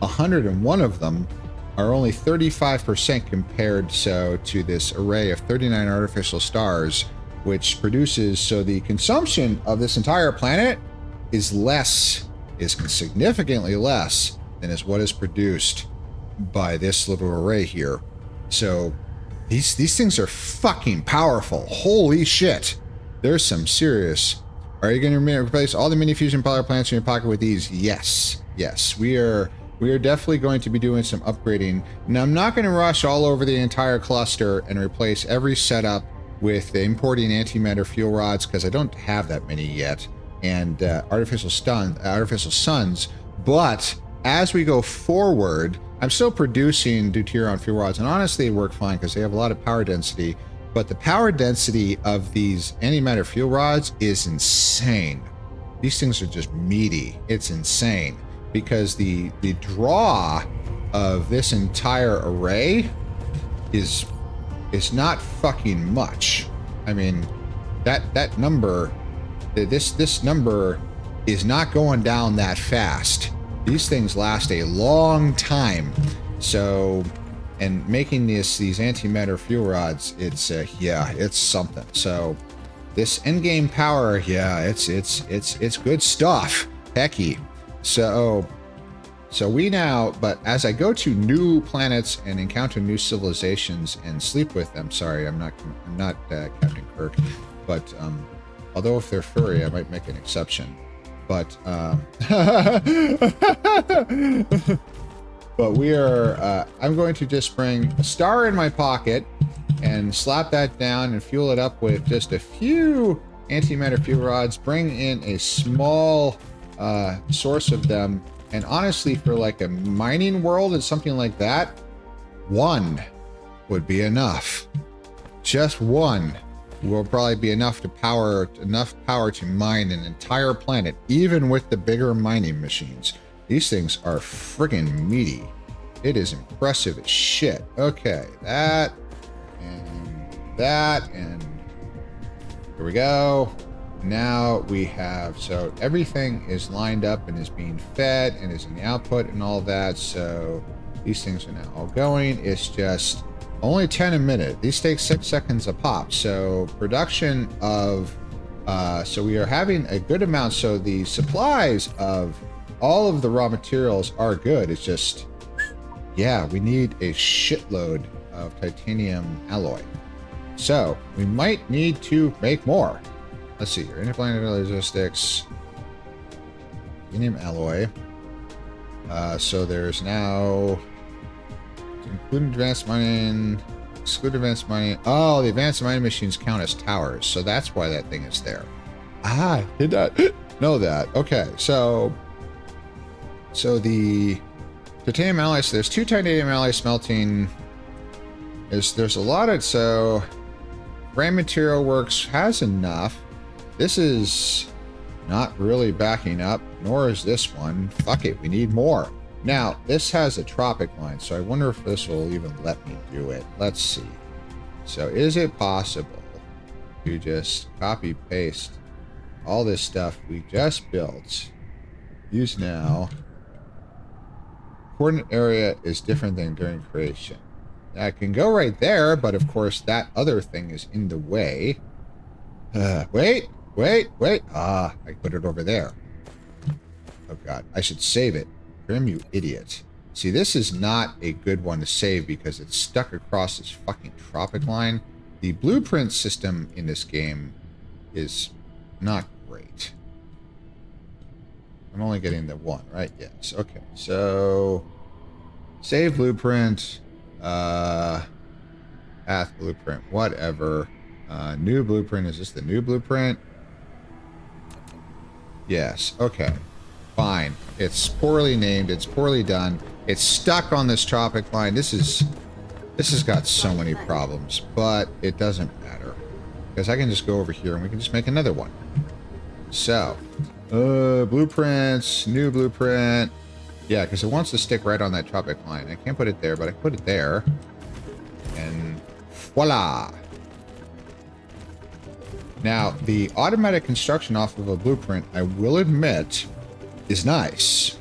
[SPEAKER 1] 101 of them, are only 35% compared to this array of 39 artificial stars, which produces, so the consumption of this entire planet is significantly less than is what is produced by this little array here. So these things are fucking powerful. Holy shit. There's some serious Are you going to replace all the mini fusion power plants in your pocket with these? Yes. Yes. We are definitely going to be doing some upgrading. Now, I'm not going to rush all over the entire cluster and replace every setup with importing antimatter fuel rods, because I don't have that many yet, and artificial suns. But as we go forward, I'm still producing deuterium fuel rods, and honestly, they work fine because they have a lot of power density. But the power density of these antimatter fuel rods is insane. These things are just meaty. It's insane because the draw of this entire array is not fucking much. I mean, that number, this number is not going down that fast. These things last a long time. So, and making these antimatter fuel rods, it's yeah, it's something. So this endgame power, yeah, it's good stuff. Hecky. So we now, but as I go to new planets and encounter new civilizations and sleep with them, sorry, I'm not Captain Kirk, but although if they're furry, I might make an exception. But but we are, I'm going to just bring a star in my pocket and slap that down and fuel it up with just a few antimatter fuel rods, bring in a small source of them. And honestly, for like a mining world and something like that, one would be enough. Just one will probably be enough power to mine an entire planet, even with the bigger mining machines. These things are friggin' meaty. It is impressive as shit. Okay, that, and here we go. Now we have, so everything is lined up and is being fed and is in the output and all that. So these things are now all going. It's just only 10 a minute. These take 6 seconds a pop. So production of, so we are having a good amount. So the supplies of all of the raw materials are good. It's just, yeah, we need a shitload of titanium alloy. So we might need to make more. Let's see here. Interplanetary logistics. Titanium alloy. So there's now, including advanced mining, exclude advanced mining. Oh, the advanced mining machines count as towers. So that's why that thing is there. Ah, did not know that. Okay, so the titanium alloy, so there's 2 titanium alloy smelting. There's a lot of, so Rain Material Works has enough. This is not really backing up, nor is this one. Fuck it, we need more. Now, this has a tropic line, so I wonder if this will even let me do it. Let's see. So is it possible to just copy paste all this stuff we just built? Use now. Coordinate area is different than during creation. I can go right there, but of course that other thing is in the way. Wait. Ah, I put it over there. Oh god, I should save it. Grim, you idiot. See, this is not a good one to save because it's stuck across this fucking tropic line. The blueprint system in this game is not great. I'm only getting the one, right? Yes. Okay. So save blueprint, path blueprint, whatever. New blueprint. Is this the new blueprint? Yes. Okay. Fine. It's poorly named. It's poorly done. It's stuck on this tropic line. This has got so many problems, but it doesn't matter because I can just go over here and we can just make another one. So, blueprints, new blueprint. Yeah, because it wants to stick right on that tropic line. I can't put it there, but I can put it there. And voila. Now, the automatic construction off of a blueprint, I will admit, is nice.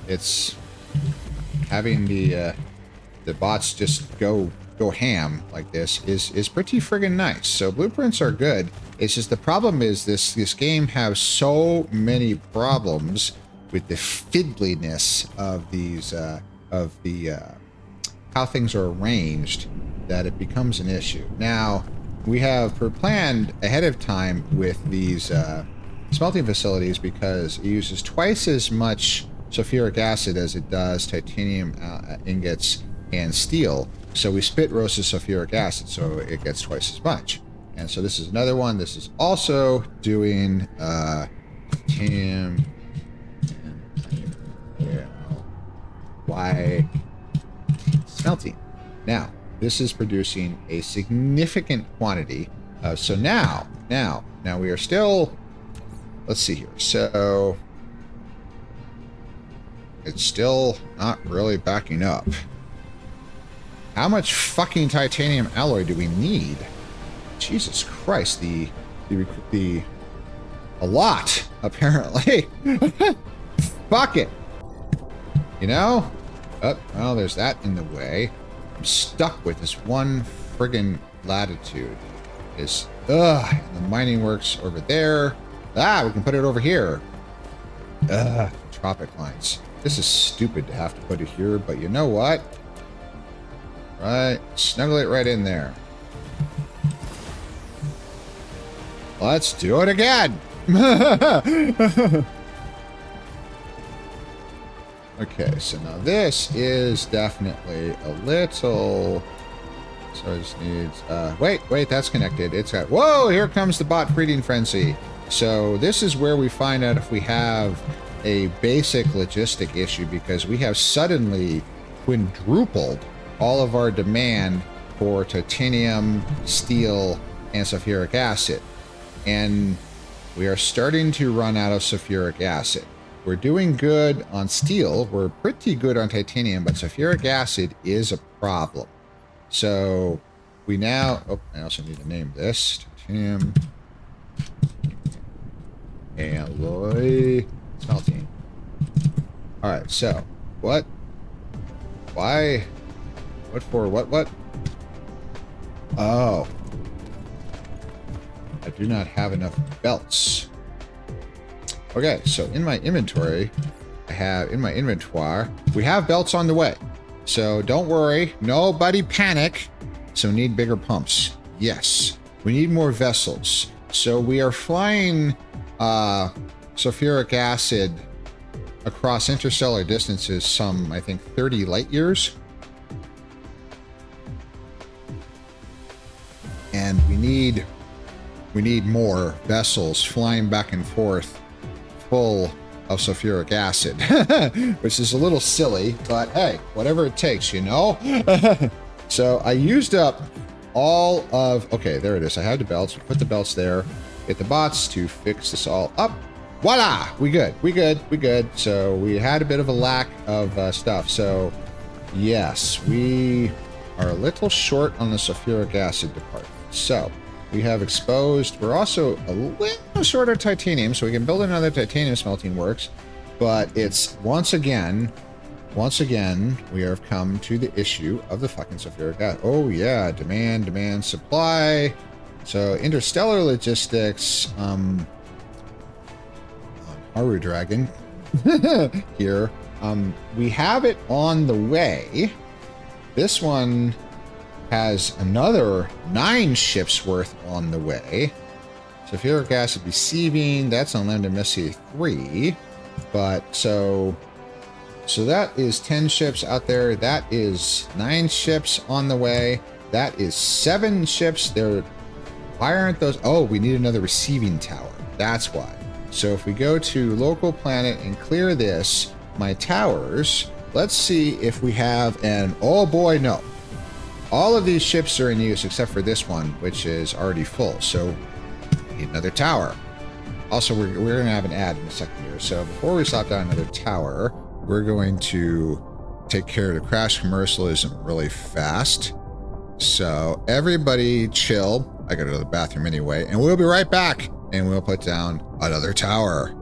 [SPEAKER 1] It's having the bots just go ham like this is pretty friggin' nice. So blueprints are good. It's just the problem is this game has so many problems with the fiddliness of these how things are arranged that it becomes an issue. Now we have planned ahead of time with these smelting facilities because it uses twice as much sulfuric acid as it does titanium ingots and steel. So we spit roasted sulfuric acid, so it gets twice as much. And so this is another one. This is also doing titanium and why smelting. Now, this is producing a significant quantity. So now we are still, let's see here. So it's still not really backing up. How much fucking titanium alloy do we need? Jesus Christ, a lot, apparently. Fuck it. You know? Oh, well, there's that in the way. I'm stuck with this one friggin' latitude. And the mining works over there. Ah, we can put it over here. Tropic lines. This is stupid to have to put it here, but you know what? Right, snuggle it right in there. Let's do it again. Okay, so now this is definitely a little. So it just needs. Wait, that's connected. It's got. Whoa! Here comes the bot breeding frenzy. So this is where we find out if we have a basic logistic issue because we have suddenly quadrupled all of our demand for titanium, steel, and sulfuric acid. And we are starting to run out of sulfuric acid. We're doing good on steel. We're pretty good on titanium, but sulfuric acid is a problem. So we now... Oh, I also need to name this. Titanium alloy smelting. All right, so what? Why? What for? What? Oh. I do not have enough belts. Okay, so in my inventory, we have belts on the way. So don't worry, nobody panic. So need bigger pumps. Yes. We need more vessels. So we are flying sulfuric acid across interstellar distances, some, I think, 30 light years. And we need more vessels flying back and forth full of sulfuric acid, which is a little silly, but hey, whatever it takes, you know? So I used up all of, okay, there it is. I had the belts, put the belts there, get the bots to fix this all up. Voila, we good. So we had a bit of a lack of stuff. So yes, we are a little short on the sulfuric acid department. So we have exposed, we're also a little short of titanium, so we can build another titanium smelting works, but it's once again, we have come to the issue of the fucking sulfuric acid. Oh yeah, demand, supply. So interstellar logistics, Haru Dragon here. We have it on the way. This one has another 9 ships worth on the way. Sulfuric acid receiving, that's unlimited Messier 3. But so that is 10 ships out there. That is 9 ships on the way. That is 7 ships. Why aren't those? Oh, we need another receiving tower. That's why. So if we go to local planet and clear this, my towers, let's see if we have an, oh boy, no. All of these ships are in use except for this one, which is already full. So we need another tower. Also, we're going to have an ad in a second here. So before we slap down another tower, we're going to take care of the crash commercialism really fast. So everybody chill. I got to go to the bathroom anyway, and we'll be right back, and we'll put down another tower.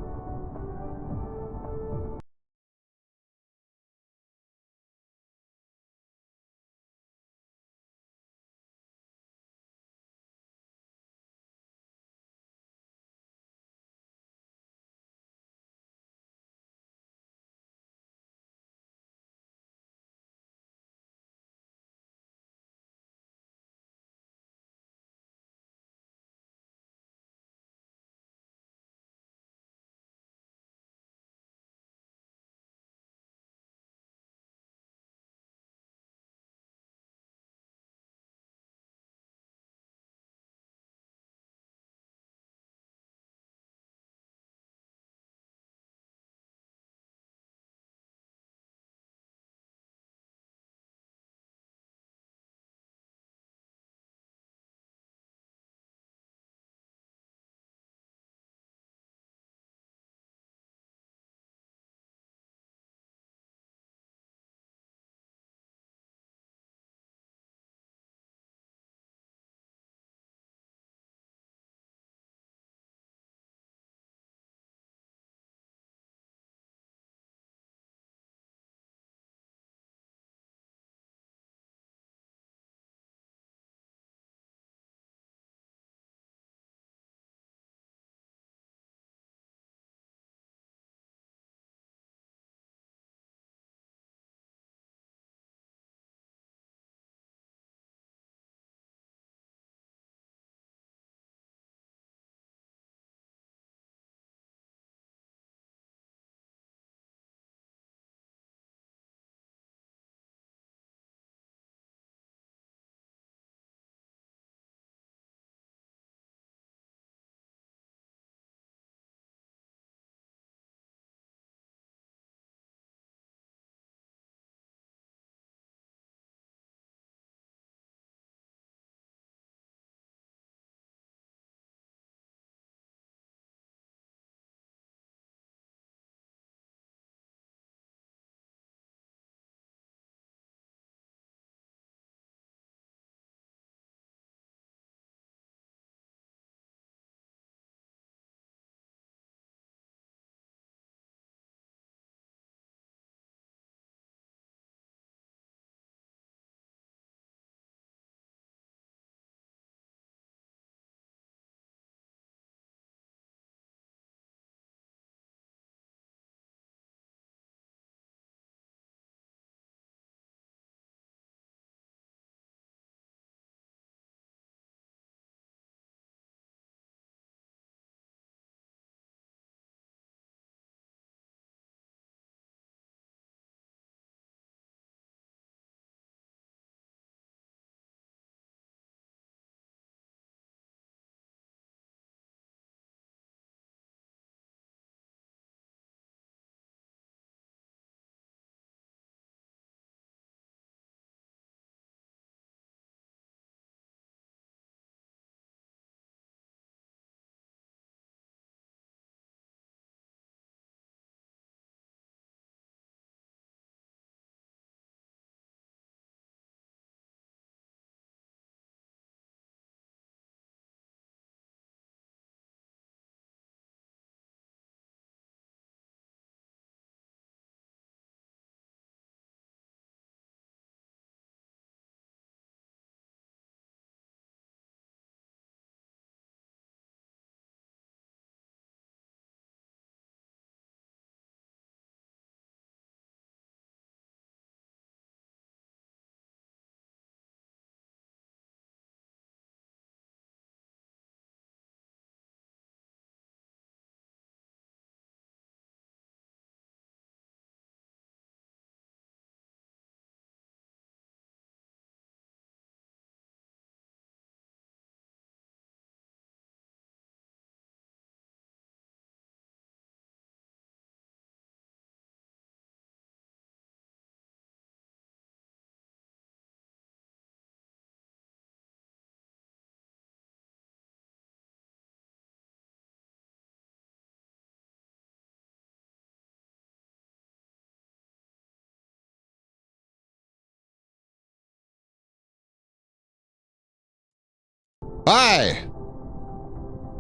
[SPEAKER 1] Hi!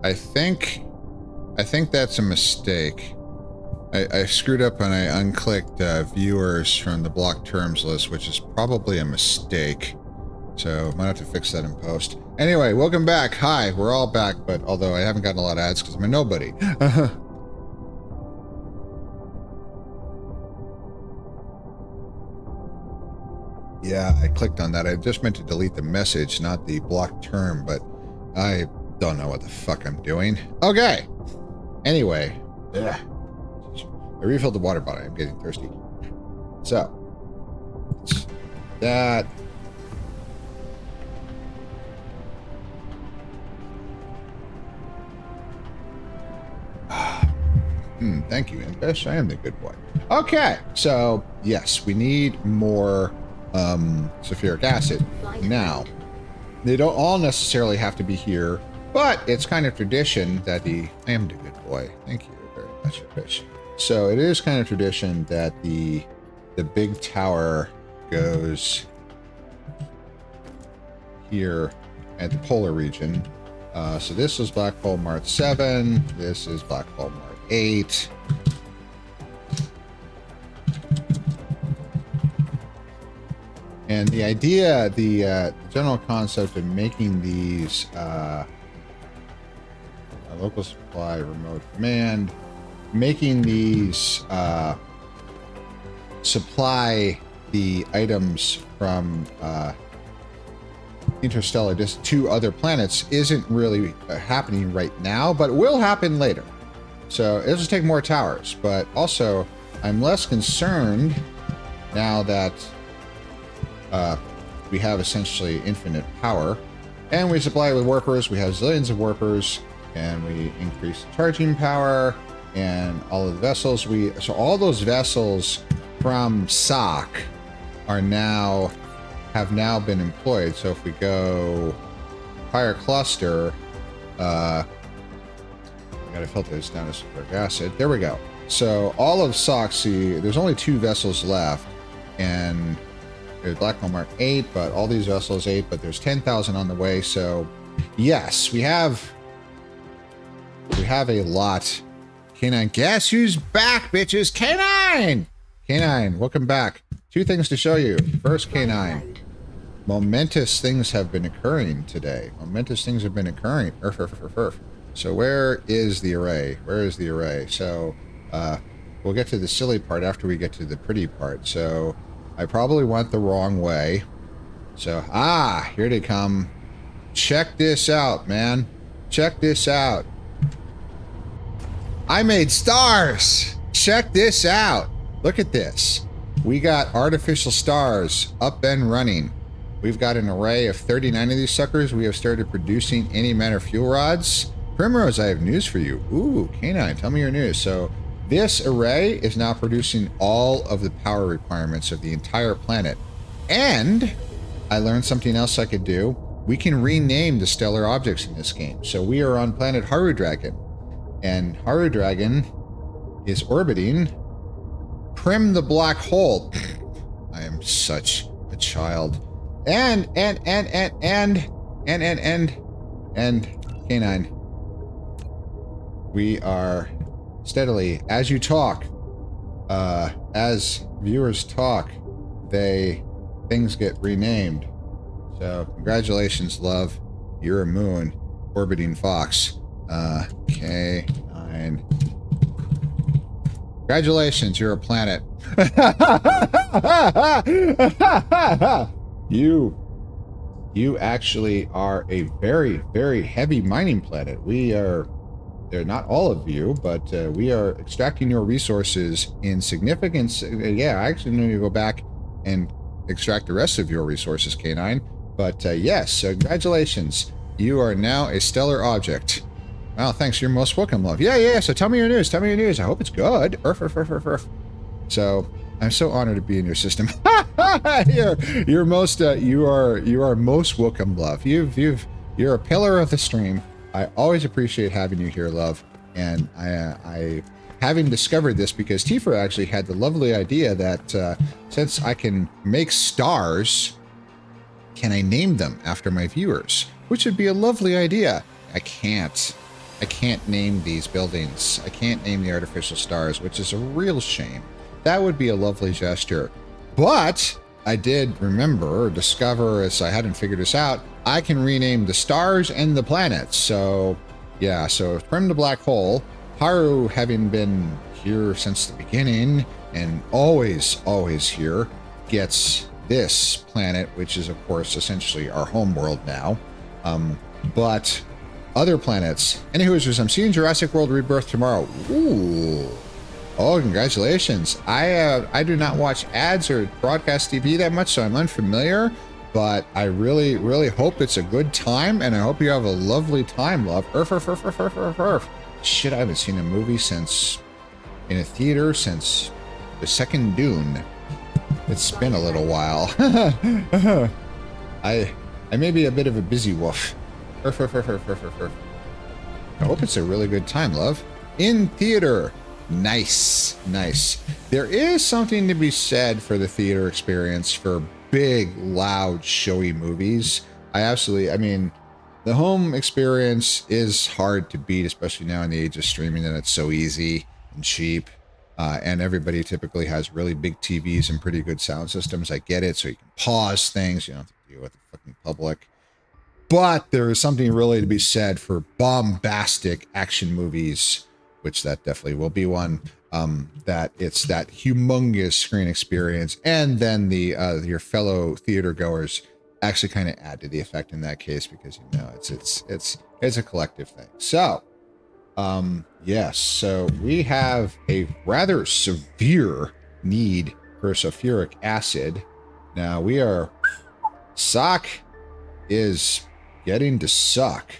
[SPEAKER 1] I think that's a mistake. I screwed up and I unclicked viewers from the blocked terms list, which is probably a mistake. So might have to fix that in post. Anyway, welcome back. Hi, we're all back, but although I haven't gotten a lot of ads because I'm a nobody. Yeah, I clicked on that. I just meant to delete the message, not the blocked term, but I don't know what the fuck I'm doing. Okay. Anyway. Ugh. I refilled the water bottle. I'm getting thirsty. So. That. Thank you, Impish. I am the good boy. Okay. So, yes, we need more sulfuric acid. Now, they don't all necessarily have to be here, but it's kind of tradition that I am the good boy. Thank you very much, Fish. So it is kind of tradition that the big tower goes here at the polar region. So this is Black Hole Mark 7. This is Black Hole Mark 8. And the idea, the general concept of making these local supply, remote command, making these supply the items from interstellar just to other planets isn't really happening right now, but will happen later. So it'll just take more towers. But also, I'm less concerned now that we have essentially infinite power, and we supply it with warpers. We have zillions of warpers, and we increase the charging power and all of the vessels. So all those vessels from SOC have now been employed. So if we go higher cluster, I gotta filter this down to sulfuric acid. There we go. So all of SOC, see, there's only 2 vessels left, and there's Black Hole Mark 8, but all these vessels 8, but there's 10,000 on the way. So yes, we have a lot. K9, guess who's back, bitches? K9! K9, welcome back. 2 things to show you. First, K9. Momentous things have been occurring today. Momentous things have been occurring. So where is the array? Where is the array? So we'll get to the silly part after we get to the pretty part. So I probably went the wrong way. So, here they come. Check this out, man. Check this out. I made stars. Check this out. Look at this. We got artificial stars up and running. We've got an array of 39 of these suckers. We have started producing any manner fuel rods. Primrose, I have news for you. Ooh, K9, tell me your news. So this array is now producing all of the power requirements of the entire planet. And I learned something else I could do. We can rename the stellar objects in this game. So we are on planet Haru Dragon. And Haru Dragon is orbiting Prim the Black Hole. I am such a child. And K9. We are steadily, as you talk, as viewers talk, things get renamed. So congratulations, love. You're a moon orbiting Fox. K9. Congratulations, you're a planet. You actually are a very, very heavy mining planet. They're not all of you, but we are extracting your resources in significance. Yeah, I actually need to go back and extract the rest of your resources, K9. But yes, so congratulations. You are now a stellar object. Wow, thanks. You're most welcome, love. Yeah. So tell me your news. Tell me your news. I hope it's good. So I'm so honored to be in your system. you're most you are most welcome, love. You're a pillar of the stream. I always appreciate having you here, love. And I having discovered this because Tifa actually had the lovely idea that since I can make stars, can I name them after my viewers? which would be a lovely idea. I can't. I can't name these buildings. I can't name the artificial stars, which is a real shame. That would be a lovely gesture. But I did remember or discover, as I hadn't figured this out, I can rename the stars and the planets. So, yeah, so from the black hole, Haru, having been here since the beginning and always here, gets this planet, which is, of course, essentially our home world now. But other planets. Anywho, I'm seeing Jurassic World Rebirth tomorrow. Ooh. Oh, congratulations. I do not watch ads or broadcast TV that much, so I'm unfamiliar. But I really, really hope it's a good time, and I hope you have a lovely time, love. Shit, I haven't seen a movie in a theater since the second Dune. It's been a little while. I may be a bit of a busy wolf. I hope it's a really good time, love. In theater. Nice. There is something to be said for the theater experience for big, loud, showy movies. I mean, the home experience is hard to beat, especially now in the age of streaming, and it's so easy and cheap. And everybody typically has really big TVs and pretty good sound systems. I get it, so you can pause things. You don't have to deal with the fucking public. But there is something really to be said for bombastic action movies, which that definitely will be one. That it's that humongous screen experience, and then the your fellow theater goers actually kind of add to the effect in that case, because it's a collective thing. So, yes, so we have a rather severe need for sulfuric acid. Now sock is getting to suck.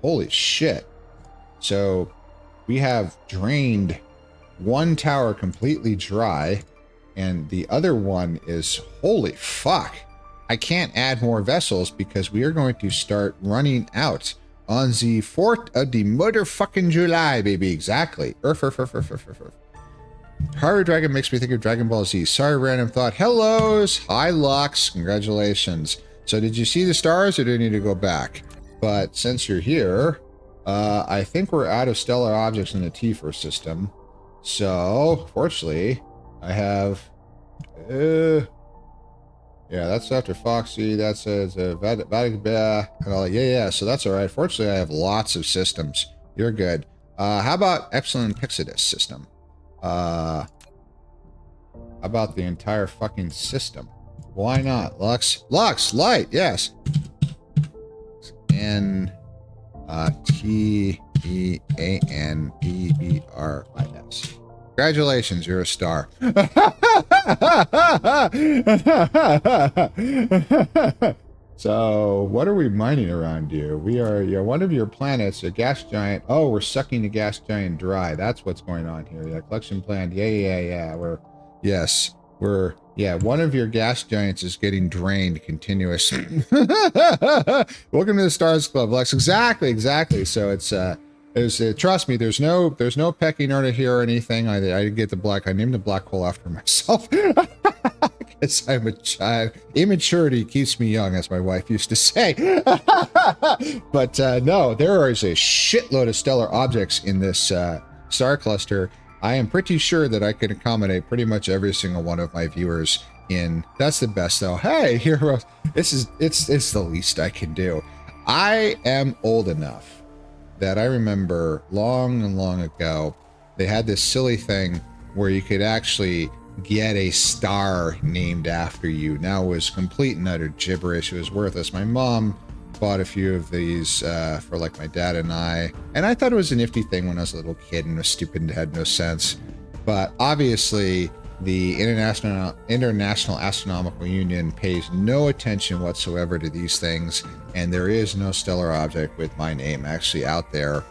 [SPEAKER 1] Holy shit. So we have drained one tower completely dry, and the other one is, holy fuck. I can't add more vessels because we are going to start running out on the 4th of the motherfucking July, baby. Exactly. Haru Dragon makes me think of Dragon Ball Z. Sorry, random thought. Hellos. Hi, Lux. Congratulations. So did you see the stars, or do you need to go back? But since you're here, I think we're out of stellar objects in the T4 system. So, fortunately, I have... yeah, that's after Foxy. That's Vatic and all. Yeah. So that's all right. Fortunately, I have lots of systems. You're good. How about Epsilon Pixidus system? How about the entire fucking system? Why not? Lux, light, yes. N T-E-A-N-B-B-R-I-S. Congratulations, you're a star. So, what are we mining around you? You're one of your planets, a gas giant. Oh, we're sucking the gas giant dry. That's what's going on here. Yeah, collection plan. Yeah. One of your gas giants is getting drained continuously. Welcome to the Stars Club, Lex. Exactly. So trust me, there's no pecking order here or anything. I named the black hole after myself. Because I'm a child. Immaturity keeps me young, as my wife used to say. But no, there is a shitload of stellar objects in this star cluster. I am pretty sure that I can accommodate pretty much every single one of my viewers in. That's the best, though. Hey, heroes. It's the least I can do. I am old enough that I remember long and long ago, they had this silly thing where you could actually get a star named after you. Now, it was complete and utter gibberish. It was worthless. My mom bought a few of these for like my dad and I thought it was a nifty thing when I was a little kid and was stupid and had no sense. But obviously, the International Astronomical Union pays no attention whatsoever to these things, and there is no stellar object with my name actually out there.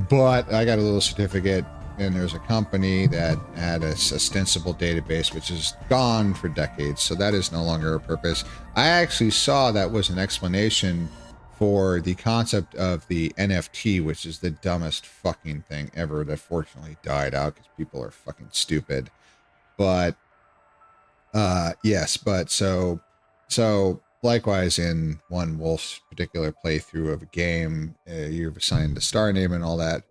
[SPEAKER 1] But I got a little certificate, and there's a company that had a ostensible database which is gone for decades, so that is no longer a purpose. I actually saw that was an explanation for the concept of the NFT, which is the dumbest fucking thing ever that fortunately died out because people are fucking stupid. But yes, but so likewise, in one Wolf's particular playthrough of a game, you've assigned the star name and all that.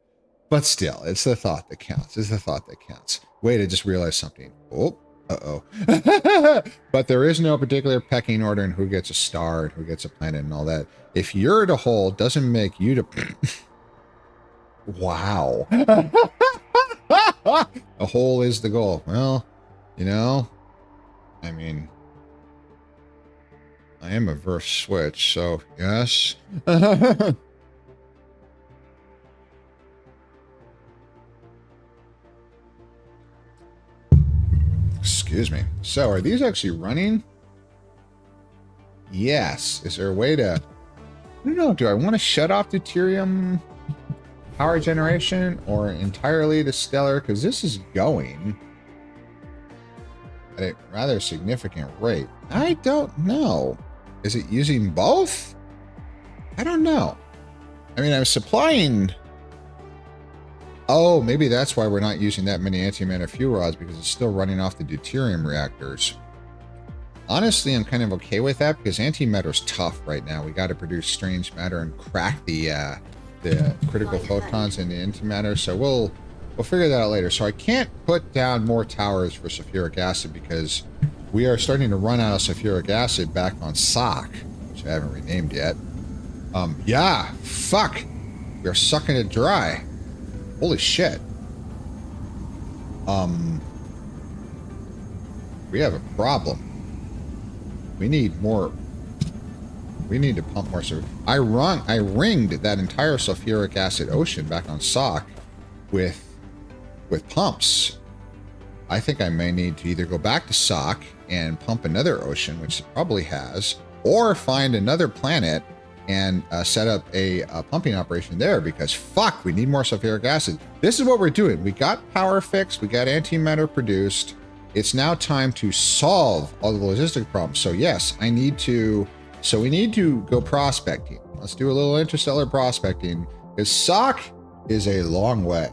[SPEAKER 1] But still, it's the thought that counts. It's the thought that counts. Wait, I just realized something. Oh, uh-oh. But there is no particular pecking order in who gets a star and who gets a planet and all that. If you're the whole, doesn't make you the... Wow. A hole is the goal. Well, you know, I mean, I am a verse switch, so yes. Excuse me. So are these actually running? Yes. Is there a way to... I don't know. Do I want to shut off deuterium power generation or entirely the stellar? Because this is going at a rather significant rate. I don't know. Is it using both? I don't know. I mean, I'm supplying... Oh, maybe that's why we're not using that many antimatter fuel rods, because it's still running off the deuterium reactors. Honestly, I'm kind of okay with that, because antimatter's tough right now. We got to produce strange matter and crack the critical photons in the antimatter, so we'll figure that out later. So I can't put down more towers for sulfuric acid, because we are starting to run out of sulfuric acid back on SOC, which I haven't renamed yet. Yeah, fuck. We're sucking it dry. Holy shit. We have a problem. We need more. We need to pump more. I ringed that entire sulfuric acid ocean back on SOC with pumps. I think I may need to either go back to SOC and pump another ocean, which it probably has, or find another planet and set up a pumping operation there, because fuck, we need more sulfuric acid. This is what we're doing. We got power fixed. We got antimatter produced. It's now time to solve all the logistic problems. So yes, we need to go prospecting. Let's do a little interstellar prospecting, because SOC is a long way.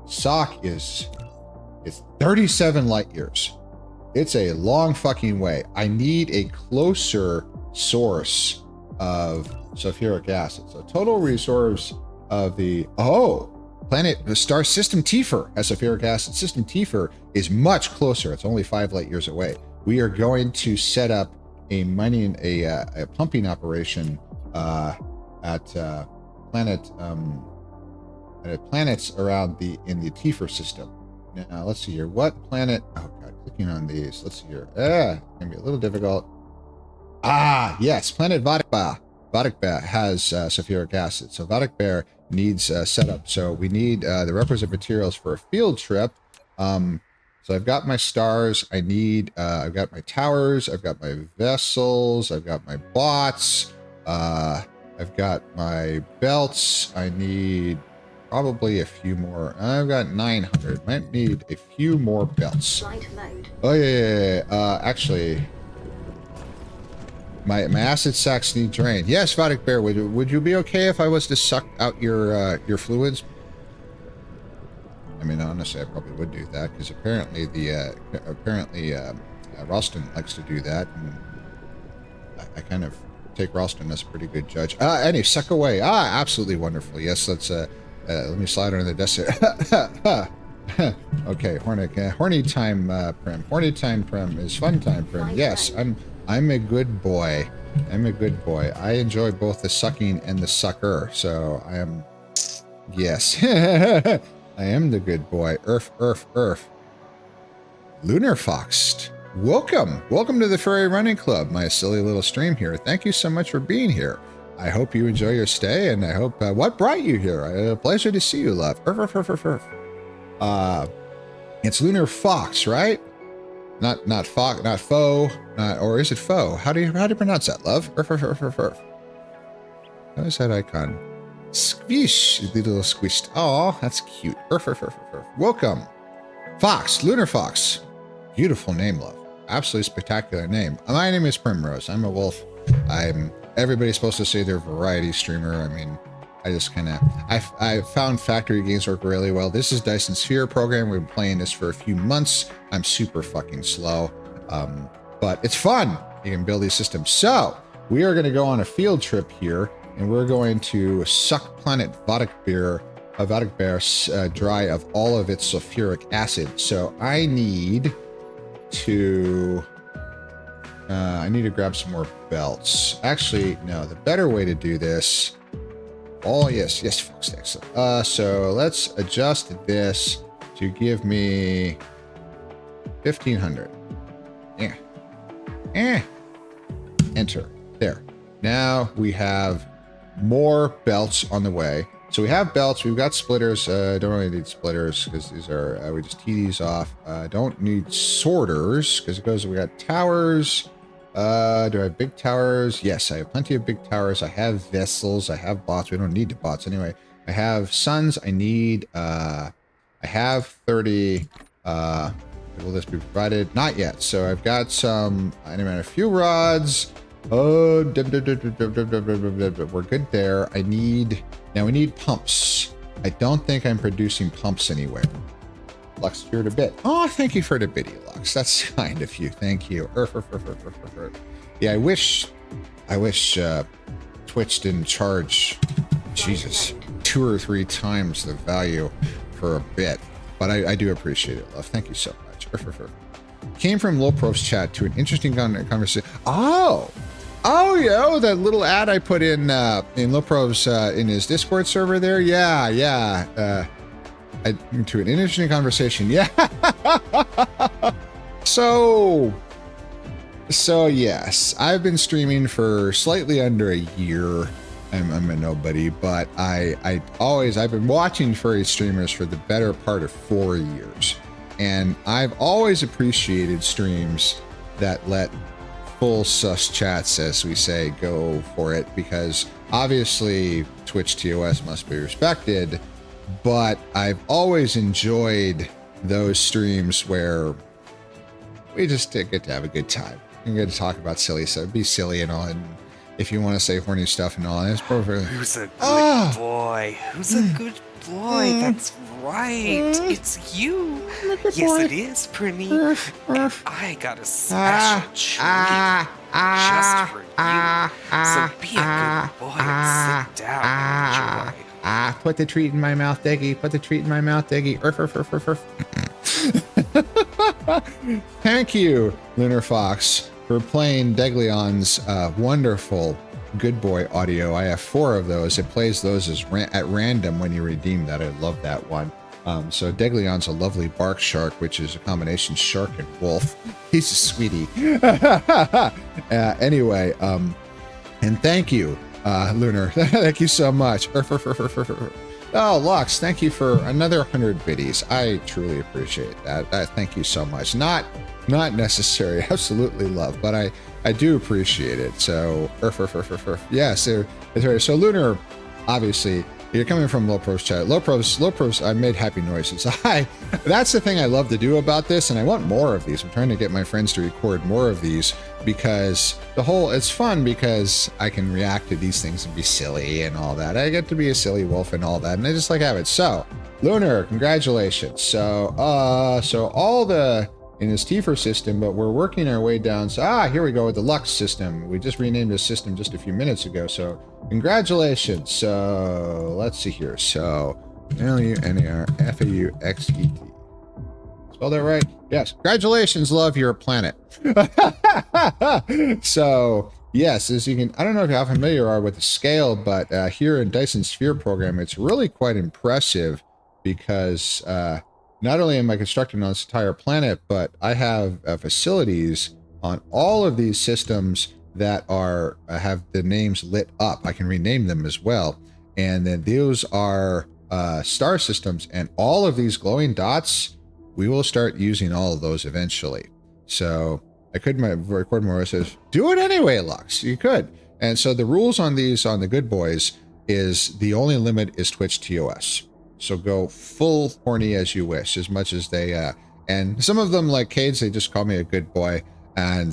[SPEAKER 1] SOC is 37 light years. It's a long fucking way. I need a closer source of sulfuric acid. So total resource of the the star system Tiefer has sulfuric acid. System Tiefer is much closer. It's only 5 light years away. We are going to set up a pumping operation at planets around in the Tiefer system. Now let's see here. What planet? Oh god, clicking on these. Let's see here. Gonna be a little difficult. Yes, planet Vadikba. Vadikba has sulfuric acid. So Vadikba needs setup. So we need the requisite materials for a field trip. So I've got my stars. I've got my towers. I've got my vessels. I've got my bots. I've got my belts. I need probably a few more. I've got 900. Might need a few more belts. Oh yeah. Actually, my acid sacs need drained. Yes, Vatic Bear, would you be okay if I was to suck out your fluids? I mean, honestly, I probably would do that, because apparently Ralston likes to do that, and I kind of take Ralston as a pretty good judge. Anyway, suck away. Absolutely wonderful. Yes, let's let me slide under the desk here. Okay, horny time Prim. Horny time Prim is fun time Prim. Yes, I'm a good boy. I'm a good boy. I enjoy both the sucking and the sucker. So I am, yes, I am the good boy. Earth. Lunar Fox, welcome to the Furry Running Club. My silly little stream here. Thank you so much for being here. I hope you enjoy your stay, and I hope what brought you here. A pleasure to see you, love. It's Lunar Fox, right? Not fox, not foe, or is it foe? How do you pronounce that, love? How is that icon? Squish, the little squished. Oh, that's cute. Welcome, Fox, Lunar Fox. Beautiful name, love. Absolutely spectacular name. My name is Primrose. I'm a wolf. Everybody's supposed to say they're a variety streamer. I mean, I just kind of, I found factory games work really well. This is Dyson Sphere program. We've been playing this for a few months. I'm super fucking slow, but it's fun. you can build these systems. So we are going to go on a field trip here, and we're going to suck planet Vodakbear dry of all of its sulfuric acid. So I need to grab some more belts. Actually, no, the better way to do this. Oh, yes, folks, excellent. So let's adjust this to give me 1,500. Enter. There. Now we have more belts on the way. So we have belts. We've got splitters. Don't really need splitters because these are, we just tee these off. Don't need sorters because it goes, we got towers. Do I have big towers? Yes, I have plenty of big towers. I have vessels. I have bots. We don't need the bots anyway. I have suns. I need, I have 30, will this be provided? Not yet. So I've got some, anyway, a few rods. Oh, we're good there. Now we need pumps. I don't think I'm producing pumps anywhere. Lux, you're a bit. Oh, thank you for the biddy, Lux. That's kind of you. Thank you. Yeah, I wish Twitch didn't charge, Jesus, 2 or 3 times the value for a bit. But I do appreciate it, love. Thank you so much. Came from Loprov's chat to an interesting conversation. Oh, yeah, that little ad I put in Loprov's in his Discord server there. Yeah. To an interesting conversation. Yeah. So yes, I've been streaming for slightly under a year. I'm a nobody, but I've been watching furry streamers for the better part of 4 years. And I've always appreciated streams that let full sus chats, as we say, go for it, because obviously Twitch TOS must be respected, but I've always enjoyed those streams where we just get to have a good time. We get to talk about silly stuff, be silly and all, and if you want to say horny stuff and all, and it's perfect.
[SPEAKER 2] Who's a good boy? Who's a good boy? That's right. It's you. Yes, it is, Prinny. I got a special treat just for you. So be a good boy and sit down and enjoy.
[SPEAKER 1] Put the treat in my mouth, Deggy. Put the treat in my mouth, Deggy. Thank you, Lunar Fox, for playing Deglion's wonderful Good Boy audio. I have 4 of those. It plays those at random when you redeem that. I love that one. So Deglion's a lovely bark shark, which is a combination shark and wolf. He's a sweetie. Anyway, and thank you, Lunar. Thank you so much. Oh, Lux, thank you for another 100 biddies. I truly appreciate that. Thank you so much. Not necessary, absolutely love, but I do appreciate it. So, yeah, so Lunar, obviously, you're coming from Loprov's chat. Loprov's, I made happy noises. That's the thing I love to do about this, and I want more of these. I'm trying to get my friends to record more of these because it's fun because I can react to these things and be silly and all that. I get to be a silly wolf and all that, and I just like have it. So, Lunar, congratulations. So all the in this Tifer system, but we're working our way down. So, here we go with the Lux system. We just renamed this system just a few minutes ago. So, congratulations. So, let's see here. So, LUNARFAUXET. Spell that right? Yes. Congratulations, love, you're a planet. So, yes, as you can, I don't know if how familiar you are with the scale, but here in Dyson Sphere program, it's really quite impressive because not only am I constructing on this entire planet, but I have facilities on all of these systems that are have the names lit up. I can rename them as well. And then those are star systems, and all of these glowing dots, we will start using all of those eventually. So I could record more. It says, do it anyway, Lux. You could. And so the rules on these, on the good boys, is the only limit is Twitch TOS. So go full horny as you wish, as much as they, and some of them, like Cades, they just call me a good boy. And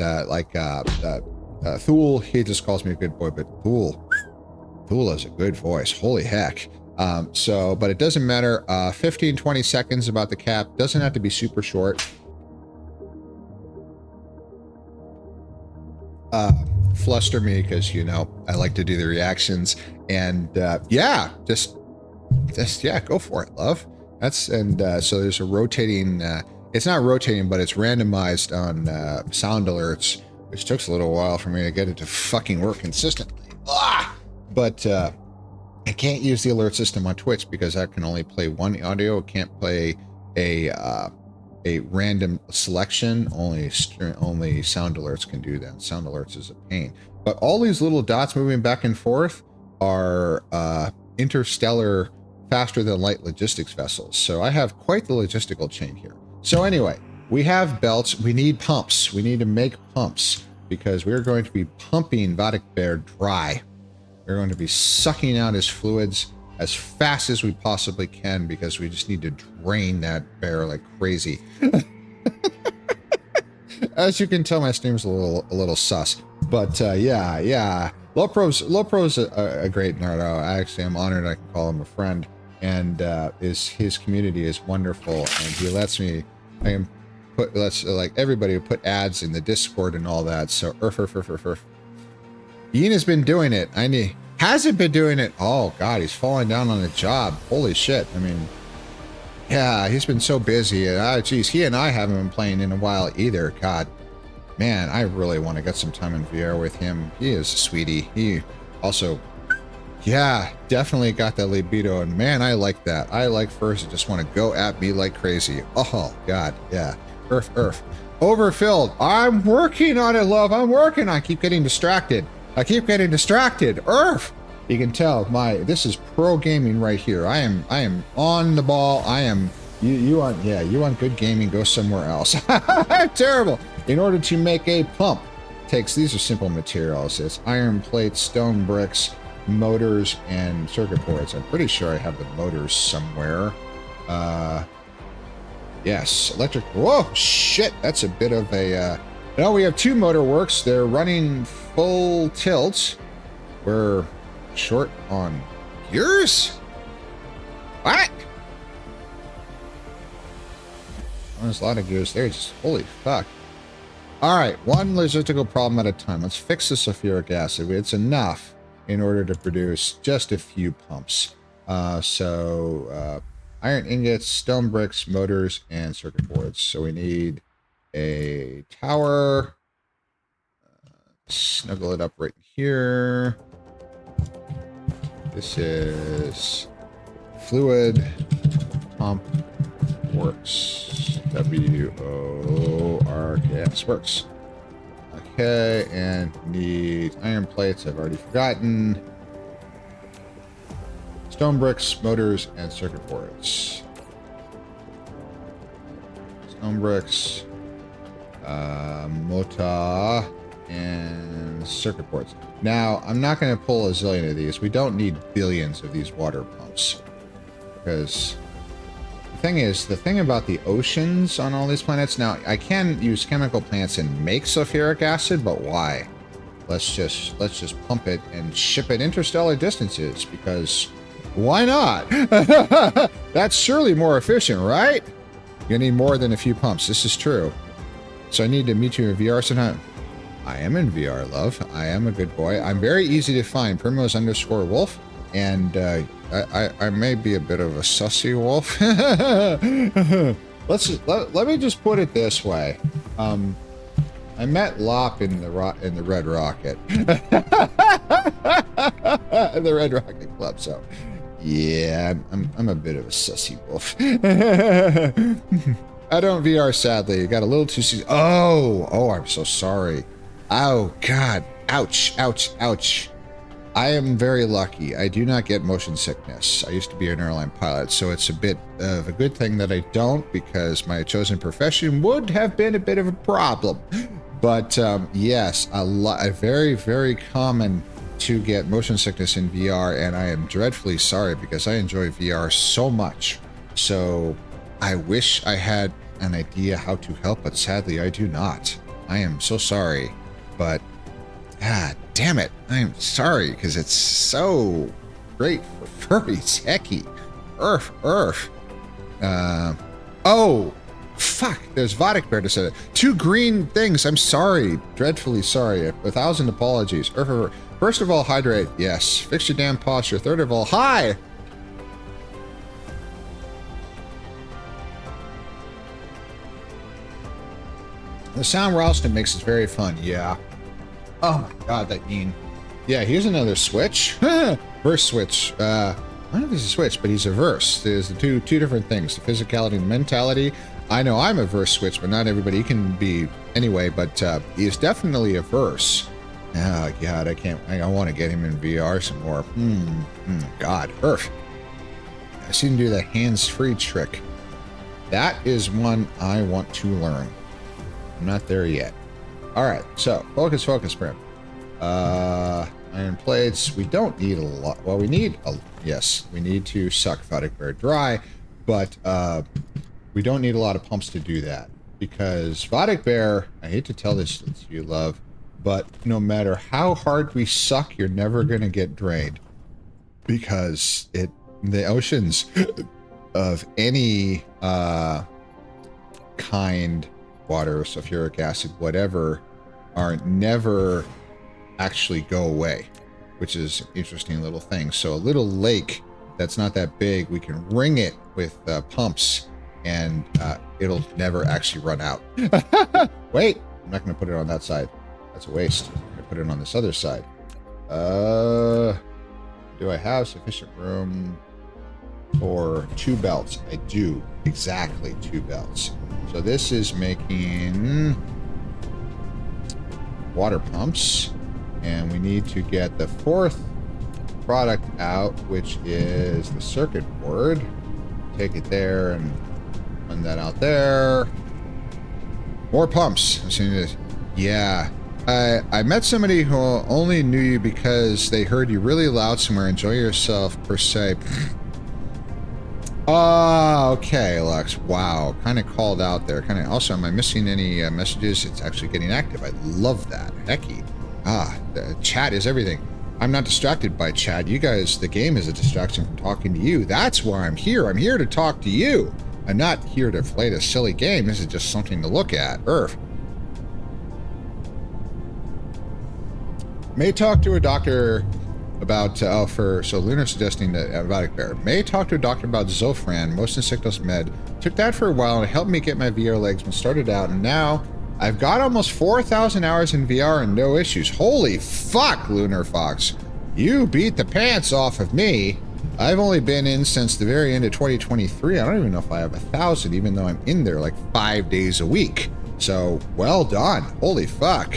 [SPEAKER 1] Thule, he just calls me a good boy, but Thule has a good voice. Holy heck. But it doesn't matter. 15, 20 seconds about the cap. Doesn't have to be super short. fluster me because, you know, I like to do the reactions. And yeah, just yeah, go for it, love. That's so there's a rotating. It's not rotating, but it's randomized on sound alerts, which took a little while for me to get it to fucking work consistently. Ah! But I can't use the alert system on Twitch because that can only play one audio. It can't play a random selection. Only sound alerts can do that. Sound alerts is a pain. But all these little dots moving back and forth are interstellar faster than light logistics vessels. So I have quite the logistical chain here. So anyway, we have belts. We need pumps. We need to make pumps because we're going to be pumping Vatic Bear dry. We're going to be sucking out his fluids as fast as we possibly can because we just need to drain that bear like crazy. As you can tell, my stream's a little sus. But yeah. Lopro's a great Nardo. Actually, I'm honored I can call him a friend. And his community is wonderful, and he lets me. Let's like everybody put ads in the Discord and all that. So Ian has been doing it. Hasn't been doing it. Oh God, he's falling down on the job. Holy shit! I mean, yeah, he's been so busy. Geez, he and I haven't been playing in a while either. God, man, I really want to get some time in VR with him. He is a sweetie. He also. Yeah, definitely got that libido, and man, I like that. I like furs that just want to go at me like crazy. Oh, God, yeah. Earth. Overfilled. I'm working on it, love. I keep getting distracted. Earth. You can tell this is pro gaming right here. I am on the ball. You want good gaming, go somewhere else. I'm terrible. In order to make a pump, these are simple materials. It's iron plates, stone bricks, motors, and circuit boards. I'm pretty sure I have the motors somewhere. Yes, electric. Whoa, shit, that's a bit of a no, we have 2 motor works. They're running full tilt. We're short on gears. What? There's a lot of gears there. Just holy fuck. All right, one logistical problem at a time. Let's fix the sulfuric acid. It's enough in order to produce just a few pumps. Iron ingots, stone bricks, motors, and circuit boards. So we need a tower. Snuggle it up right here. This is fluid pump works. WORKS works. Okay, and need iron plates. I've already forgotten. Stone bricks, motors, and circuit boards. Stone bricks, motor, and circuit boards. Now, I'm not going to pull a zillion of these. We don't need billions of these water pumps. Because the thing about the oceans on all these planets, now, I can use chemical plants and make sulfuric acid, but why? Let's just pump it and ship it interstellar distances, because why not? That's surely more efficient, right? You need more than a few pumps. This is true. So I need to meet you in VR sometime. I am in VR, love. I am a good boy. I'm very easy to find. Primrose_wolf. And I may be a bit of a sussy wolf. Let me just put it this way. I met Lop in the Red Rocket. The Red Rocket Club, so yeah, I'm a bit of a sussy wolf. I don't VR, sadly. Got a little too seasoned. Oh, I'm so sorry. Oh, God. Ouch. I am very lucky. I do not get motion sickness. I used to be an airline pilot, so it's a bit of a good thing that I don't, because my chosen profession would have been a bit of a problem. But yes, very, very common to get motion sickness in VR, and I am dreadfully sorry because I enjoy VR so much. So I wish I had an idea how to help, but sadly I do not. I am so sorry, but damn it, I'm sorry, because it's so great for furries. Hecky. Earth. Oh, fuck. There's Vodek Bear to say it. 2 green things. I'm sorry. Dreadfully sorry. 1,000 apologies. First of all, hydrate. Yes. Fix your damn posture. Third of all, hi. The sound Ralston makes is very fun. Yeah. Oh my god, that Ian. Yeah, here's another switch. Verse switch. I don't know if he's a switch, but he's a verse. There's the two different things, the physicality and mentality. I know I'm a verse switch, but not everybody. He can be anyway, but he is definitely a verse. Oh god, I want to get him in VR some more. God, Earth. I see him do the hands-free trick. That is one I want to learn. I'm not there yet. All right, so focus, Prim. Iron plates. We don't need a lot. Well, we need yes, we need to suck Vodek Bear dry, but we don't need a lot of pumps to do that because Vodek Bear. I hate to tell this to you, love, but no matter how hard we suck, you're never gonna get drained because the oceans of any kind, water, sulfuric acid, whatever, are never actually go away, which is an interesting little thing. So a little lake that's not that big, we can ring it with pumps and it'll never actually run out. Wait, I'm not going to put it on that side. That's a waste. I'm going to put it on this other side. Do I have sufficient room for 2 belts? I do. Exactly 2 belts. So this is making water pumps, and we need to get the 4th product out, which is the circuit board. Take it there and run that out there. More pumps. Yeah. I met somebody who only knew you because they heard you really loud somewhere. Enjoy yourself, per se. Okay, Lux. Wow. Kind of called out there. Also, am I missing any messages? It's actually getting active. I love that. Hecky. The chat is everything. I'm not distracted by chat. You guys, the game is a distraction from talking to you. That's why I'm here. I'm here to talk to you. I'm not here to play this silly game. This is just something to look at. Earth. May talk to a doctor about, so Lunar suggesting that Vodek Bear. May talk to a doctor about Zofran, motion sickness med. Took that for a while and it helped me get my VR legs when started out, and now I've got almost 4,000 hours in VR and no issues. Holy fuck, Lunar Fox. You beat the pants off of me. I've only been in since the very end of 2023. I don't even know if I have 1,000, even though I'm in there like 5 days a week. So, well done. Holy fuck.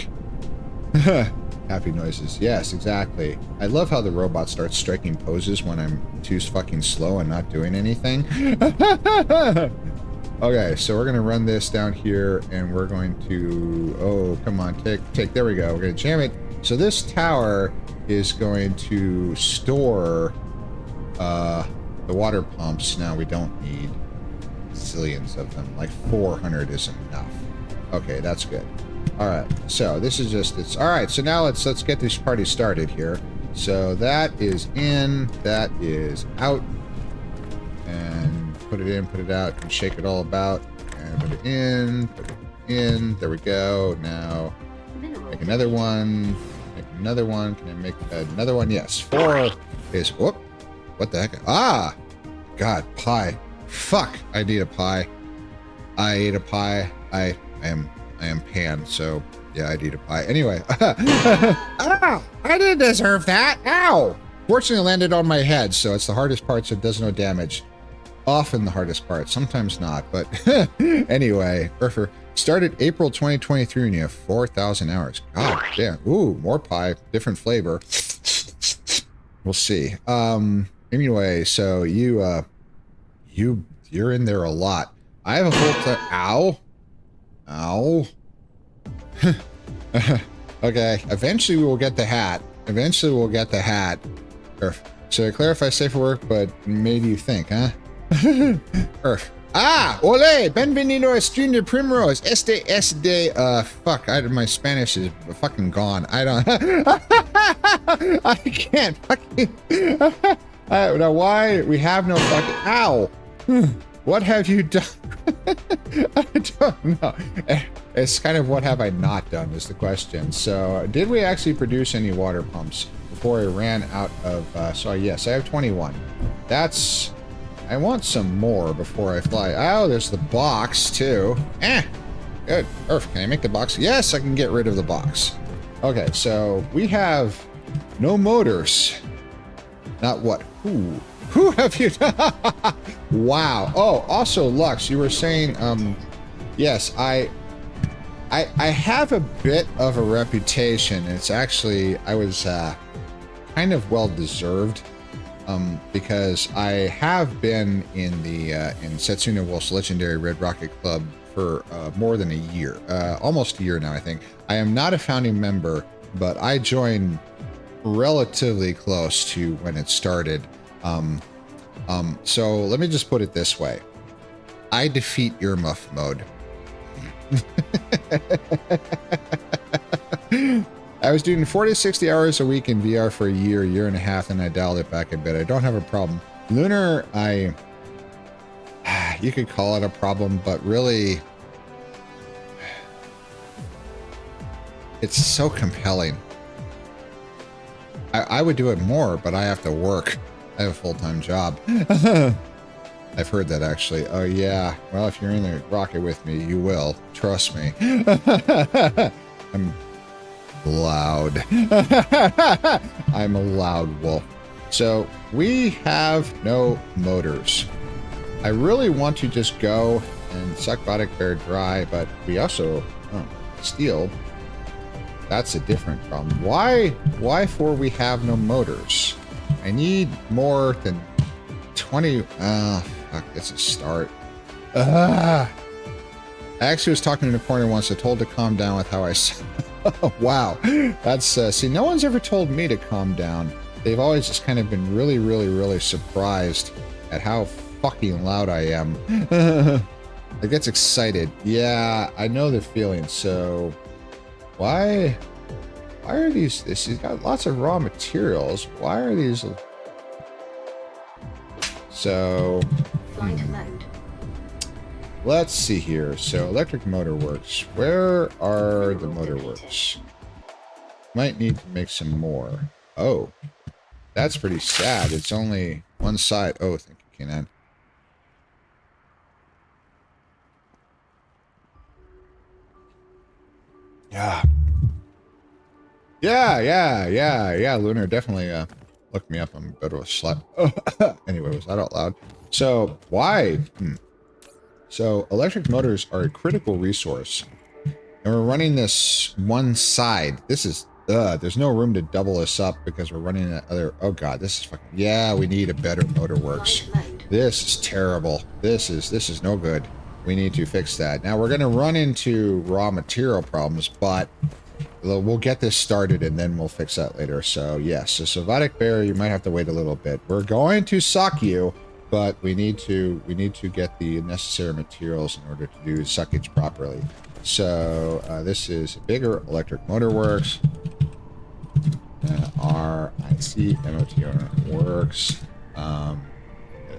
[SPEAKER 1] Happy noises. Yes, exactly. I love how the robot starts striking poses when I'm too fucking slow and not doing anything. Okay, so we're going to run this down here, and we're going to... Oh, come on, take. There we go. We're going to jam it. So this tower is going to store the water pumps. Now, we don't need zillions of them. Like 400 is enough. Okay, that's good. All right, so this is just, it's all right. So now let's get this party started here. So that is in, that is out, and put it in, put it out, and shake it all about, and put it in, put it in. There we go. Now make another one. Make another one. Can I make another one? Yes. 4 is, whoop. What the heck? Ah, God, pie. Fuck. I need a pie. I ate a pie. I am Pan, so yeah, I need a pie. Anyway. Ow! I didn't deserve that. Ow! Fortunately, it landed on my head, so it's the hardest part, so it does no damage. Often the hardest part, sometimes not, but anyway. Started April 2023 and you have 4,000 hours. God damn. Ooh, more pie, different flavor. We'll see. Anyway, so you're in there a lot. I have a whole Ow. Ow. Okay, eventually we will get the hat. So I clarify safer work, but maybe you think, huh? Earth. Ah, ole, benvenido a stream de primrose. Fuck, my Spanish is fucking gone. I don't, I can't fucking, now why, we have no fucking, ow. What have you done? I don't know. It's kind of what have I not done is the question. So did we actually produce any water pumps before I ran out of, so yes, I have 21. That's, I want some more before I fly. Oh, there's the box too. Good. Earth, can I make the box? Yes, I can get rid of the box. Okay, so we have no motors. Not what? Who have you done? Wow. Oh, also, Lux, you were saying, yes, I have a bit of a reputation. It's actually, I was kind of well deserved, because I have been in the in Setsuna Wolf's legendary Red Rocket Club for more than a year, almost a year now, I think. I am not a founding member, but I joined relatively close to when it started. So let me just put it this way. I defeat earmuff mode. I was doing 40 to 60 hours a week in VR for a year and a half, and I dialed it back a bit. I don't have a problem. Lunar, you could call it a problem, but really, it's so compelling. I would do it more, but I have to work. I have a full-time job. I've heard that actually. Oh yeah. Well, if you're in the rocket with me, you will. Trust me. I'm loud. I'm a loud wolf. So we have no motors. I really want to just go and suck Bodic Bear dry, but we also steel. That's a different problem. Why for we have no motors? I need more than 20. Fuck, it's a start. I actually was talking in the corner once. I told to calm down with how I said. Wow. That's, see, no one's ever told me to calm down. They've always just kind of been really, really, really surprised at how fucking loud I am. It gets excited. Yeah, I know the feeling. So why are these, she's got lots of raw materials. Why are these? So, let's see here. So electric motor works. Where are the motor works? Might need to make some more. Oh, that's pretty sad. It's only one side. Oh, thank you, Kenan. Yeah. Yeah. Lunar definitely looked me up. I'm a bit of a slut. Anyway, was that out loud? So why? So electric motors are a critical resource. And we're running this one side. This is, there's no room to double this up because we're running that other, oh God, this is fucking, yeah, we need a better motor works. This is terrible. This is no good. We need to fix that. Now we're going to run into raw material problems, but we'll get this started and then we'll fix that later. So yes, so Sylvatic Bear, you might have to wait a little bit. We're going to suck you, but we need to get the necessary materials in order to do suckage properly. So this is a bigger electric motor works. RIC MOTR works.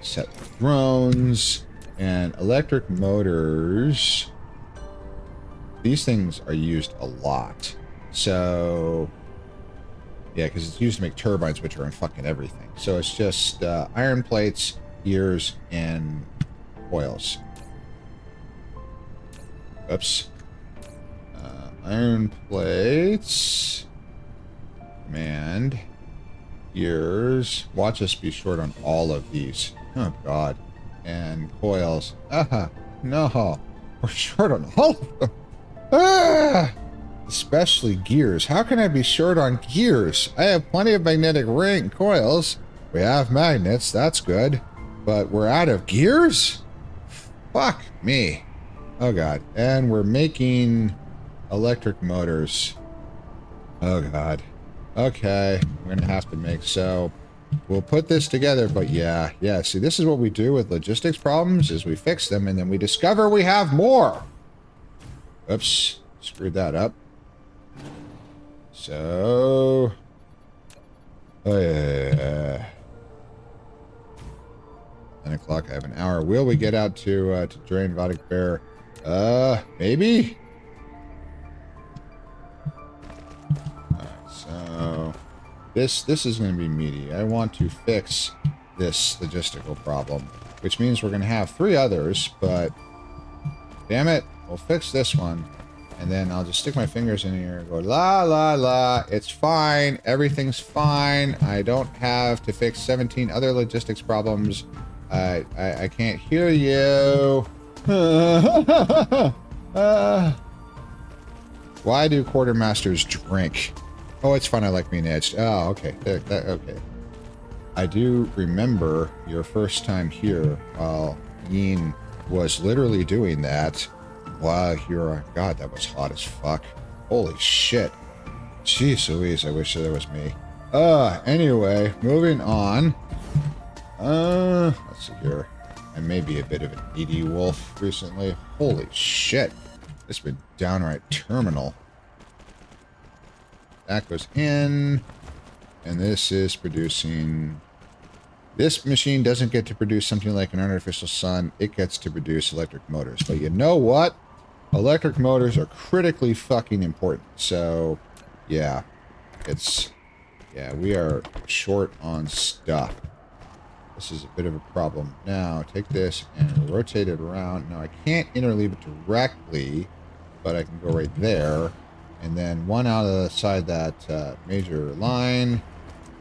[SPEAKER 1] Set drones and electric motors. These things are used a lot. So yeah, because it's used to make turbines, which are in fucking everything. So it's just iron plates, gears, and coils. Oops. Iron plates. Command. Gears. Watch us be short on all of these. Oh, God. And coils. No. We're short on all of them. Especially gears. How can I be short on gears? I have plenty of magnetic ring coils. We have magnets. That's good. But we're out of gears? Fuck me. Oh, God. And we're making electric motors. Oh, God. Okay. We're going to have to make so. We'll put this together, but yeah. See, this is what we do with logistics problems, is we fix them, and then we discover we have more. Oops. Screwed that up. So. Oh, yeah. 10 o'clock. I have an hour. Will we get out to drain Vodic Bear? Maybe? Alright, so this is going to be meaty. I want to fix this logistical problem, which means we're going to have 3 others, but damn it, we'll fix this one. And then I'll just stick my fingers in here and go, la, la, la. It's fine. Everything's fine. I don't have to fix 17 other logistics problems. I can't hear you. Why do quartermasters drink? Oh, it's fun. I like being edged. Oh, okay. Okay. I do remember your first time here while Yin was literally doing that. Wow, you're... God, that was hot as fuck. Holy shit. Jeez Louise, I wish that was me. Anyway, moving on. Let's see here. I may be a bit of an needy wolf recently. Holy shit. It's been downright terminal. That goes in. And this is producing... This machine doesn't get to produce something like an artificial sun. It gets to produce electric motors. But you know what? Electric motors are critically fucking important. So, yeah. Yeah, we are short on stuff. This is a bit of a problem. Now, take this and rotate it around. Now, I can't interleave it directly, but I can go right there. And then one out of the side that major line.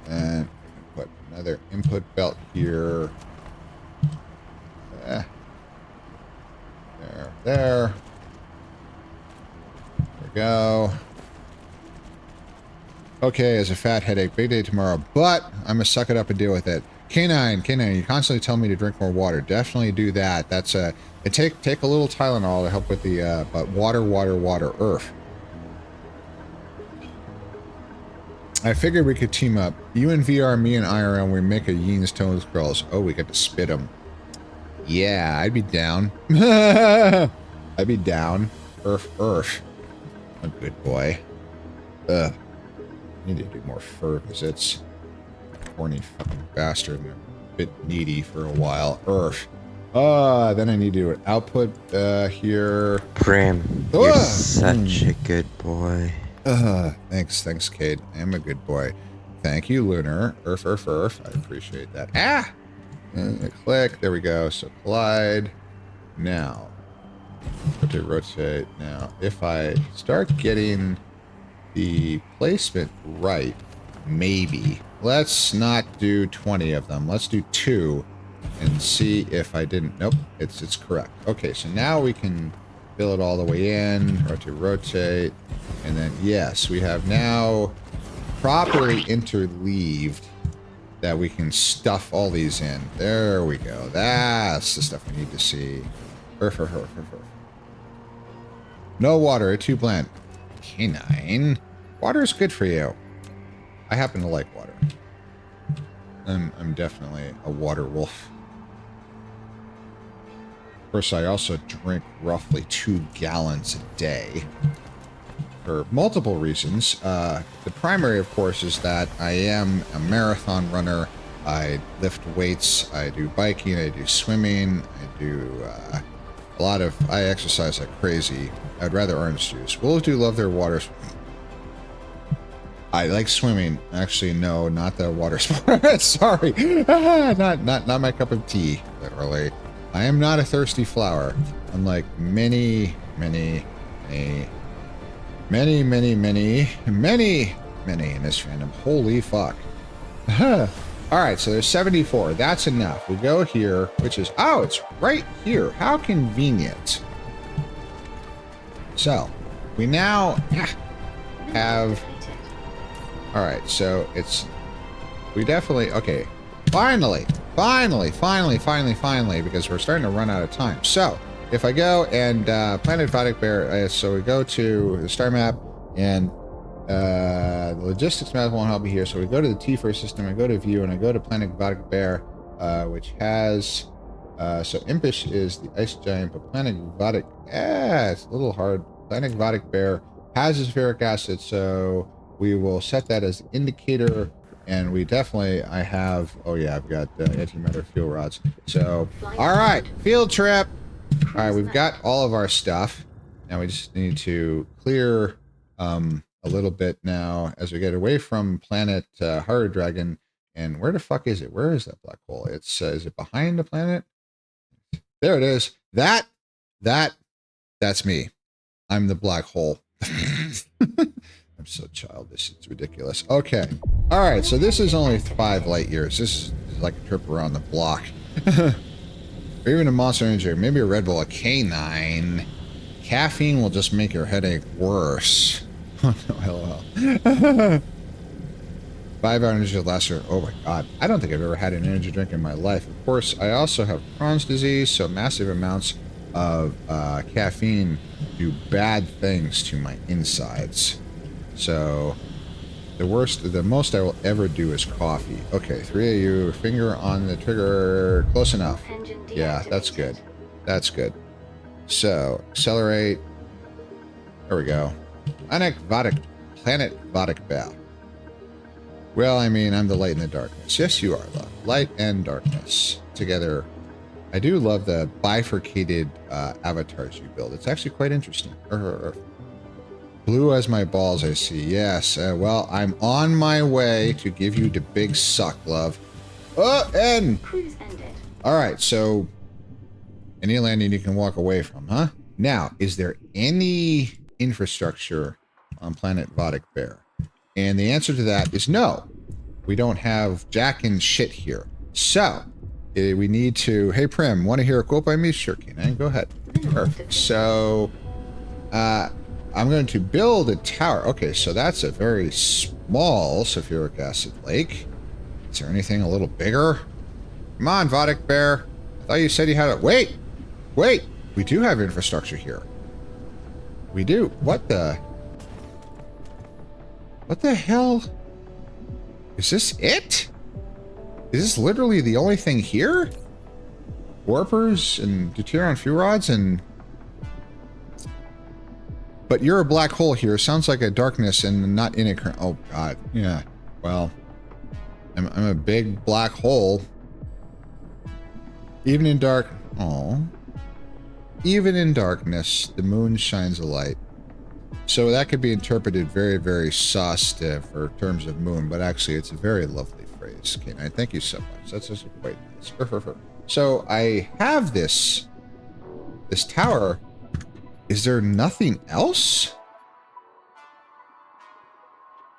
[SPEAKER 1] And put another input belt here. There. Go. Okay, as a fat headache, big day tomorrow, but I'm gonna suck it up and deal with it. K9, you constantly tell me to drink more water. Definitely do that. That's and take a little Tylenol to help with the but water, earth. I figured we could team up. You and VR, me and IRL, we make a Yin's Tones Girls. Oh, we got to spit them. Yeah, I'd be down. I'd be down. Earth. A good boy. I need to do more fur visits. Horny fucking bastard. And a bit needy for a while. Then I need to do an output here.
[SPEAKER 3] Prim, you're such a good boy.
[SPEAKER 1] Thanks, Cade. I am a good boy. Thank you, Lunar. Earth. I appreciate that. And click. There we go. So collide. Now. Rotate. Now, if I start getting the placement right, maybe. Let's not do 20 of them. Let's do 2 and see if I didn't. Nope, it's correct. Okay, so now we can fill it all the way in. Rotate. And then, yes, we have now properly interleaved that we can stuff all these in. There we go. That's the stuff we need to see. Earth. No water, it's too bland. K9. Water is good for you. I happen to like water. I'm definitely a water wolf. Of course, I also drink roughly 2 gallons a day. For multiple reasons. The primary, of course, is that I am a marathon runner. I lift weights. I do biking. I do swimming. I do I exercise like crazy. I'd rather orange juice. Wolves do love their water. I like swimming. Actually, no, not the water sport. Sorry. Not my cup of tea, literally. I am not a thirsty flower. Unlike many in this fandom. Holy fuck. Alright, so there's 74. That's enough. We go here, which is... Oh, it's right here. How convenient. So, we now have... Alright, so it's... We definitely... Okay. Finally, because we're starting to run out of time. So, if I go and Planet Vodic Bear... so we go to the star map, and the logistics map won't help me here. So we go to the T-First system, I go to view, and I go to Planet Vodic Bear, which has... so Impish is the ice giant, but Planet Vodic... it's a little hard. Planet Vodic Bear has its ferric acid, so we will set that as the indicator And we definitely, I have, oh yeah, I've got antimatter fuel rods. So, all right, field trip. All right, we've got all of our stuff. Now we just need to clear a little bit now as we get away from planet Haru Dragon. And where the fuck is it? Where is that black hole? It's is it behind the planet? There it is. That's me. I'm the black hole. I'm so childish. It's ridiculous. Okay. All right. So this is only 5 light years. This is like a trip around the block. Or even a Monster Energy. Maybe a Red Bull. A canine. Caffeine will just make your headache worse. Oh no, LOL. 5-hour energy lasts. Oh my god. I don't think I've ever had an energy drink in my life. Of course, I also have Crohn's disease, so massive amounts of caffeine do bad things to my insides. So the most I will ever do is coffee. Okay, 3 of you, finger on the trigger, close enough. Yeah, that's good. That's good. So, accelerate. There we go. Planet Vodic Bow. Well, I mean, I'm the light and the darkness. Yes, you are, love. Light and darkness. Together. I do love the bifurcated avatars you build. It's actually quite interesting. Blue as my balls, I see. Yes. Well, I'm on my way to give you the big suck, love. And...
[SPEAKER 4] Cruise ended.
[SPEAKER 1] All right, so... Any landing you can walk away from, huh? Now, is there any infrastructure on planet Vodic Bear? And the answer to that is no. We don't have jack and shit here. So, we need to... Hey, Prim, want to hear a quote by me? Sure, can. Go ahead. Perfect. So, I'm going to build a tower. Okay, so that's a very small sulfuric acid lake. Is there anything a little bigger? Come on, Vodic Bear. I thought you said you had it. Wait! We do have infrastructure here. We do. What the hell? Is this it? Is this literally the only thing here? Warpers and deuterium fuel rods and... But you're a black hole here. Sounds like a darkness and not in a current... Oh, God. Yeah. Well, I'm a big black hole. Even in dark... Oh. Even in darkness, the moon shines a light. So that could be interpreted very, very sus for terms of moon, but actually it's a very lovely phrase. Okay, thank you so much. That's just quite nice. So I have this tower. Is there nothing else?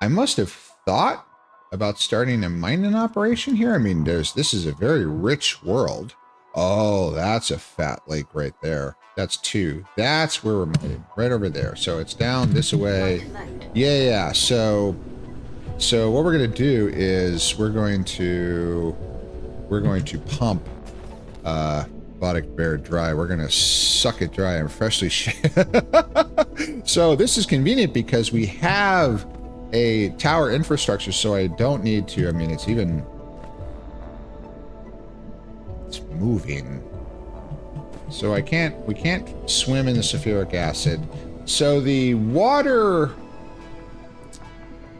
[SPEAKER 1] I must have thought about starting a mining operation here. I mean, this is a very rich world. Oh, that's a fat lake right there. That's 2. That's where we're mining, right over there. So it's down this way. Yeah. So what we're gonna do is we're going to pump Vodic Bear dry. We're gonna suck it dry and freshly So this is convenient because we have a tower infrastructure, so I don't need to. I mean, it's moving. So we can't swim in the sulfuric acid. So the water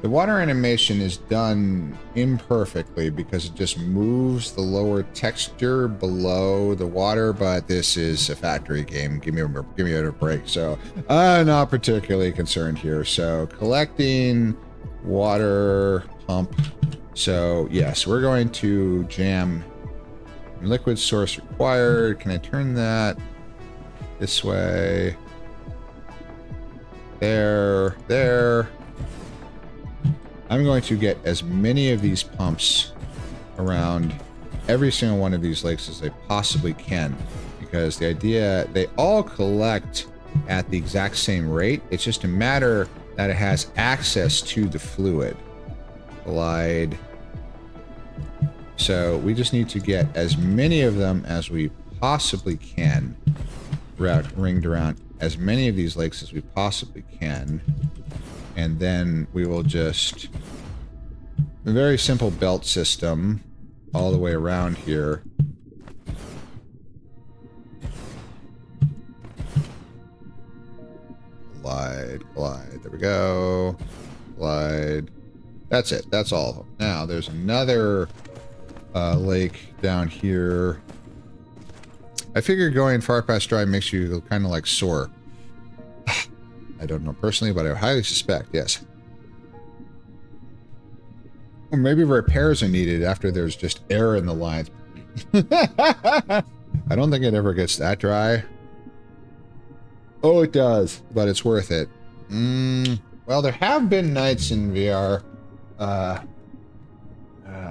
[SPEAKER 1] animation is done imperfectly because it just moves the lower texture below the water, but this is a factory game. Give me a break. So I'm not particularly concerned here. So collecting water pump. So yes, we're going to jam liquid source required. Can I turn that this way? There. I'm going to get as many of these pumps around every single one of these lakes as I possibly can, because the idea, they all collect at the exact same rate. It's just a matter that it has access to the fluid. Glide. So we just need to get as many of them as we possibly can, ringed around as many of these lakes as we possibly can, and then we will just a very simple belt system all the way around here. Glide. There we go. Glide. That's it. That's all of them. Now, there's another lake down here. I figured going far past dry makes you kind of like sore. I don't know personally, but I highly suspect, yes. Or maybe repairs are needed after there's just air in the lines. I don't think it ever gets that dry. Oh, it does, but it's worth it. Well, there have been nights in VR.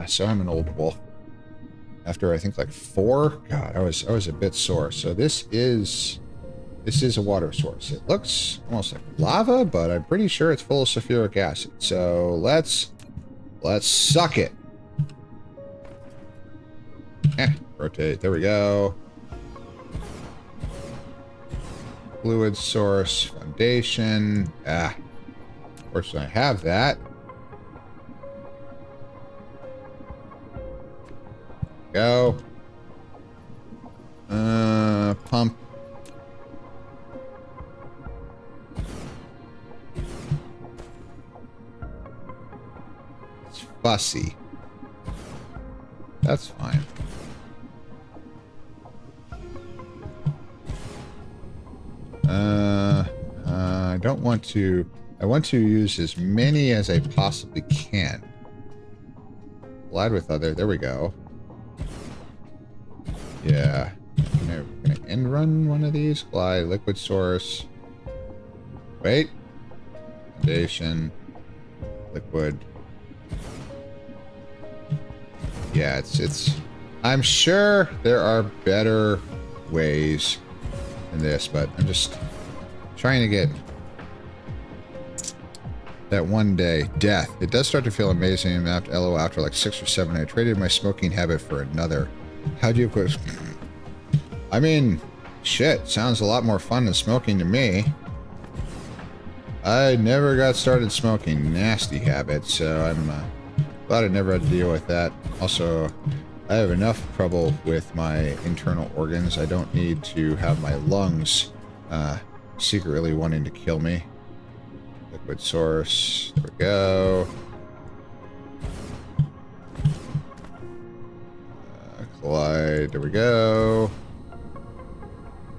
[SPEAKER 1] So I'm an old wolf. After I think like 4, God, I was a bit sore. So this is a water source. It looks almost like lava, but I'm pretty sure it's full of sulfuric acid. So let's suck it. Rotate. There we go. Fluid source, foundation. Fortunately, I have that. Go. Pump. It's fussy. That's fine. I don't want to... I want to use as many as I possibly can. Collide with other... There we go. Yeah. Can I end run one of these? Glide, liquid source. Wait. Foundation. Liquid. Yeah, it's... I'm sure there are better ways than this, but I'm just trying to get that one day. Death. It does start to feel amazing after like 6 or 7. I traded my smoking habit for another. How'd you quit? I mean, shit. Sounds a lot more fun than smoking to me. I never got started smoking. Nasty habit, so I'm glad I never had to deal with that. Also, I have enough trouble with my internal organs. I don't need to have my lungs secretly wanting to kill me. Liquid source. There we go. Collide. There we go.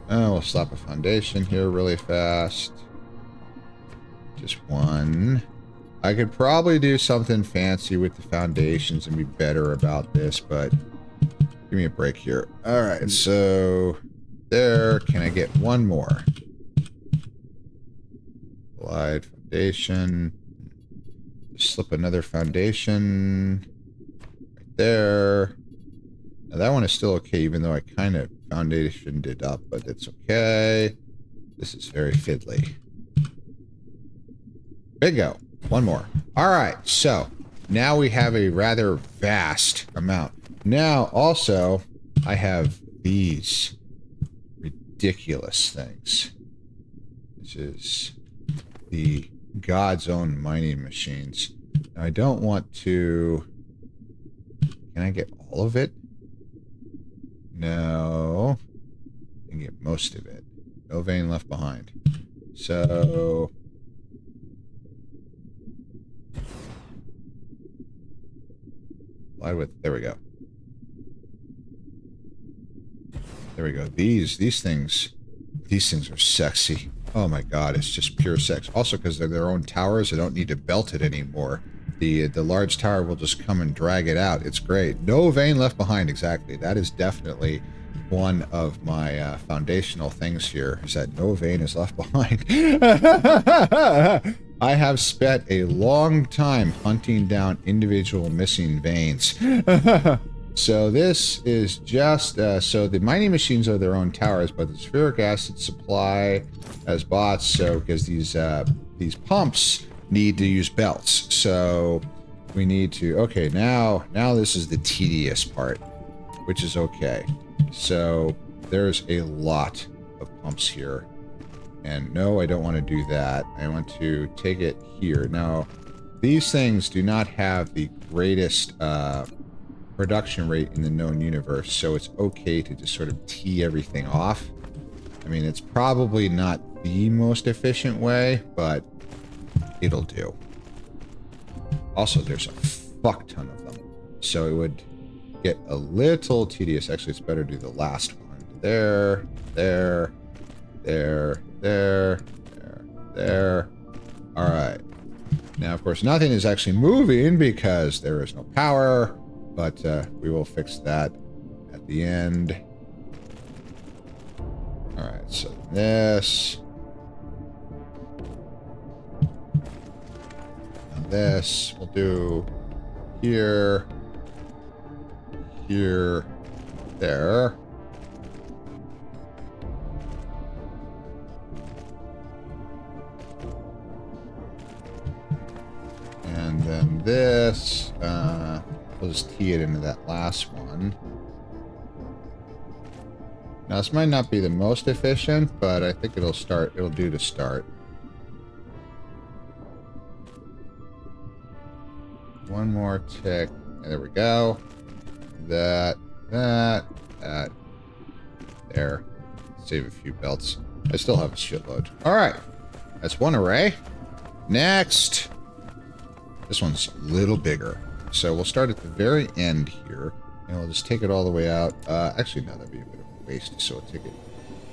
[SPEAKER 1] Oh, we'll slap a foundation here really fast. Just one. I could probably do something fancy with the foundations and be better about this, but give me a break here. All right, so there. Can I get one more? Collide foundation. Just slip another foundation right there. Now that one is still okay, even though I kind of foundationed it up, but it's okay. This is very fiddly. Bingo. One more. All right, so now we have a rather vast amount. Now, also, I have these ridiculous things. This is the God's own mining machines. Now, I don't want to... Can I get all of it? No. I can get most of it. No vein left behind. So... There we go. There we go. These things are sexy. Oh my god, it's just pure sex. Also, because they're their own towers, I don't need to belt it anymore. The large tower will just come and drag it out. It's great. No vein left behind. Exactly. That is definitely one of my foundational things here. Is that no vein is left behind. I have spent a long time hunting down individual missing veins. So this is just, so the mining machines are their own towers, but the sulfuric acid supply as bots, so because these pumps need to use belts. So we need to, okay, now this is the tedious part, which is okay. So there's a lot of pumps here. And no, I don't want to do that. I want to take it here. Now, these things do not have the greatest production rate in the known universe, so it's okay to just sort of tee everything off. I mean, it's probably not the most efficient way, but it'll do. Also, there's a fuck ton of them. So it would get a little tedious. Actually, it's better to do the last one. There, there, there, there, there, there. All right. Now, of course, nothing is actually moving because there is no power, but we will fix that at the end. All right, so this. And this we'll do here, here, there. And then this, we'll just key it into that last one. Now, this might not be the most efficient, but I think it'll do to start. One more tick. There we go. That. There. Save a few belts. I still have a shitload. All right. That's one array. Next. This one's a little bigger. So we'll start at the very end here. And we'll just take it all the way out. Actually, no, that'd be a bit of a waste. So we'll take it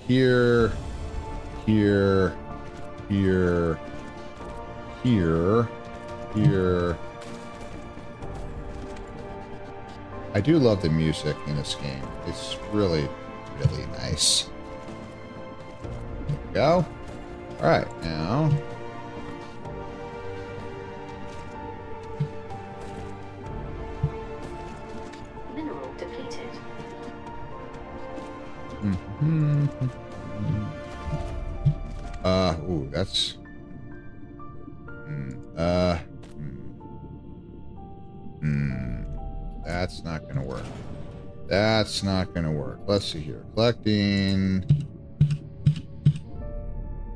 [SPEAKER 1] here, here, here, here, here. I do love the music in this game. It's really, really nice. There we go. All right, now.
[SPEAKER 4] Mineral depleted.
[SPEAKER 1] Ooh, that's. That's not going to work. That's not going to work. Let's see here. Collecting.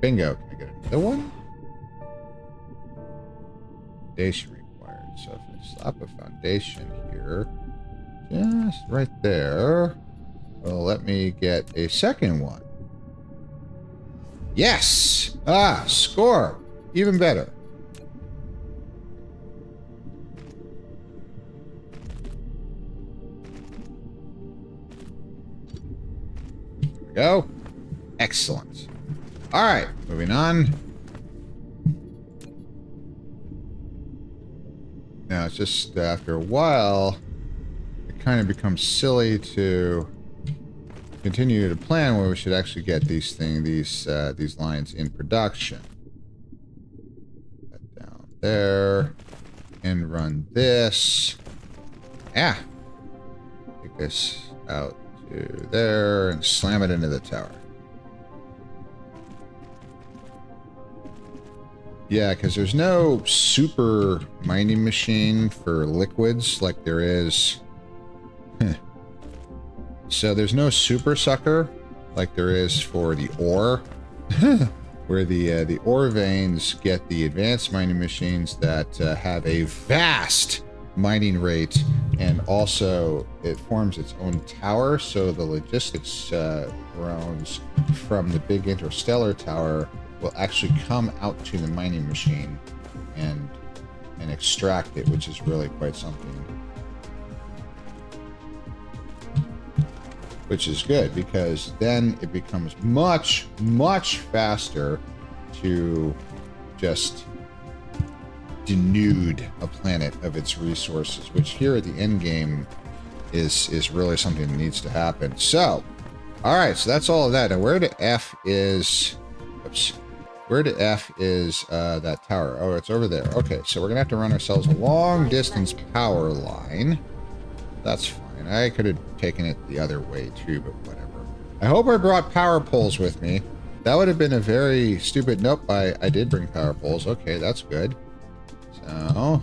[SPEAKER 1] Bingo. Can I get another one? Foundation required. So if I slap a foundation here, just right there, well, let me get a second one. Yes! Ah, score. Even better. Go. Excellent. All right, moving on. Now, it's just after a while, it kind of becomes silly to continue to plan where we should actually get these lines in production. That down there, and run this. Ah, take this out to there and slam it into the tower. Yeah, because there's no super mining machine for liquids like there is. So there's no super sucker like there is for the ore, where the ore veins get the advanced mining machines that have a vast mining rate, and also it forms its own tower, so the logistics drones from the big interstellar tower will actually come out to the mining machine and extract it, which is really quite something. Which is good, because then it becomes much, much faster to just denude a planet of its resources, which here at the end game is really something that needs to happen. So, all right, so that's all of that. Now, where to F is... Oops. Where to F is that tower? Oh, it's over there. Okay, so we're going to have to run ourselves a long-distance power line. That's fine. I could have taken it the other way, too, but whatever. I hope I brought power poles with me. That would have been a very stupid... Nope, I did bring power poles. Okay, that's good. So...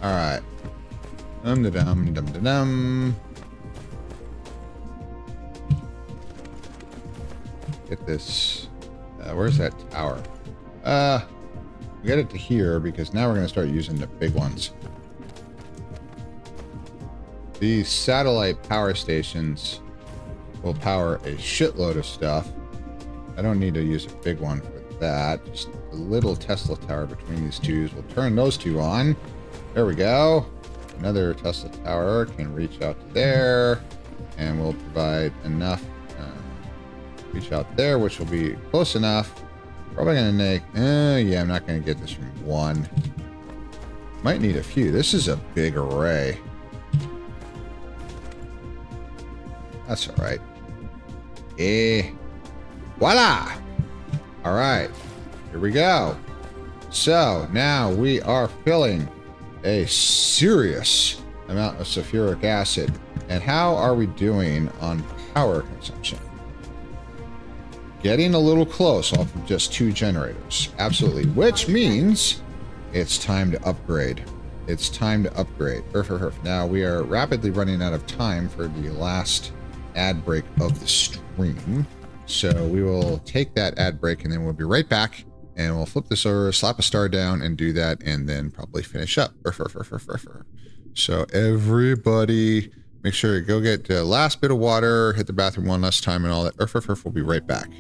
[SPEAKER 1] All right. Dum-da-dum. Get this. Where's that tower? get it to here because now we're going to start using the big ones. These satellite power stations will power a shitload of stuff. I don't need to use a big one for that. Just a little Tesla tower between these two. We'll turn those two on. There we go. Another Tesla tower can reach out to there, and we'll provide enough reach out there, which will be close enough. Probably gonna make yeah, I'm not gonna get this from one. Might need a few. This is a big array. That's all right. Voila. All right, here we go. So now we are filling a serious amount of sulfuric acid. And how are we doing on power consumption? Getting a little close off of just 2 generators. Absolutely. Which means it's time to upgrade. It's time to upgrade. Now we are rapidly running out of time for the last ad break of the stream. So we will take that ad break and then we'll be right back. And we'll flip this over, slap a star down, and do that, and then probably finish up. So everybody, make sure you go get the last bit of water, hit the bathroom one last time, and all that. We'll be right back.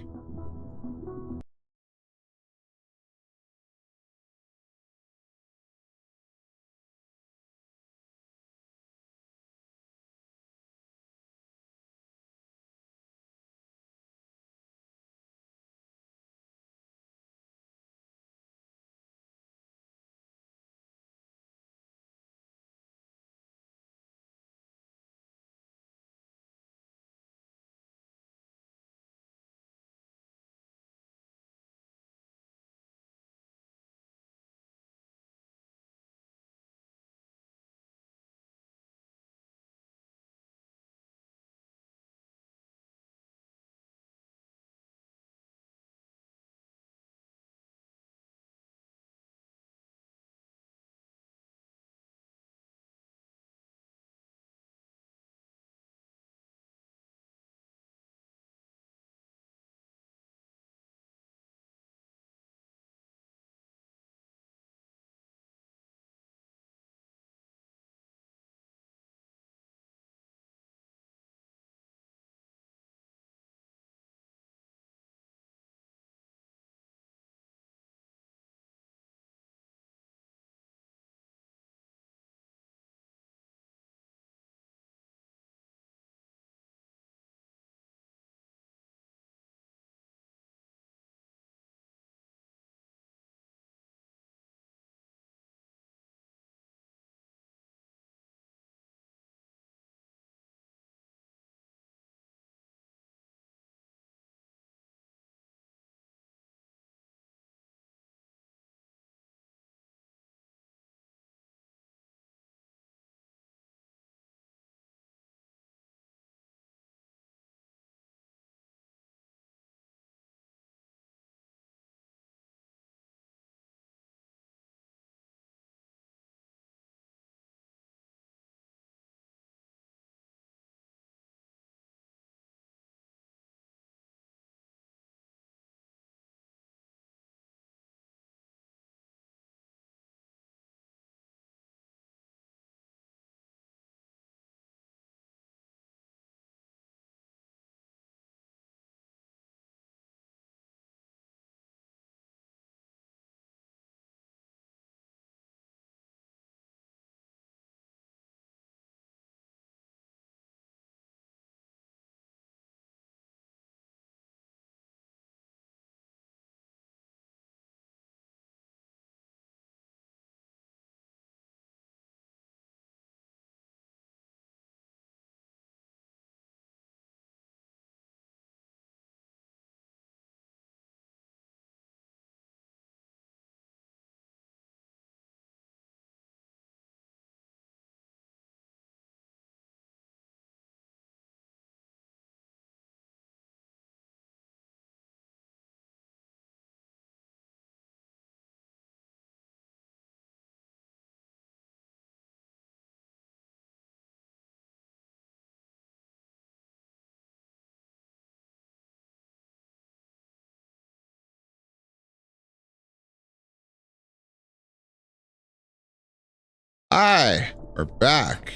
[SPEAKER 1] Hi, we're back.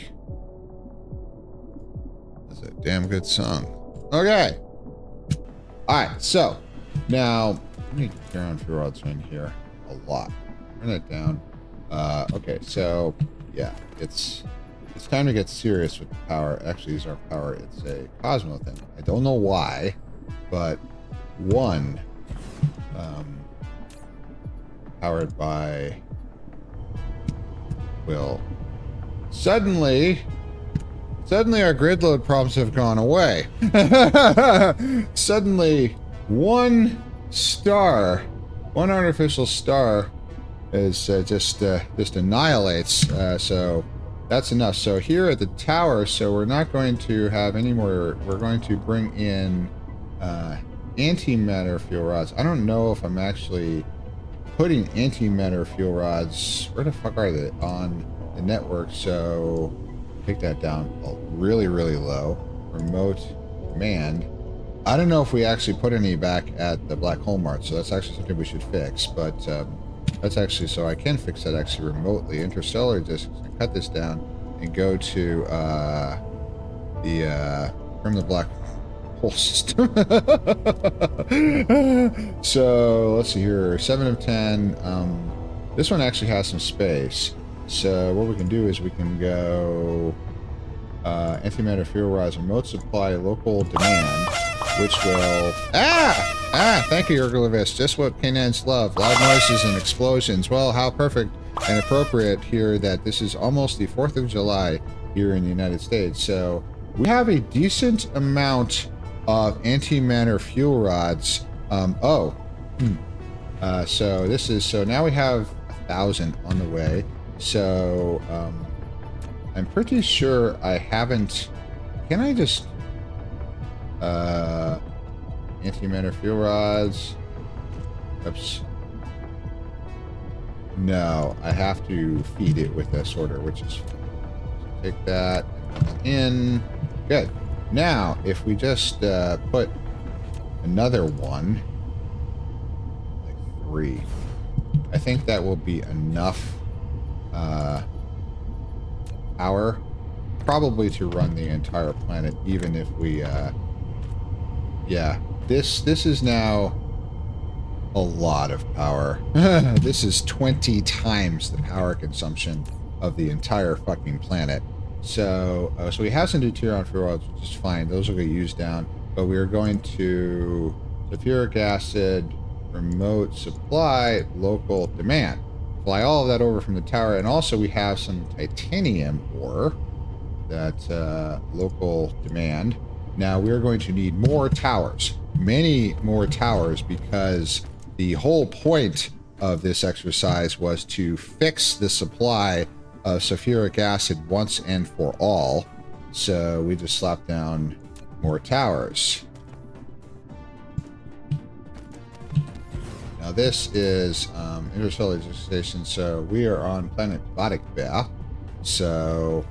[SPEAKER 1] That's a damn good song. Okay. All right, so now let me turn on fuel rods in here a lot. Turn that down. Okay, so yeah, it's time to get serious with the power. Actually, these aren't power. It's a Cosmo thing. I don't know why, but one powered by will suddenly our grid load problems have gone away. Suddenly one artificial star is just annihilates. So that's enough. So here at the tower, so we're not going to have any more. We're going to bring in antimatter fuel rods. I don't know if I'm actually putting antimatter fuel rods. Where the fuck are they on the network? So take that down really, really low. Remote command. I don't know if we actually put any back at the Black Hole Mart, so that's actually something we should fix. But that's actually, so I can fix that actually remotely. Interstellar disks. I cut this down and go to from the Black Hole system. So let's see here. 7 of 10. This one actually has some space. So what we can do is we can go antimatter fuel rods, remote supply, local demand, which will thank you, Ergolivis. Just what canines love. Loud noises and explosions. Well, how perfect and appropriate here that this is almost the 4th of July here in the United States. So we have a decent amount of antimatter fuel rods. So this is, so now we have 1,000 on the way. So I'm pretty sure I haven't. Can I just antimatter fuel rods? Oops. No, I have to feed it with a sorter, which is fine. So take that in. Good. Now, if we just put another one, like 3, I think that will be enough power, probably to run the entire planet, even if we yeah, this is now a lot of power. This is 20 times the power consumption of the entire fucking planet. So so we have some deuterium fuel rods, which is fine. Those will get used down, but we are going to sulfuric acid, remote supply, local demand. Fly all of that over from the tower, and also we have some titanium ore that local demand. Now we're going to need more towers, many more towers, because the whole point of this exercise was to fix the supply of sulfuric acid once and for all. So we just slapped down more towers. Now this is interstellar station, so we are on planet Vadik Bear. So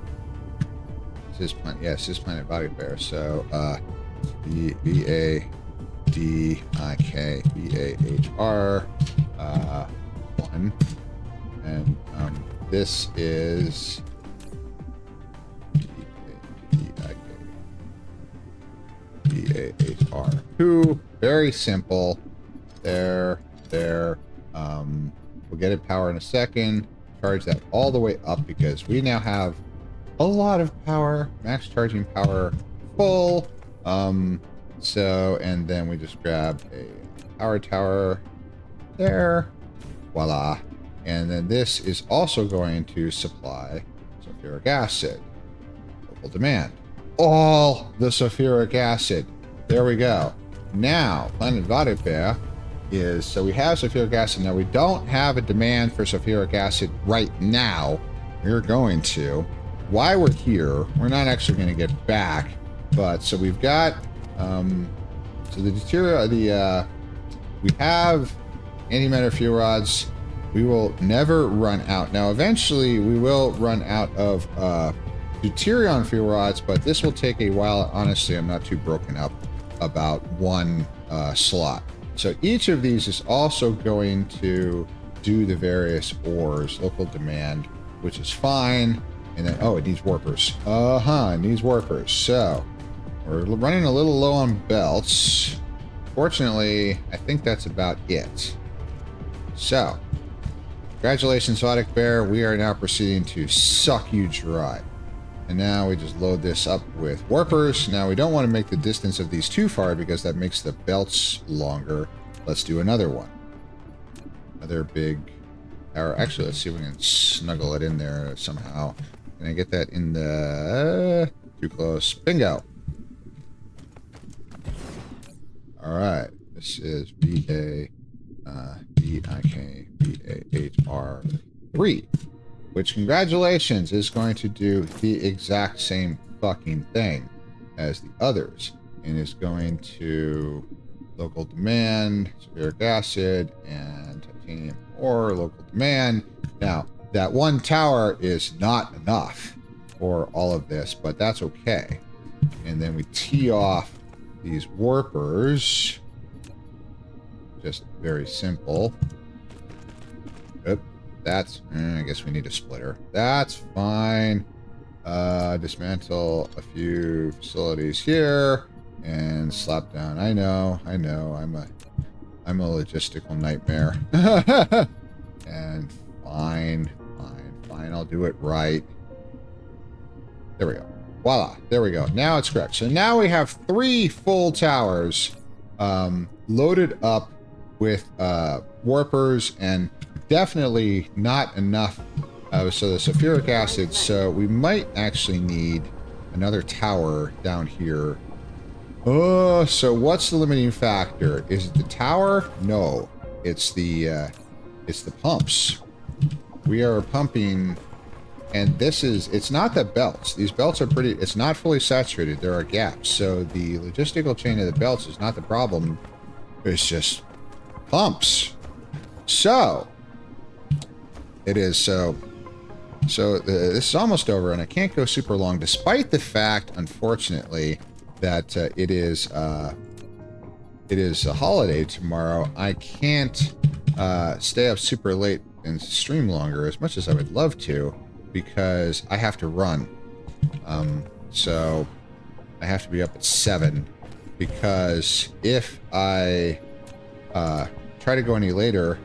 [SPEAKER 1] this is planet, yes, this is planet Vadik Bear. So VADIK 1, and this is VAHR 2. Very simple. There. We'll get it power in a second. Charge that all the way up because we now have a lot of power. Max charging power full. So, and then we just grab a power tower there. Voila. And then this is also going to supply sulfuric acid. Local demand. All the sulfuric acid. There we go. Now, planet Vladimir is, so we have sulfuric acid. Now we don't have a demand for sulfuric acid right now. We're going to. While we're here, we're not actually going to get back. But so we've got, so the deuterium, we have antimatter fuel rods. We will never run out. Now, eventually, we will run out of deuterium fuel rods, but this will take a while. Honestly, I'm not too broken up about one slot. So each of these is also going to do the various ores, local demand, which is fine. And then, oh, it needs warpers. It needs warpers. So we're running a little low on belts. Fortunately, I think that's about it. So, congratulations, Zodic Bear. We are now proceeding to suck you dry. And now we just load this up with warpers. Now we don't want to make the distance of these too far because that makes the belts longer. Let's do another one. Another big tower. Actually, let's see if we can snuggle it in there somehow. Can I get that in the... too close. Bingo. All right. This is VIKVAHR3, which, congratulations, is going to do the exact same fucking thing as the others, and is going to local demand, sulfuric acid, and titanium ore, local demand. Now, that one tower is not enough for all of this, but that's okay. And then we tee off these warpers. Just very simple. Oop, that's, I guess we need a splitter. That's fine. Dismantle a few facilities here and slap down. I know. I'm a logistical nightmare. And fine. I'll do it right. There we go. Voila. There we go. Now it's correct. So now we have 3 full towers loaded up with warpers, and definitely not enough so the sulfuric acid. So we might actually need another tower down here. Oh, so what's the limiting factor? Is it the tower? No, it's the pumps. We are pumping, and it's not the belts. These belts are it's not fully saturated. There are gaps. So the logistical chain of the belts is not the problem. It's just pumps. So it is this is almost over, and I can't go super long, despite the fact, unfortunately, that it is a holiday tomorrow. I can't stay up super late and stream longer as much as I would love to, because I have to run. So I have to be up at 7, because if I try to go any later,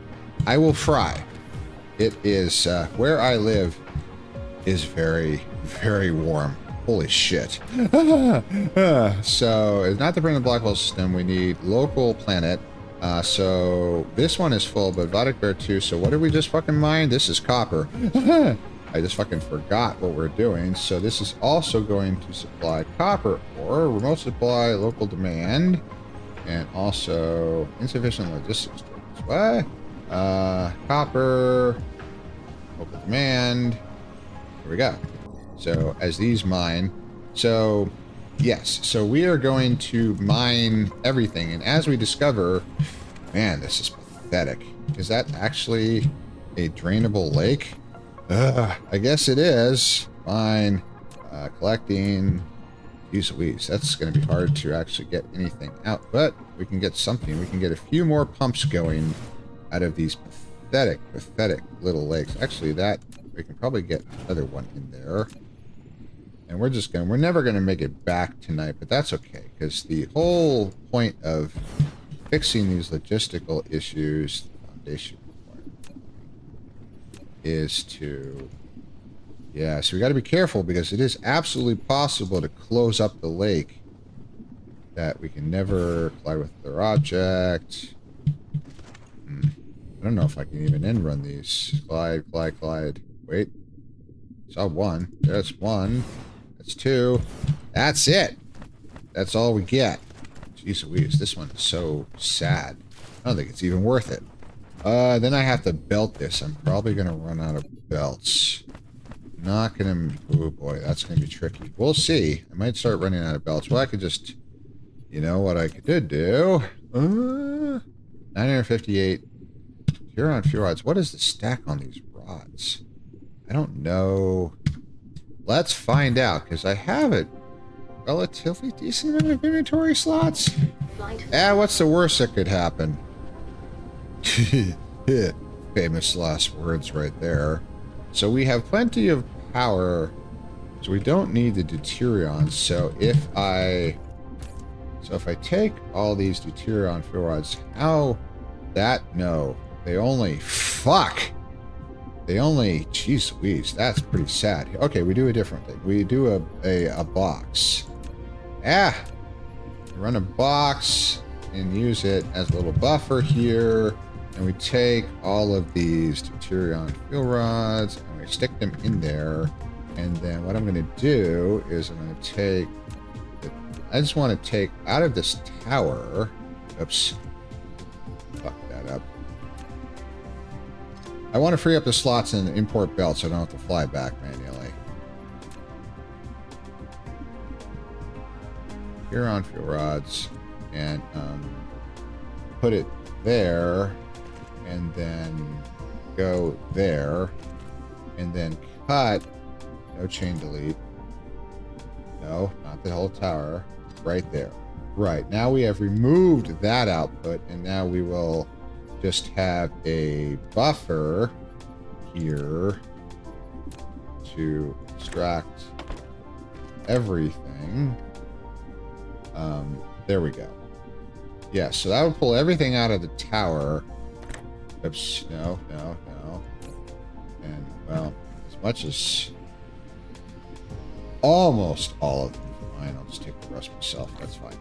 [SPEAKER 1] I will fry. It is where I live is very, very warm. Holy shit. So it's not the permanent black hole system. We need local planet. So this one is full, but Vodic Bear 2. So what did we just fucking mine? This is copper. I just fucking forgot what we're doing. So this is also going to supply copper ore, remote supply, local demand, and also insufficient logistics. What? Copper, local demand. Here we go. So as these mine, so yes, so we are going to mine everything, and as we discover, man, this is pathetic. Is that actually a drainable lake? I guess it is. Fine. Collecting. Jeez Louise, that's going to be hard to actually get anything out, but we can get something. We can get a few more pumps going out of these pathetic little lakes. Actually, that we can probably get another one in there. And we're never gonna make it back tonight, but that's okay, because the whole point of fixing these logistical issues, the foundation is to, yeah, so we got to be careful, because it is absolutely possible to close up the lake, that we can never collide with their object. I don't know if I can even end run these. Glide. Wait. Saw one. There's one. That's 2. That's it. That's all we get. Jeez Louise, this one is so sad. I don't think it's even worth it. Then I have to belt this. I'm probably going to run out of belts. Not going to... Oh boy, that's going to be tricky. We'll see. I might start running out of belts. Well, I could just... You know what I could do? 958 Huron fuel rods. What is the stack on these rods? I don't know. Let's find out, because I have a relatively decent amount of inventory slots. What's the worst that could happen? Famous last words right there. So we have plenty of power. So we don't need the deuterions. So if I take all these deuterion fuel rods, how that no. They only jeez Louise, that's pretty sad. Okay, we do a different thing. We do a box. Run a box and use it as a little buffer here. And we take all of these deuterion fuel rods and we stick them in there. And then what I'm going to do is I'm going to take, I just want to take out of this tower. Oops. Fuck that up. I want to free up the slots in the import belt so I don't have to fly back manually. Here on fuel rods and put it there and then go there and then cut. No chain delete. No, not the whole tower. Right there. Right. Now we have removed that output, and now we will just have a buffer here to extract everything. There we go. Yeah, so that would pull everything out of the tower. Oops. No. And, well, as much as almost all of them. Fine, I'll just take the rest myself. That's fine.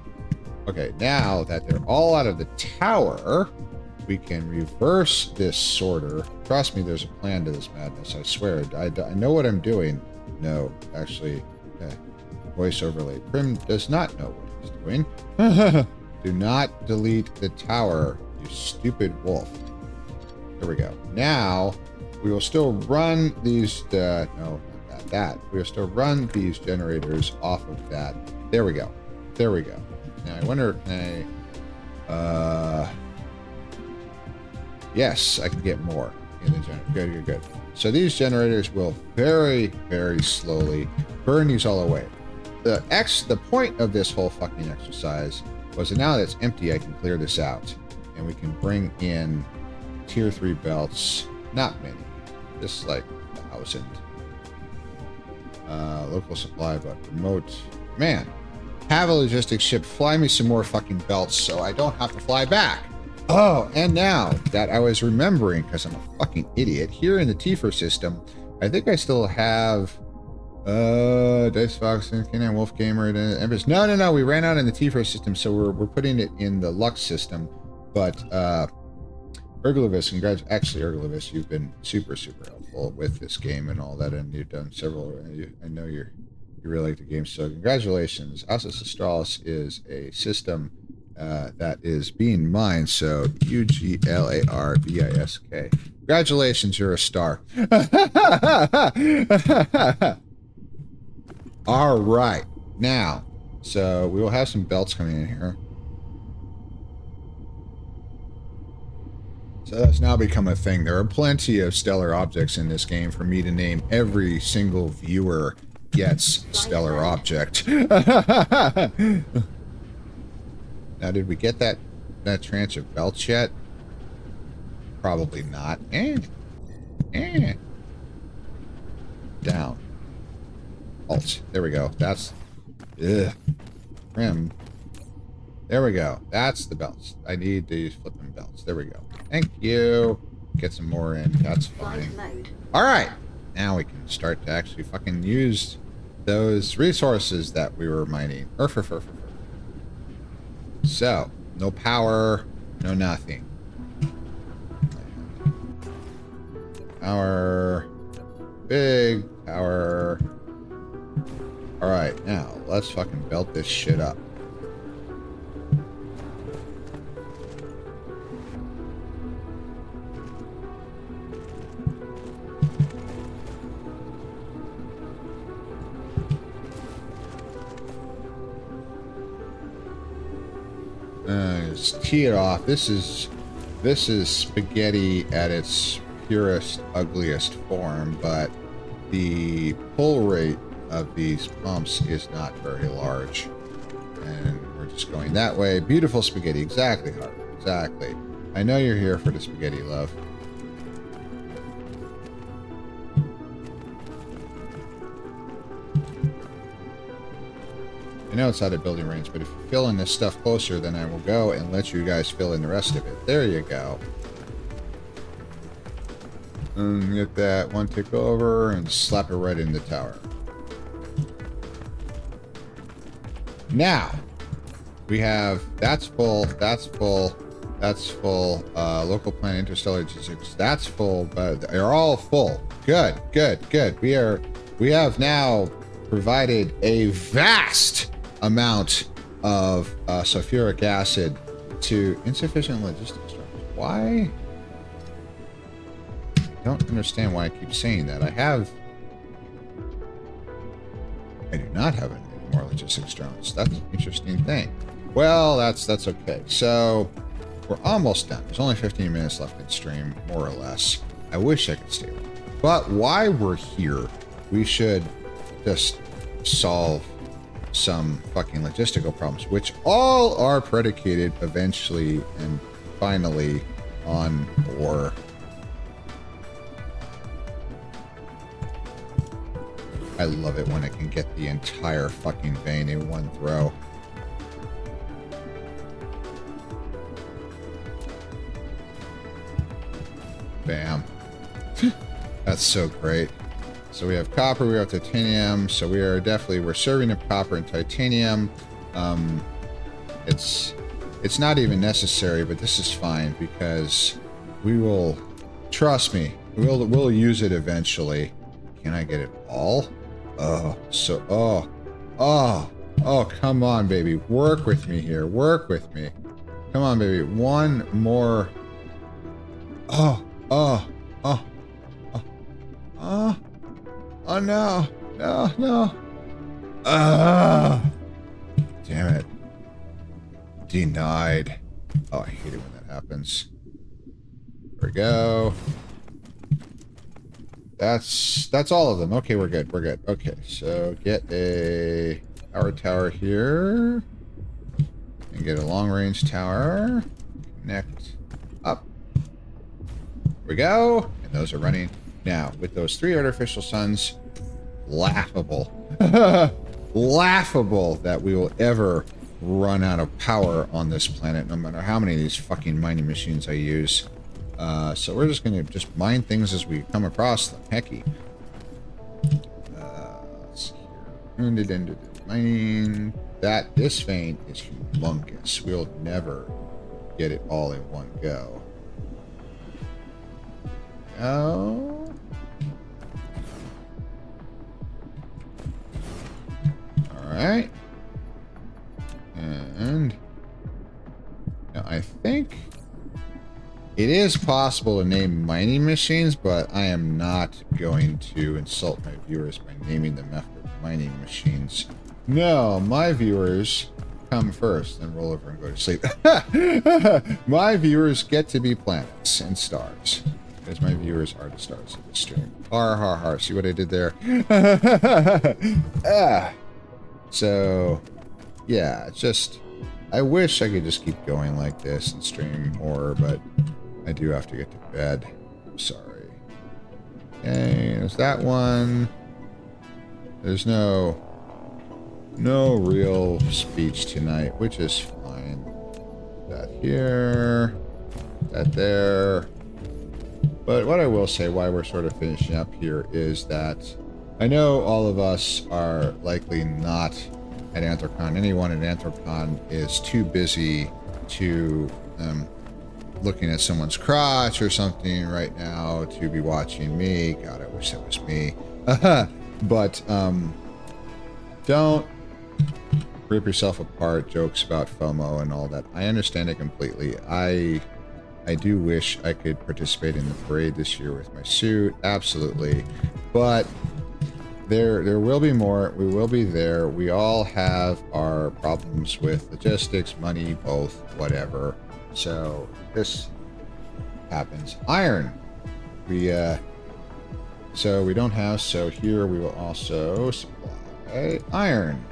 [SPEAKER 1] Okay, now that they're all out of the tower, we can reverse this sorter. Trust me, there's a plan to this madness. I swear. I know what I'm doing. No, actually, voice overlay. Prim does not know what he's doing. Do not delete the tower, you stupid wolf. There we go. Now, we will still run these, no, that. We'll still run these generators off of that. There we go. There we go. Now I wonder, can I, yes, I can get more in the generator. Good. So these generators will very, very slowly burn these all away. The point of this whole fucking exercise was that now that it's empty, I can clear this out. And we can bring in tier 3 belts. Not many. Just like 1,000. Local supply, but remote. Man, have a logistics ship fly me some more fucking belts so I don't have to fly back. Oh, and now that I was remembering, because I'm a fucking idiot, here in the Tifa system, I think I still have Dice Fox, Canine Wolf Gamer, and Empress. No, we ran out in the Tifa system, so we're putting it in the Lux system. But Ergolavis, actually, Ergolavis, you've been super, super helpful with this game and all that, and you've done several. I know you really like the game, so congratulations. Alsus Astralis is a system that is being mined, so Uglarbisk. Congratulations, you're a star. All right, now, so we will have some belts coming in here. So that's now become a thing. There are plenty of stellar objects in this game for me to name. Every single viewer gets stellar object. Now, did we get that tranche of belts yet? Probably not. Down. Alt. There we go. That's... Trim. There we go. That's the belts. I need these flipping belts. There we go. Thank you. Get some more in. That's fine. All right. Now we can start to actually fucking use those resources that we were mining. So, no power, no nothing. Power. Big power. All right. Now, let's fucking belt this shit up. Just tee it off. This is spaghetti at its purest, ugliest form, but the pull rate of these pumps is not very large. And we're just going that way. Beautiful spaghetti. Exactly, Harvey. Exactly. I know you're here for the spaghetti, love. I know it's out of building range, but if you fill in this stuff closer, then I will go and let you guys fill in the rest of it. There you go. And get that one tick over and slap it right in the tower. Now, we have, that's full, that's full, that's full, local plan, interstellar logistics, that's full, but they're all full. Good, good, good. We have now provided a vast amount of sulfuric acid to insufficient logistics. Why? I don't understand why I keep saying that. I do not have any more logistics drones. That's an interesting thing. Well, that's okay. So we're almost done. There's only 15 minutes left in stream, more or less. I wish I could stay on. But while we're here, we should just solve some fucking logistical problems, which all are predicated eventually and finally on ore. I love it when I can get the entire fucking vein in one throw. Bam. That's so great. So we have copper, we have titanium, so we're serving up copper and titanium. It's not even necessary, but this is fine because we will, trust me, we'll use it eventually. Can I get it all? Oh, come on, baby. Work with me here. Work with me. Come on, baby. One more. Oh, no. No. Damn it. Denied. Oh, I hate it when that happens. There we go. That's all of them. Okay, we're good. Okay, so get a power tower here. And get a long-range tower. Connect up. There we go. And those are running. Now, with those 3 artificial suns, laughable. Laughable that we will ever run out of power on this planet, no matter how many of these fucking mining machines I use. So we're just going to just mine things as we come across them. Hecky. Let's see here. Mining. This vein is humongous. We'll never get it all in one go. Oh. Alright. And now I think it is possible to name mining machines, but I am not going to insult my viewers by naming them after mining machines. No, my viewers come first, then roll over and go to sleep. My viewers get to be planets and stars, because my viewers are the stars of the stream. Har, har, har. See what I did there? So, yeah, it's just, I wish I could just keep going like this and stream more, but I do have to get to bed. I'm sorry. Okay, there's that one. There's no real speech tonight, which is fine. That here. That there. But what I will say, why we're sort of finishing up here, is that I know all of us are likely not at Anthrocon. Anyone at Anthrocon is too busy to looking at someone's crotch or something right now to be watching me. God, I wish that was me. But don't rip yourself apart, jokes about FOMO and all that. I understand it completely. I do wish I could participate in the parade this year with my suit, absolutely. But there will be more. We will be there. We all have our problems with logistics, money, both, whatever. So this happens. Iron. So we don't have, so here we will also supply iron.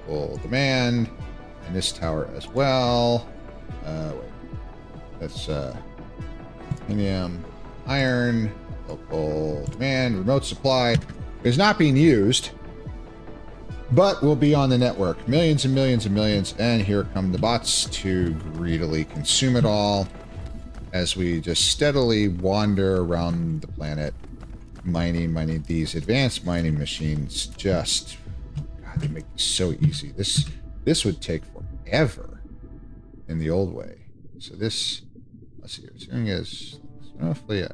[SPEAKER 1] Full demand. And this tower as well. Wait. That's titanium, iron, local demand, remote supply is not being used. but we'll be on the network. Millions and millions and millions. And here come the bots to greedily consume it all as we just steadily wander around the planet, mining these advanced mining machines. Just, God, they make this so easy. This would take forever in the old way. So this, let's see, as soon as, hopefully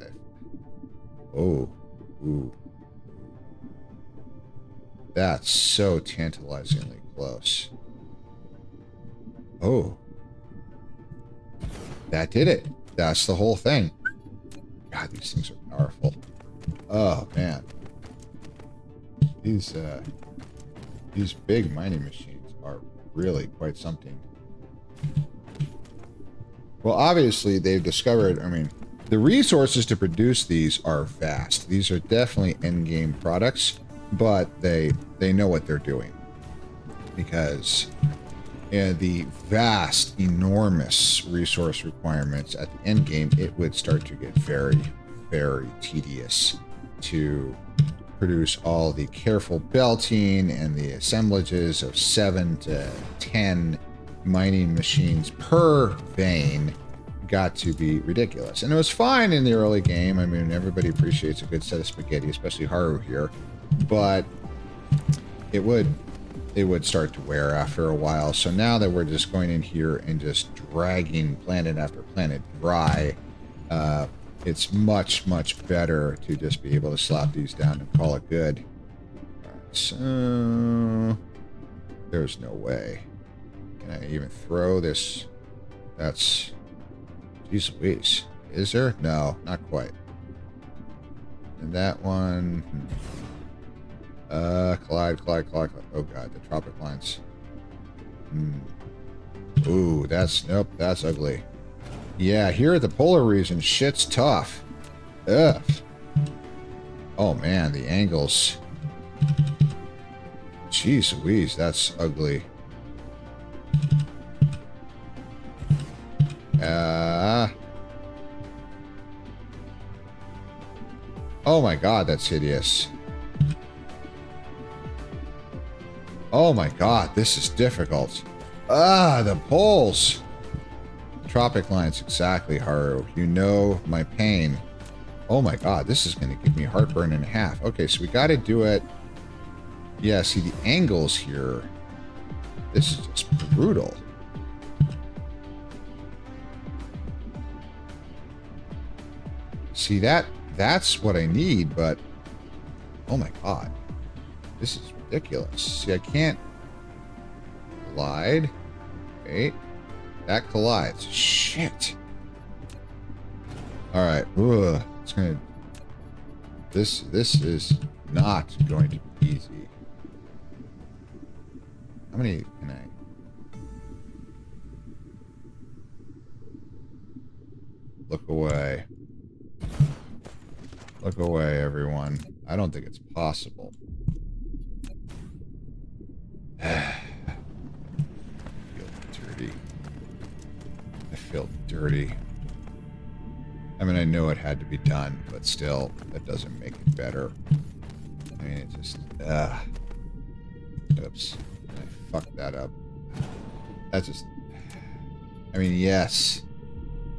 [SPEAKER 1] ooh. That's so tantalizingly close. Oh. That did it. That's the whole thing. God, these things are powerful. Oh, man. These big mining machines are really quite something. Well, obviously, they've discovered, I mean, the resources to produce these are vast. These are definitely endgame products, but they know what they're doing. Because the vast, enormous resource requirements at the end game, it would start to get very, very tedious to produce all the careful belting and the assemblages of 7 to 10 mining machines per vein got to be ridiculous. And it was fine in the early game. I mean, everybody appreciates a good set of spaghetti, especially Haru here, but it would start to wear after a while. So now that we're just going in here and just dragging planet after planet dry, it's much, much better to just be able to slap these down and call it good. All right, so there's no way. Can I even throw this? That's, geez Louise. Is there? No, not quite. And that one, collide. Oh god, the tropic lines. Ooh, nope, that's ugly. Yeah, here at the polar region, shit's tough. Ugh. Oh man, the angles. Jeez Louise, that's ugly. Oh my god, that's hideous. Oh my god, this is difficult. The poles. Tropic lines, exactly, Haru. You know my pain. Oh my god, this is going to give me heartburn and a half. Okay, so we got to do it. Yeah, see the angles here. This is just brutal. See, that's what I need, but oh my god. This is ridiculous. See, I can't collide. Wait. That collides. Shit. Alright. It's gonna... This is not going to be easy. How many can I... Look away. Look away, everyone. I don't think it's possible. I feel dirty. I mean, I know it had to be done, but still, that doesn't make it better. I mean, it just... Oops. I fucked that up. That's just... I mean, yes.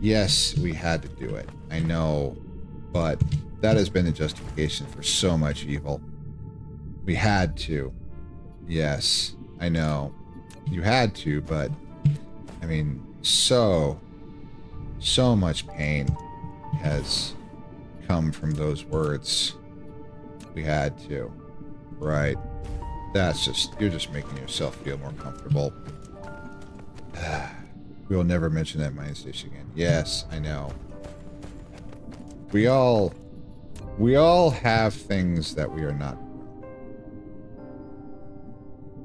[SPEAKER 1] Yes, we had to do it. I know, but that has been the justification for so much evil. We had to. Yes, I know. You had to, but... I mean, so much pain has come from those words. We had to. Right. That's just... You're just making yourself feel more comfortable. We will never mention that mine station again. Yes, I know. We all have things that we are not.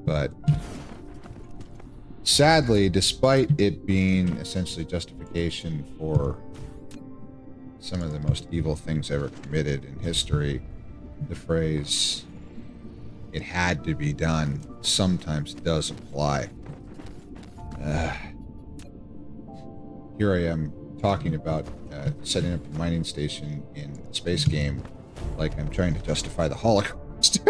[SPEAKER 1] But sadly, despite it being essentially justification for some of the most evil things ever committed in history, the phrase, "it had to be done," sometimes does apply. Here I am talking about setting up a mining station in a space game like I'm trying to justify the Holocaust.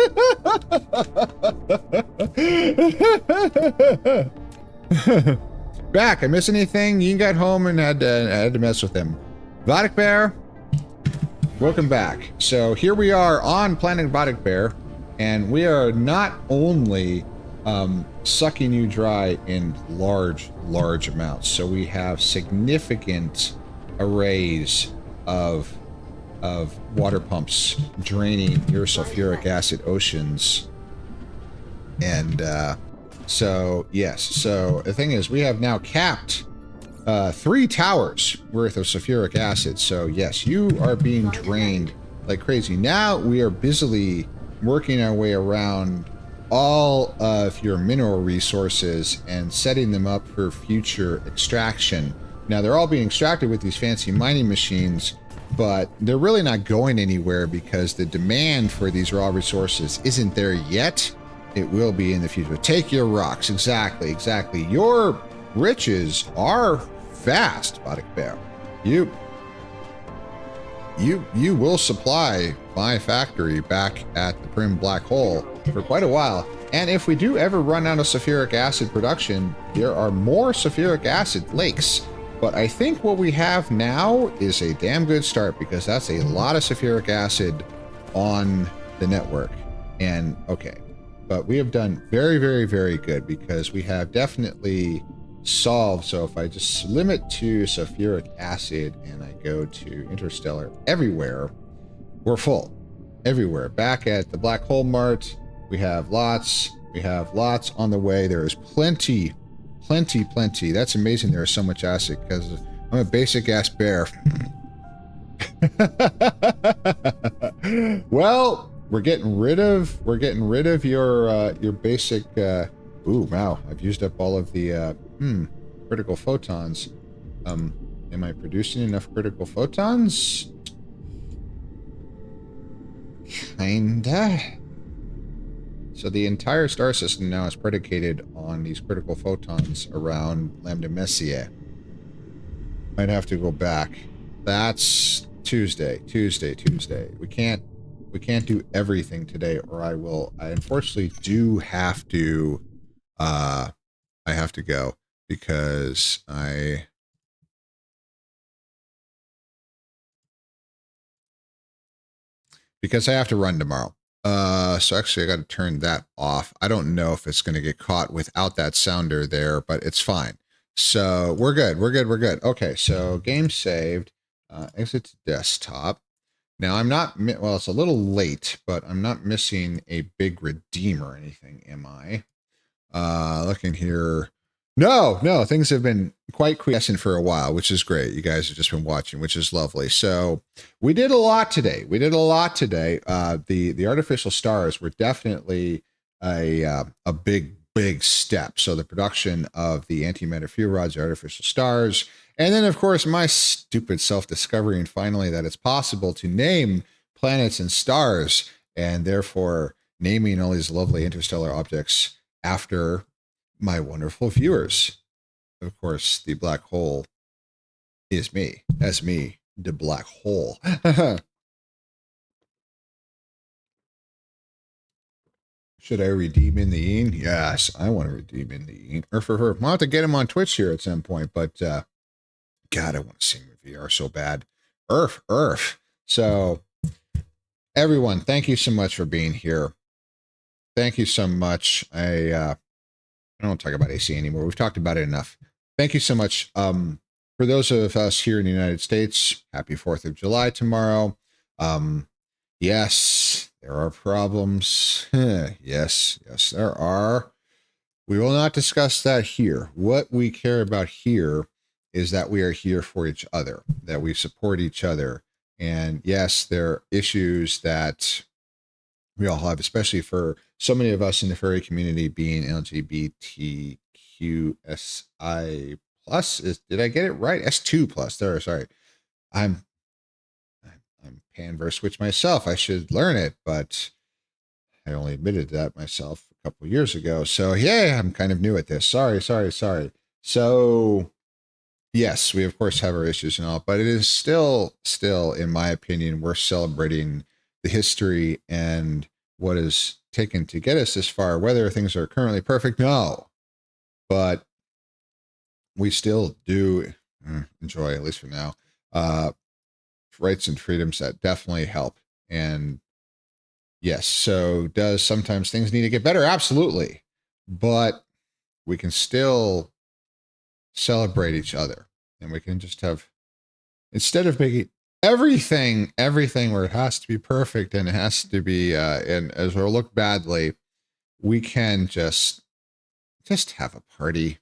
[SPEAKER 1] Back. I miss anything? You got home and had to mess with him. Vodek Bear, welcome back. So here we are on Planet Vodek Bear, and we are not only sucking you dry in large amounts. So we have significant arrays of water pumps draining your sulfuric acid oceans. And so yes, so the thing is, we have now capped 3 towers worth of sulfuric acid. So yes, you are being drained like crazy. Now we are busily working our way around all of your mineral resources and setting them up for future extraction. Now they're all being extracted with these fancy mining machines, but they're really not going anywhere because the demand for these raw resources isn't there yet. It will be in the future. Take your rocks. Exactly. Your riches are vast, Vodek Bear. You will supply my factory back at the Prim Black Hole for quite a while. And if we do ever run out of sulfuric acid production, there are more sulfuric acid lakes. But I think what we have now is a damn good start, because that's a lot of sulfuric acid on the network. And okay, but we have done very, very, very good, because we have definitely solved. So if I just limit to sulfuric acid and I go to interstellar everywhere, we're full everywhere. Back at the Black Hole Mart, we have lots on the way. There is plenty. That's amazing there is so much acid, because I'm a basic ass bear. Well, we're getting rid of your basic ooh, wow, I've used up all of the critical photons. Am I producing enough critical photons? Kinda. So the entire star system now is predicated on these critical photons around Lambda Messier. Might have to go back. That's Tuesday. We can't do everything today, or I unfortunately do have to I have to go, because I have to run tomorrow. So actually I got to turn that off. I don't know if it's going to get caught without that sounder there, but it's fine. So we're good. Okay, so game saved. Exit to desktop. Now I'm not, well, it's a little late, but I'm not missing a big redeem or anything, am I? Looking here. No, things have been quite quiescent for a while, which is great. You guys have just been watching, which is lovely. So we did a lot today. The artificial stars were definitely a big step. So the production of the antimatter fuel rods, the artificial stars, and then of course my stupid self-discovery, and finally that it's possible to name planets and stars, and therefore naming all these lovely interstellar objects after my wonderful viewers. Of course, the black hole is me. That's me, the black hole. Should I redeem in the Ean? Yes, I want to redeem in the Ean. Or for her. I'll have to get him on Twitch here at some point, but God, I want to see him in VR so bad. Earth. So, everyone, thank you so much for being here. Thank you so much. I don't talk about AC anymore. We've talked about it enough. Thank you so much. For those of us here in the United States, happy 4th of July tomorrow. Yes, there are problems. Yes, there are. We will not discuss that here. What we care about here is that we are here for each other, that we support each other. And yes, there are issues that we all have, especially for so many of us in the furry community being LGBTQSI plus. Did I get it right? S2 plus. There, sorry. I'm Panverse switch myself. I should learn it, but I only admitted that myself a couple of years ago. So yeah, I'm kind of new at this. Sorry. So yes, we of course have our issues and all, but it is still, in my opinion, we're celebrating the history and what has taken to get us this far. Whether things are currently perfect, no, but we still do enjoy, at least for now, rights and freedoms that definitely help. And yes, so does sometimes things need to get better? Absolutely. But we can still celebrate each other, and we can just have, instead of making everything where it has to be perfect and it has to be and as we'll look badly, we can just have a party.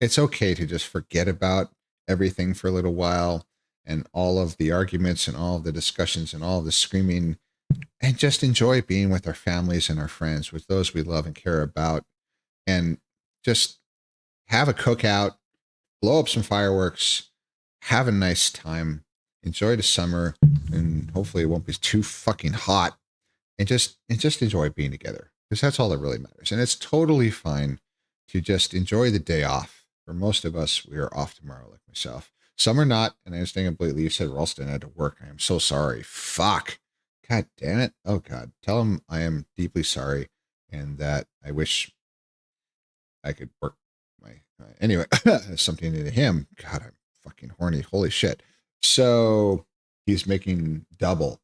[SPEAKER 1] It's okay to just forget about everything for a little while, and all of the arguments and all of the discussions and all of the screaming, and just enjoy being with our families and our friends, with those we love and care about, and just have a cookout, blow up some fireworks, have a nice time, enjoy the summer, and hopefully it won't be too fucking hot, and just enjoy being together, because that's all that really matters. And it's totally fine to just enjoy the day off. For most of us, we are off tomorrow, like myself. Some are not, and I understand completely. You said Ralston had to work. I am so sorry. Fuck. God damn it. Oh God. Tell him I am deeply sorry, and that I wish I could work my anyway. Something to him. God, I'm fucking horny. Holy shit. So he's making double.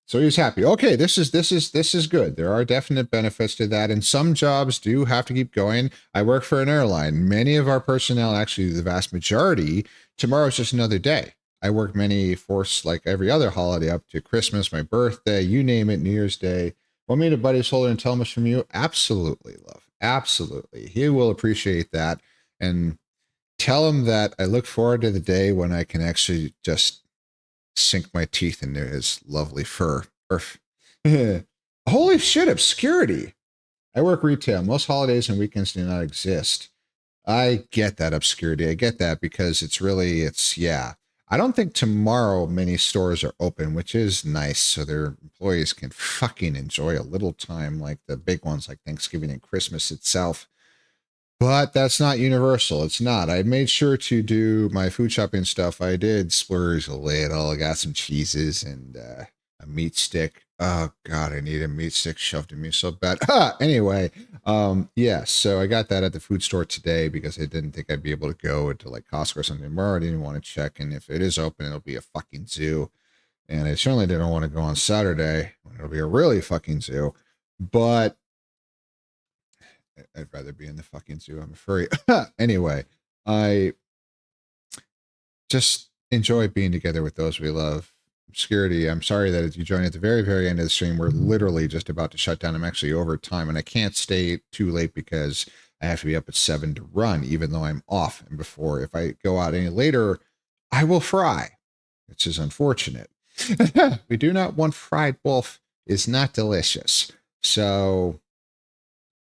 [SPEAKER 1] So he's happy. Okay, this is good. There are definite benefits to that, and some jobs do have to keep going. I work for an airline. Many of our personnel, actually the vast majority, tomorrow's just another day. I work many force like every other holiday up to Christmas, my birthday, you name it, New Year's Day. Want me to butt his shoulder and tell him it's from you? Absolutely, love. Absolutely. He will appreciate that. And tell him that I look forward to the day when I can actually just sink my teeth into his lovely fur. Holy shit, obscurity. I work retail. Most holidays and weekends do not exist. I get that obscurity. I get that because yeah. I don't think tomorrow many stores are open, which is nice. So their employees can fucking enjoy a little time, like the big ones like Thanksgiving and Christmas itself. But that's not universal. It's not. I made sure to do my food shopping stuff. I did splurge a little. I got some cheeses and a meat stick. Oh God, I need a meat stick shoved in me so bad. Anyway, yeah. So I got that at the food store today because I didn't think I'd be able to go to like Costco or something tomorrow. I didn't want to check, and if it is open, it'll be a fucking zoo. And I certainly didn't want to go on Saturday when it'll be a really fucking zoo. But I'd rather be in the fucking zoo. I'm a furry. Anyway, I just enjoy being together with those we love. Obscurity, I'm sorry that you joined at the very, very end of the stream. We're literally just about to shut down. I'm actually over time, and I can't stay too late because I have to be up at 7 to run, even though I'm off. And before, if I go out any later, I will fry, which is unfortunate. We do not want fried wolf. Is not delicious. So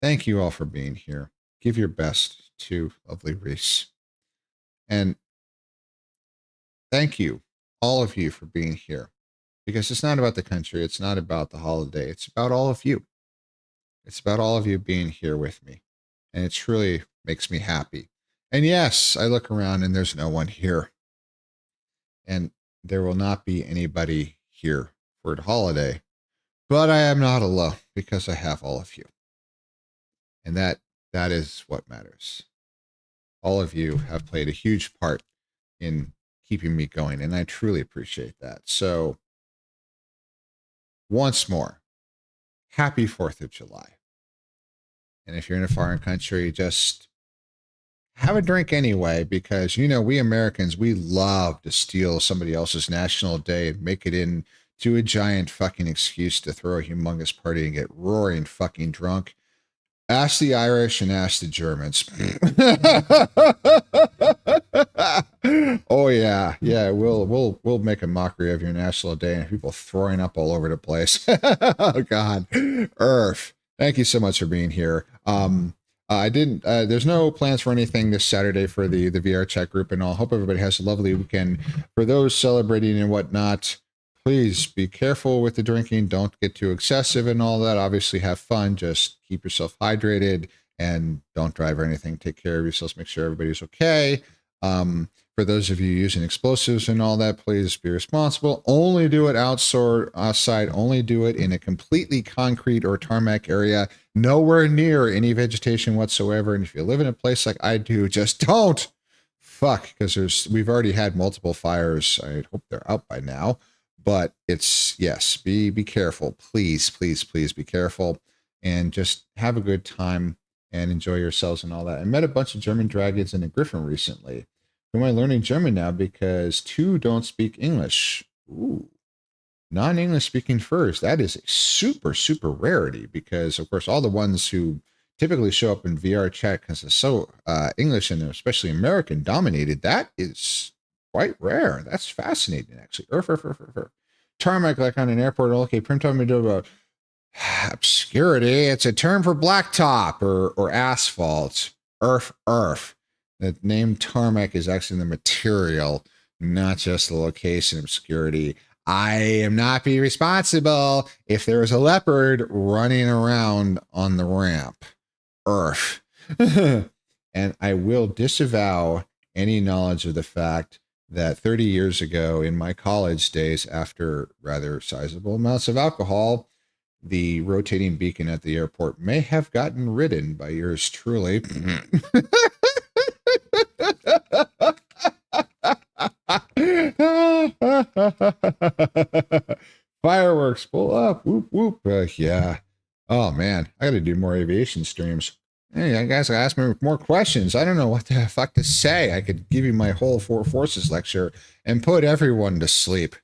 [SPEAKER 1] thank you all for being here. Give your best to lovely Reese. And thank you, all of you, for being here. Because it's not about the country. It's not about the holiday. It's about all of you. It's about all of you being here with me. And it truly makes me happy. And yes, I look around and there's no one here. And there will not be anybody here for the holiday. But I am not alone because I have all of you. And that is what matters. All of you have played a huge part in keeping me going, and I truly appreciate that. So, once more, happy 4th of July. And if you're in a foreign country, just have a drink anyway, because, you know, we Americans, we love to steal somebody else's national day and make it into a giant fucking excuse to throw a humongous party and get roaring fucking drunk. Ask the Irish and ask the Germans. Oh yeah, yeah. We'll make a mockery of your national day and people throwing up all over the place. Oh God, Earth. Thank you so much for being here. I didn't. There's no plans for anything this Saturday for the VR chat group and all. Hope everybody has a lovely weekend. For those celebrating and whatnot, please be careful with the drinking. Don't get too excessive and all that. Obviously, have fun. Just keep yourself hydrated and don't drive or anything. Take care of yourselves. Make sure everybody's okay. For those of you using explosives and all that, please be responsible. Only do it outside. Only do it in a completely concrete or tarmac area, nowhere near any vegetation whatsoever. And if you live in a place like I do, just don't. Fuck, because we've already had multiple fires. I hope they're out by now. But it's, yes, be careful. Please, please, please be careful. And just have a good time and enjoy yourselves and all that. I met a bunch of German dragons in a griffin recently. Who am I learning German now? Because 2 don't speak English. Ooh. Non-English speaking furs. That is a super, super rarity because, of course, all the ones who typically show up in VR chat because it's so English and especially American dominated, that is quite rare. That's fascinating, actually. Tarmac, like on an airport. Okay, Prim told me to do about obscurity. It's a term for blacktop or asphalt. Earth. The name tarmac is actually the material, not just the location obscurity. I am not be responsible if there is a leopard running around on the ramp. Earth. And I will disavow any knowledge of the fact that 30 years ago in my college days, after rather sizable amounts of alcohol, the rotating beacon at the airport may have gotten ridden by yours truly. Fireworks, pull up, whoop whoop. Yeah. Oh man, I got to do more aviation streams. Hey, you guys ask me more questions. I don't know what the fuck to say. I could give you my whole 4 forces lecture and put everyone to sleep.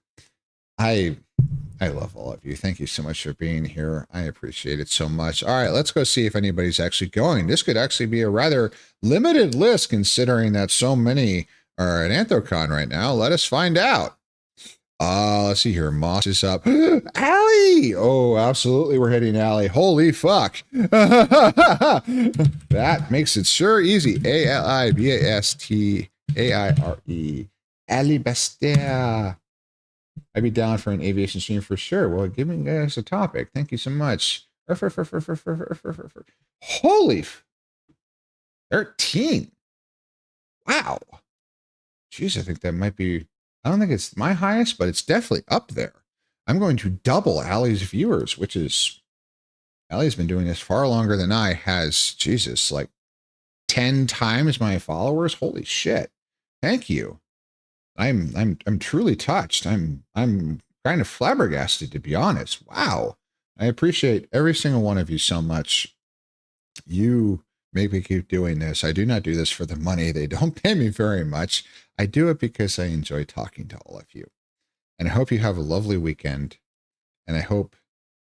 [SPEAKER 1] I love all of you. Thank you so much for being here. I appreciate it so much. All right, let's go see if anybody's actually going. This could actually be a rather limited list considering that so many are at Anthrocon right now. Let us find out. Let's see here. Moss is up. Allie! Oh, absolutely. We're hitting Allie. Holy fuck. That makes it sure easy. Alibastaire. Allie Bastaire. I'd be down for an aviation stream for sure. Well, give me guys a topic. Thank you so much. Holy 13. Wow. Jeez, I think that might be, I don't think it's my highest, but it's definitely up there. I'm going to double Allie's viewers, which is, Allie's been doing this far longer than I has, Jesus, like 10 times my followers. Holy shit. Thank you. I'm truly touched. I'm kind of flabbergasted, to be honest. Wow. I appreciate every single one of you so much. You make me keep doing this. I do not do this for the money. They don't pay me very much. I do it because I enjoy talking to all of you. And I hope you have a lovely weekend. And I hope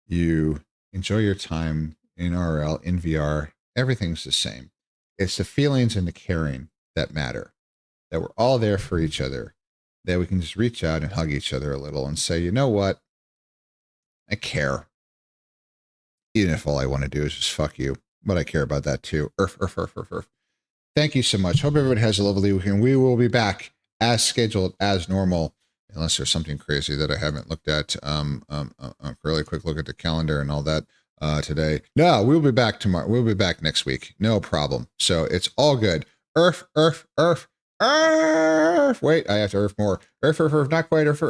[SPEAKER 1] you enjoy your time in RL, in VR. Everything's the same. It's the feelings and the caring that matter. That we're all there for each other, that we can just reach out and hug each other a little and say, you know what? I care. Even if all I want to do is just fuck you. But I care about that too. Thank you so much. Hope everybody has a lovely weekend. We will be back as scheduled, as normal, unless there's something crazy that I haven't looked at. Really quick look at the calendar and all that today. No, we'll be back tomorrow. We'll be back next week. No problem. So it's all good. Earth. Wait, I have to earth more. Earth, not quite earth.